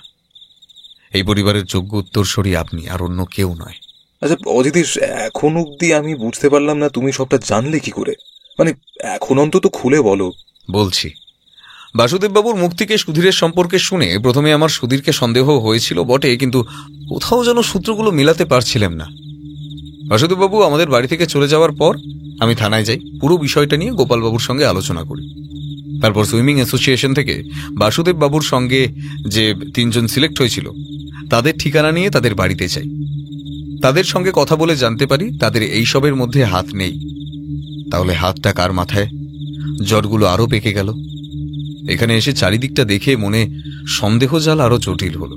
এই পরিবারের যোগ্য উত্তরসূরি আপনি, আর অন্য কেউ নয়।
আচ্ছা অজিতেশ, এখন অব্দি আমি বুঝতে পারলাম না তুমি সবটা জানলে কি করে? মানে এখন অন্তত খুলে বলো।
বলছি, বাসুদেববাবুর মুখ থেকে সুধীরের সম্পর্কে শুনে প্রথমে আমার সুধীরকে সন্দেহ হয়েছিল বটে, কিন্তু কোথাও যেন সূত্রগুলো মিলাতে পারছিলাম না। বাসুদেববাবু আমাদের বাড়ি থেকে চলে যাওয়ার পর আমি থানায় যাই, পুরো বিষয়টা নিয়ে গোপালবাবুর সঙ্গে আলোচনা করি। তারপর সুইমিং অ্যাসোসিয়েশন থেকে বাসুদেববাবুর সঙ্গে যে 3 জন সিলেক্ট হয়েছিল তাদের ঠিকানা নিয়ে তাদের বাড়িতে যাই। তাদের সঙ্গে কথা বলে জানতে পারি তাদের এইসবের মধ্যে হাত নেই। তাহলে হাতটা কার মাথায়? জ্বরগুলো আরো পেকে গেল। এখানে এসে চারিদিকটা দেখে মনে সন্দেহ জাল আরো জটিল হলো।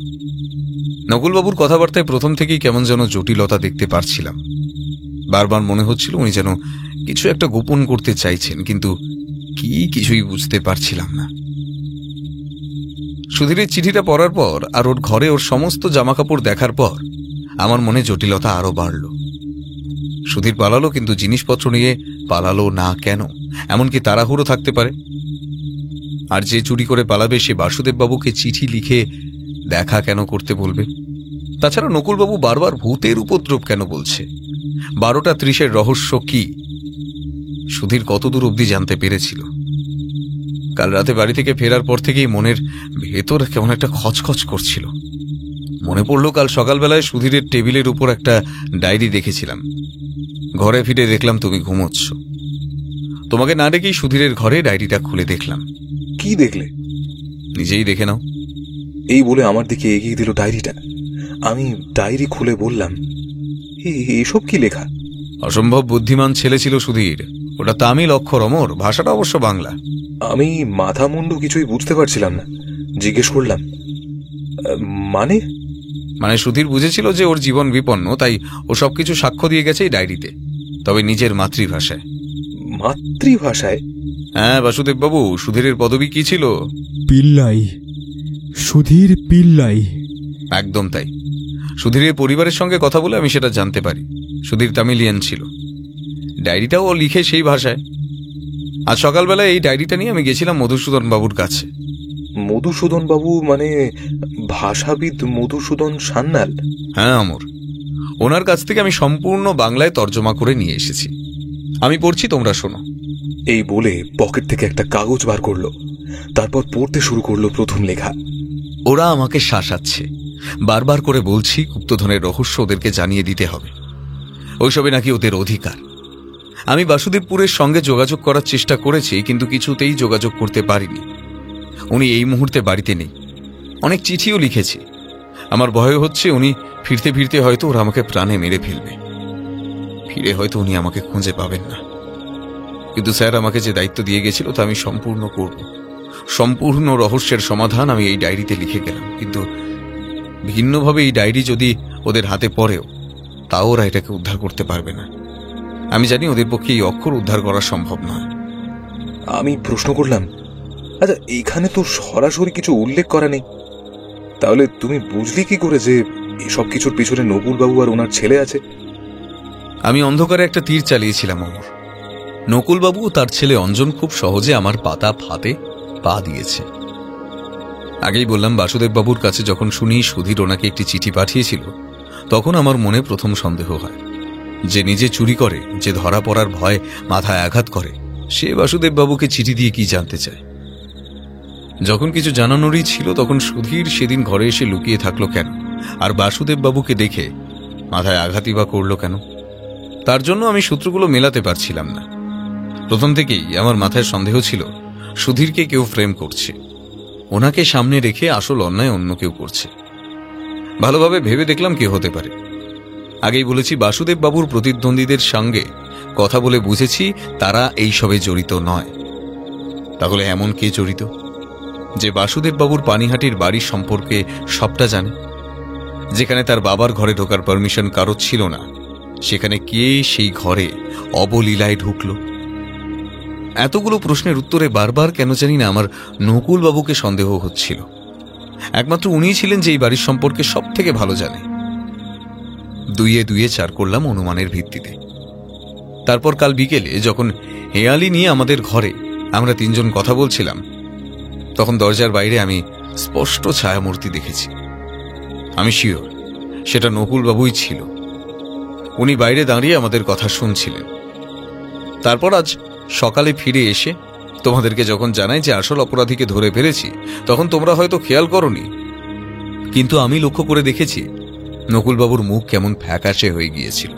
নকুলবাবুর কথাবার্তায় প্রথম থেকেই কেমন যেন জটিলতা দেখতে পারছিলাম। বারবার মনে হচ্ছিল উনি যেন কিছু একটা গোপন করতে চাইছেন, কিন্তু কি কিছুই বুঝতে পারছিলাম না। সুধীরের চিঠিটা পড়ার পর আর ওর ঘরে ওর সমস্ত জামাকাপড় দেখার পর আমার মনে জটিলতা আরো বাড়ল। সুধীর পালালো, কিন্তু জিনিসপত্র নিয়ে পালালো না কেন? এমনকি তাড়াহুড়ো থাকতে পারে। আর যে চুরি করে পালাবে সে বাসুদেববাবুকে চিঠি লিখে দেখা কেন করতে বলবে? তাছাড়া নকুলবাবু বারবার ভূতের উপদ্রব কেন বলছে? 12টা 30-এর রহস্য কি? সুধীর কতদূর অবধি জানতে পেরেছিল? কাল রাতে বাড়ি থেকে ফেরার পর থেকেই মনের ভেতর কেমন একটা খচখচ করছিল। মনে পড়ল কাল সকালবেলায় সুধীরের টেবিলের উপর একটা ডায়েরি দেখেছিলাম। ঘরে ফিরে দেখলাম তুমি ঘুমোচ্ছ। তোমাকে না ডেকেই সুধীরের ঘরে ডায়েরিটা খুলে দেখলাম।
কি দেখলে?
নিজেই দেখে নাও।
এই বলে আমার দিকে এগিয়ে দিল ডায়েরিটা। আমি ডায়েরি খুলে বললাম, এসব কি লেখা?
অসম্ভব বুদ্ধিমান ছেলে ছিল সুধীর। ওটা তামিল অক্ষর, অমর, ভাষাটা অবশ্য বাংলা।
আমি মাথা মুন্ডু কিছুই বুঝতে পারছিলাম না। জিজ্ঞেস করলাম, মানে?
মানে সুধীর বুঝেছিল যে ওর জীবন বিপন্ন, তাই ও সবকিছু সাক্ষ্য দিয়ে গেছে এই ডায়েরিতে, তবে নিজের মাতৃভাষায়।
মাতৃভাষায়?
হ্যাঁ বাসুদেব বাবু, সুধীরের পদবি কি ছিল?
পিল্লাই, সুধীর পিল্লাই।
একদম তাই। সুধীরের পরিবারের সঙ্গে কথা বলে আমি সেটা জানতে পারি। সুধীর তামিলিয়ান ছিল, ডায়েরিটাও ও লিখে সেই ভাষায়। আজ সকালবেলা এই ডায়েরিটা নিয়ে আমি গেছিলাম মধুসূদন বাবুর কাছে।
মধুসূদন বাবু মানে ভাষাবিদ মধুসূদন সান্যাল?
হ্যাঁ অমর, ওনার কাছ থেকে আমি সম্পূর্ণ বাংলায় তর্জমা করে নিয়ে এসেছি। আমি পড়ছি, তোমরা শোনো।
এই বলে পকেট থেকে একটা কাগজ বার করলো, তারপর পড়তে শুরু করলো প্রথম লেখা।
ওরা আমাকে শাসাচ্ছে, বারবার করে বলছি গুপ্তধনের রহস্য ওদেরকে জানিয়ে দিতে হবে, ওইসবে নাকি ওদের অধিকার। আমি বাসুদেবপুরের সঙ্গে যোগাযোগ করার চেষ্টা করেছি, কিন্তু কিছুতেই যোগাযোগ করতে পারিনি। উনি এই মুহূর্তে বাড়িতে নেই। অনেক চিঠিও লিখেছি। আমার ভয় হচ্ছে উনি ফিরতে ফিরতে হয়তো ওরা আমাকে প্রাণে মেরে ফেলবে। ফিরে হয়তো উনি আমাকে খুঁজে পাবেন না। কিন্তু স্যার আমাকে যে দায়িত্ব দিয়ে গেছিল তা আমি সম্পূর্ণ করব। সম্পূর্ণ রহস্যের সমাধান আমি এই ডায়েরিতে লিখে গেলাম, কিন্তু ভিন্নভাবে এই ডায়েরি যদি ওদের হাতে পড়েও তাও ওরা এটাকে উদ্ধার করতে পারবে না। আমি জানি ওদের পক্ষে এই অক্ষর উদ্ধার করা সম্ভব নয়।
আমি প্রশ্ন করলাম, আচ্ছা এখানে তো সরাসরি কিছু উল্লেখ করা নেই, তাহলে তুমি বুঝলি কি করে যে এসব কিছুর পিছনে নকুলবাবু আর ওনার ছেলে আছে?
আমি অন্ধকারে একটা তীর চালিয়েছিলাম অমর। নকুলবাবু ও তার ছেলে অঞ্জন খুব সহজে আমার পাতা ফাঁদে পা দিয়েছে। আগেই বললাম, বাসুদেব বাবুর কাছে যখন শুনি সুধীর ওনাকে একটি চিঠি পাঠিয়েছিল, তখন আমার মনে প্রথম সন্দেহ হয় যে নিজে চুরি করে, যে ধরা পড়ার ভয় মাথায় আঘাত করে, সে বাসুদেব বাবুকে চিঠি দিয়ে কি জানতে চায়। যখন কিছু জানানোরই ছিল তখন সুধীর সেদিন ঘরে এসে লুকিয়ে থাকলো কেন, আর বাসুদেব বাবুকে দেখে মাথায় আঘাতই বা করলো কেন? তার জন্য আমি সূত্রগুলো মেলাতে পারছিলাম না। প্রথম থেকেই আমার মাথায় সন্দেহ ছিল সুধীরকে কেউ ফ্রেম করছে, ওনাকে সামনে রেখে আসল অন্যায় অন্য কেউ করছে। ভালোভাবে ভেবে দেখলাম কে হতে পারে। আগেই বলেছি, বাসুদেব বাবুর প্রতিদ্বন্দ্বীদের সঙ্গে কথা বলে বুঝেছি তারা এইসবে জড়িত নয়। তাহলে এমন কে জড়িত যে বাসুদেব বাবুর পানিহাটির বাড়ির সম্পর্কে সবটা জানে? যেখানে তার বাবার ঘরে ঢোকার পারমিশন কারো ছিল না, সেখানে কে সেই ঘরে অবলীলায় ঢুকল? এতগুলো প্রশ্নের উত্তরে বারবার কেন জানি না আমার নকুল বাবুকে সন্দেহ হচ্ছিল। একমাত্র উনিই ছিলেন যে এই বাড়ির সম্পর্কে সব থেকে ভালো জানে। দুইয়ে দুইয়ে চার করলাম অনুমানের ভিত্তিতে। তারপর কাল বিকেলে যখন হেয়ালি নিয়ে আমাদের ঘরে আমরা তিনজন কথা বলছিলাম, তখন দরজার বাইরে আমি স্পষ্ট ছায়ামূর্তি দেখেছি। আমি শিওর সেটা নকুল বাবুই ছিল। উনি বাইরে দাঁড়িয়ে আমাদের কথা শুনছিলেন। তারপর আজ সকালে ফিরে এসে তোমাদেরকে যখন জানাই যে আসল অপরাধীকে ধরে ফেলেছি, তখন তোমরা হয়তো খেয়াল করনি, কিন্তু আমি লক্ষ্য করে দেখেছি নকুলবাবুর মুখ কেমন ফ্যাকাশে হয়ে গিয়েছিল।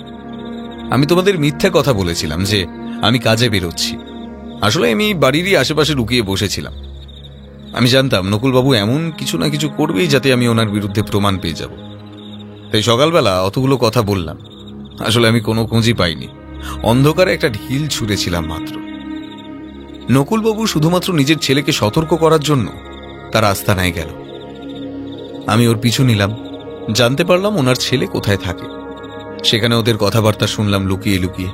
আমি তোমাদের মিথ্যা কথা বলেছিলাম যে আমি কাজে বেরোচ্ছি। আসলে আমি বাড়িরই আশেপাশে লুকিয়ে বসেছিলাম। আমি জানতাম নকুলবাবু এমন কিছু না কিছু করবেই যাতে আমি ওনার বিরুদ্ধে প্রমাণ পেয়ে যাব। তাই সকালবেলা অতগুলো কথা বললাম। আসলে আমি কোনো খোঁজই পাইনি, অন্ধকারে একটা ঢিল ছুঁড়েছিলাম মাত্র। নকুলবাবু শুধুমাত্র নিজের ছেলেকে সতর্ক করার জন্য তার আস্তানায় গেল। আমি ওর পিছু নিলাম, জানতে পারলাম ওনার ছেলে কোথায় থাকে। সেখানে ওদের কথাবার্তা শুনলাম লুকিয়ে লুকিয়ে।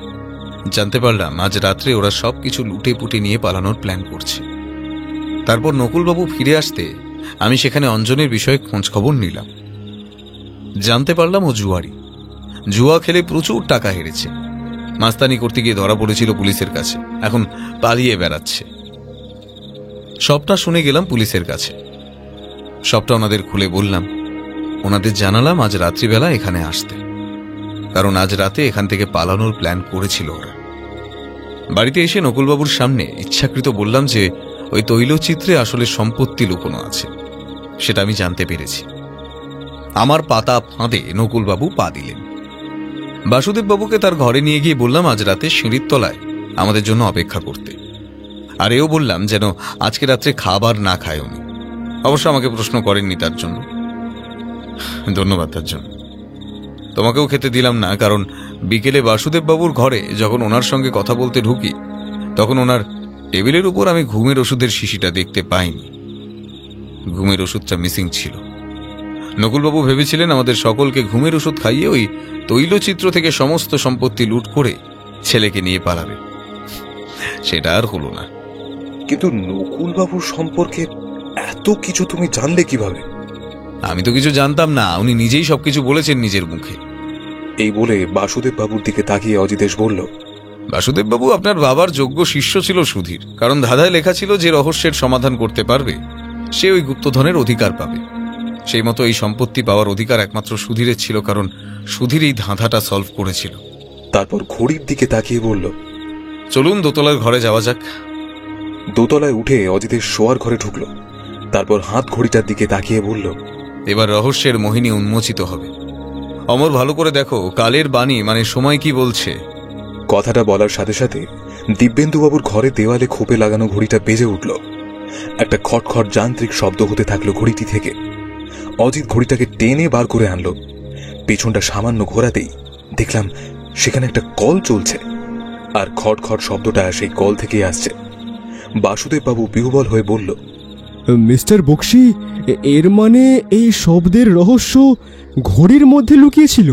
জানতে পারলাম আজ রাত্রে ওরা সব কিছু লুটে পুটে নিয়ে পালানোর প্ল্যান করছে। তারপর নকুলবাবু ফিরে আসতে আমি সেখানে অঞ্জনের বিষয়ে খোঁজ খবর নিলাম। জানতে পারলাম ও জুয়ারি, জুয়া খেলে প্রচুর টাকা হেরেছে। মাস্তানি করতে গিয়ে ধরা পড়েছিল পুলিশের কাছে, এখন পালিয়ে বেড়াচ্ছে। সবটা শুনে গেলাম পুলিশের কাছে, সবটা ওনাদের খুলে বললাম। ওনাদের জানালাম আজ রাত্রিবেলা এখানে আসতে, কারণ আজ রাতে এখান থেকে পালানোর প্ল্যান করেছিল ওরা। বাড়িতে এসে নকুলবাবুর সামনে ইচ্ছাকৃত বললাম যে ওই তৈলচিত্রে আসলে সম্পত্তি লুকোনো আছে, সেটা আমি জানতে পেরেছি। আমার পাতা ফাঁদে নকুলবাবু পা দিলেন। বাসুদেববাবুকে তার ঘরে নিয়ে গিয়ে বললাম আজ রাতে সিঁড়ির তলায় আমাদের জন্য অপেক্ষা করতে। আর এও বললাম যেন আজকে রাত্রে খাবার না খায় উনি। অবশ্য আমাকে প্রশ্ন করেননি তার জন্য, ধন্যবাদ তার জন্য। তোমাকেও খেতে দিলাম না, কারণ বিকেলে বাসুদেববাবুর ঘরে যখন ওনার সঙ্গে কথা বলতে ঢুকি তখন ওনার টেবিলের উপর আমি ঘুমের ওষুধের শিশিটা দেখতে পাইনি। ঘুমের ওষুধটা মিসিং ছিল। নকুলবাবু ভেবেছিলেন আমাদের সকলকে ঘুমের ওষুধ খাইয়ে ওই তৈলচিত্র থেকে সমস্ত সম্পত্তি লুট করে ছেলেকে নিয়ে পালাবে। সেটা আর হলো না।
কিন্তু নকুলবাবুর সম্পর্কে এত কিছু তুমি জানলে কিভাবে?
আমি তো কিছু জানতাম না, উনি নিজেই সবকিছু বলেছেন নিজের মুখে।
এই বলে বাসুদেব বাবুর দিকে তাকিয়ে অজিতেশ বলল,
বাসুদেববাবু আপনার বাবার যোগ্য শিষ্য ছিল সুধীর, কারণ ধাঁধায় লেখা ছিল যে রহস্যের সমাধান করতে পারবে সে ওই গুপ্তধনের অধিকার পাবে। সেই মতো এই সম্পত্তি পাওয়ার অধিকার একমাত্র সুধীরের ছিল, কারণ সুধীর এই ধাঁধাটা সলভ করেছিল।
তারপর ঘড়ির দিকে তাকিয়ে বলল,
চলুন দোতলার ঘরে যাওয়া যাক।
দোতলায় উঠে অজিতেশ শোয়ার ঘরে ঢুকল। তারপর হাত ঘড়িটার দিকে তাকিয়ে বলল,
এবার রহস্যের মোহিনী উন্মোচিত হবে। অমর, ভালো করে দেখো কালের বাণী মানে সময় কি বলছে।
কথাটা বলার সাথে সাথে দিব্যেন্দুবাবুর ঘরে দেওয়ালে খোপে লাগানো ঘড়িটা বেজে উঠল। একটা খটখট যান্ত্রিক শব্দ হতে থাকলো ঘড়িটি থেকে। অজিত ঘড়িটাকে টেনে বার করে আনলো। পেছনটা সামান্য ঘোরাতেই দেখলাম সেখানে একটা কল চলছে, আর খটখট শব্দটা সেই কল থেকেই আসছে। বাসুদেব বাবু বিহ্বল হয়ে বলল,
মিস্টার বক্সি, এর মানে এই শব্দের রহস্য ঘড়ির মধ্যে লুকিয়েছিল?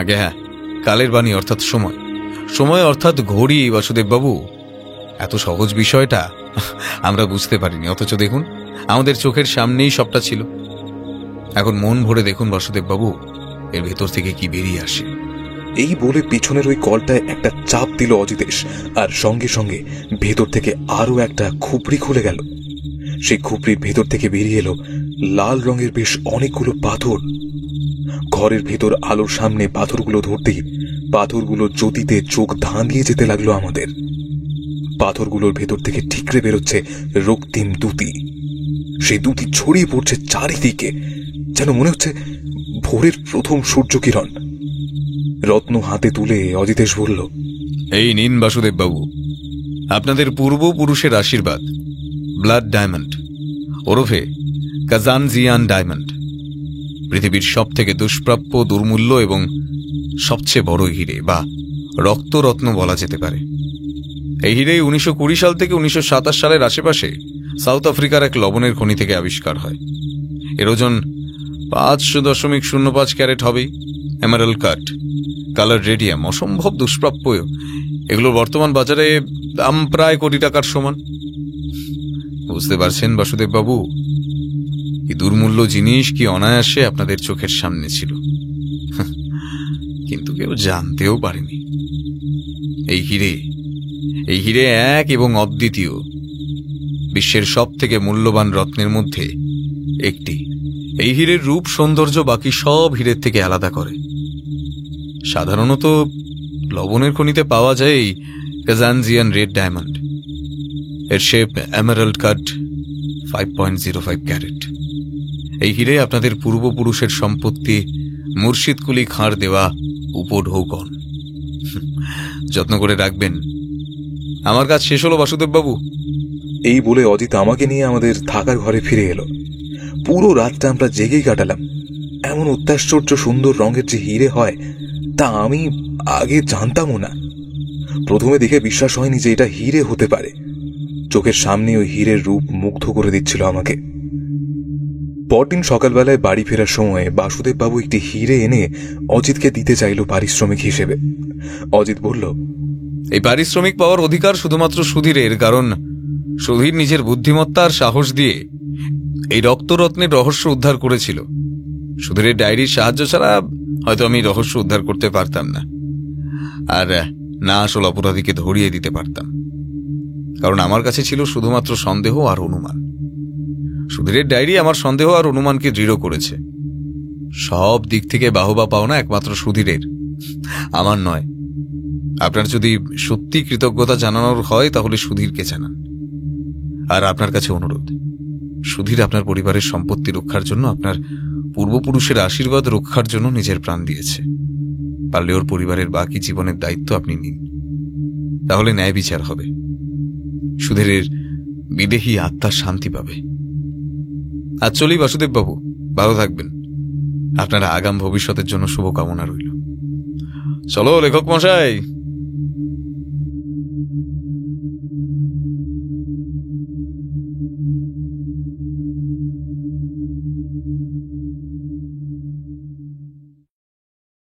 আগে হ্যাঁ, কালের বাণী অর্থাৎ সময়, সময় অর্থাৎ ঘড়ি। বাসুদেববাবু, এত সহজ বিষয়টা আমরা বুঝতে পারিনি, অথচ দেখুন আমাদের চোখের সামনেই সবটা ছিল। এখন মন ভরে দেখুন বাসুদেববাবু, এর ভেতর থেকে কি বেরিয়ে আসে।
এই বলে পিছনের ওই কলটায় একটা চাপ দিল অজিতেশ, আর সঙ্গে সঙ্গে ভেতর থেকে আরো একটা খুপড়ি খুলে গেল। সেই খুপড়ির ভেতর থেকে বেরিয়ে এলো লাল রঙের বেশ অনেকগুলো পাথর। ঘরের ভেতর আলোর সামনে পাথরগুলো ধরতেই পাথরগুলো জ্যোতিতে চোখ ধাঁধিয়ে যেতে লাগলো আমাদের। পাথরগুলোর ভেতর থেকে ঠিকরে বেরোচ্ছে রক্তিম দ্যুতি। সেই দ্যুতি ছড়িয়ে পড়ছে চারিদিকে, যেন মনে হচ্ছে ভোরের প্রথম সূর্যকিরণ। রত্ন হাতে তুলে অজিতেশ বলল,
এই নিন বাসুদেববাবু, আপনাদের পূর্বপুরুষের আশীর্বাদ, ব্লাড ডায়মন্ড ওরফে কাজানজিয়ান ডায়মন্ড, পৃথিবীর সব থেকে দুষ্প্রাপ্য, দুর্মূল্য এবং সবচেয়ে বড় হিরে বা রক্তরত্ন বলা যেতে পারে। এই হিরে 1920 সাল থেকে 1927 সালের আশেপাশে সাউথ আফ্রিকার এক লবণের খনি থেকে আবিষ্কার হয়। এর ওজন 5.05 ক্যারেট হবেই। এমারাল্ড কাট, কালার রেডিয়াম, অসম্ভব দুষ্প্রাপ্য। এগুলোর বর্তমান বাজারে দাম প্রায় কোটি টাকার সমান। বুঝতে পারছেন বাসুদেববাবু, এই দুর্মূল্য জিনিস কি অনায়াসে আপনাদের চোখের সামনে ছিল, কিন্তু কেউ জানতেও পারেনি। এই হিরে এক এবং অদ্বিতীয়, বিশ্বের সব থেকে মূল্যবান রত্নের মধ্যে একটি। এই হীরের রূপ সৌন্দর্য বাকি সব হীরের থেকে আলাদা করে। সাধারণত লবণের খনিতে পাওয়া যায় এই কাজানজিয়ান রেড ডায়মন্ড। এর শেপ এমারাল্ড কাট, 5.05 ক্যারেট। এই হিরে আপনাদের পূর্বপুরুষের সম্পত্তি, মুর্শিদকুলি খাঁড় দেওয়া উপঢৌকন। যত্ন করে রাখবেন। আমার কাজ শেষ হলো বাসুদেববাবু।
এই বলে অজিত আমাকে নিয়ে আমাদের থাকার ঘরে ফিরে এলো। পুরো রাতটা আমরা জেগেই কাটালাম। এমন অত্যাশ্চর্য সুন্দর রঙের যে হিরে হয় তা আমি আগে জানতামও না। প্রথমে দেখে বিশ্বাস হয়নি যে এটা হিরে হতে পারে। চোখের সামনে ওই হীরের রূপ মুগ্ধ করে দিচ্ছিল আমাকে। পরদিন সকালবেলায় বাড়ি ফেরার সময় বাসুদেব বাবু একটি হিরে এনে অজিতকে দিতে চাইল পারিশ্রমিক হিসেবে। অজিত বলল,
এই পারিশ্রমিক পাওয়ার অধিকার শুধুমাত্র সুধীরের, কারণ সুধীর নিজের বুদ্ধিমত্তা আর সাহস দিয়ে এই রক্তরত্নের রহস্য উদ্ধার করেছিল। সুধীরের ডায়েরির সাহায্য ছাড়া হয়তো আমি রহস্য উদ্ধার করতে পারতাম না, আর না আসল অপরাধীকে ধরিয়ে দিতে পারতাম। কারণ আমার কাছে ছিল শুধুমাত্র সন্দেহ আর অনুমান। সুধীরের ডায়েরি আমার সন্দেহ আর অনুমানকে দৃঢ় করেছে। সব দিক থেকে বাহবা পাওনা একমাত্র সুধীরের, আমার নয়। আপনার যদি সত্যি কৃতজ্ঞতা জানানোর হয় তাহলে সুধীরকে জানান। আর আপনার কাছে অনুরোধ, সুধীর আপনার পরিবারের সম্পত্তি রক্ষার জন্য, আপনার পূর্বপুরুষের আশীর্বাদ রক্ষার জন্য নিজের প্রাণ দিয়েছে। পারলে ওর পরিবারের বাকি জীবনের দায়িত্ব আপনি নিন, তাহলে ন্যায় বিচার হবে। সুধীরের বিদেহী আত্মা শান্তি পাবে। আজ চলি বাসুদেববাবু, ভালো থাকবেন। আপনার আগাম ভবিষ্যতের জন্য শুভকামনা রইল। চলো লেখক মশাই।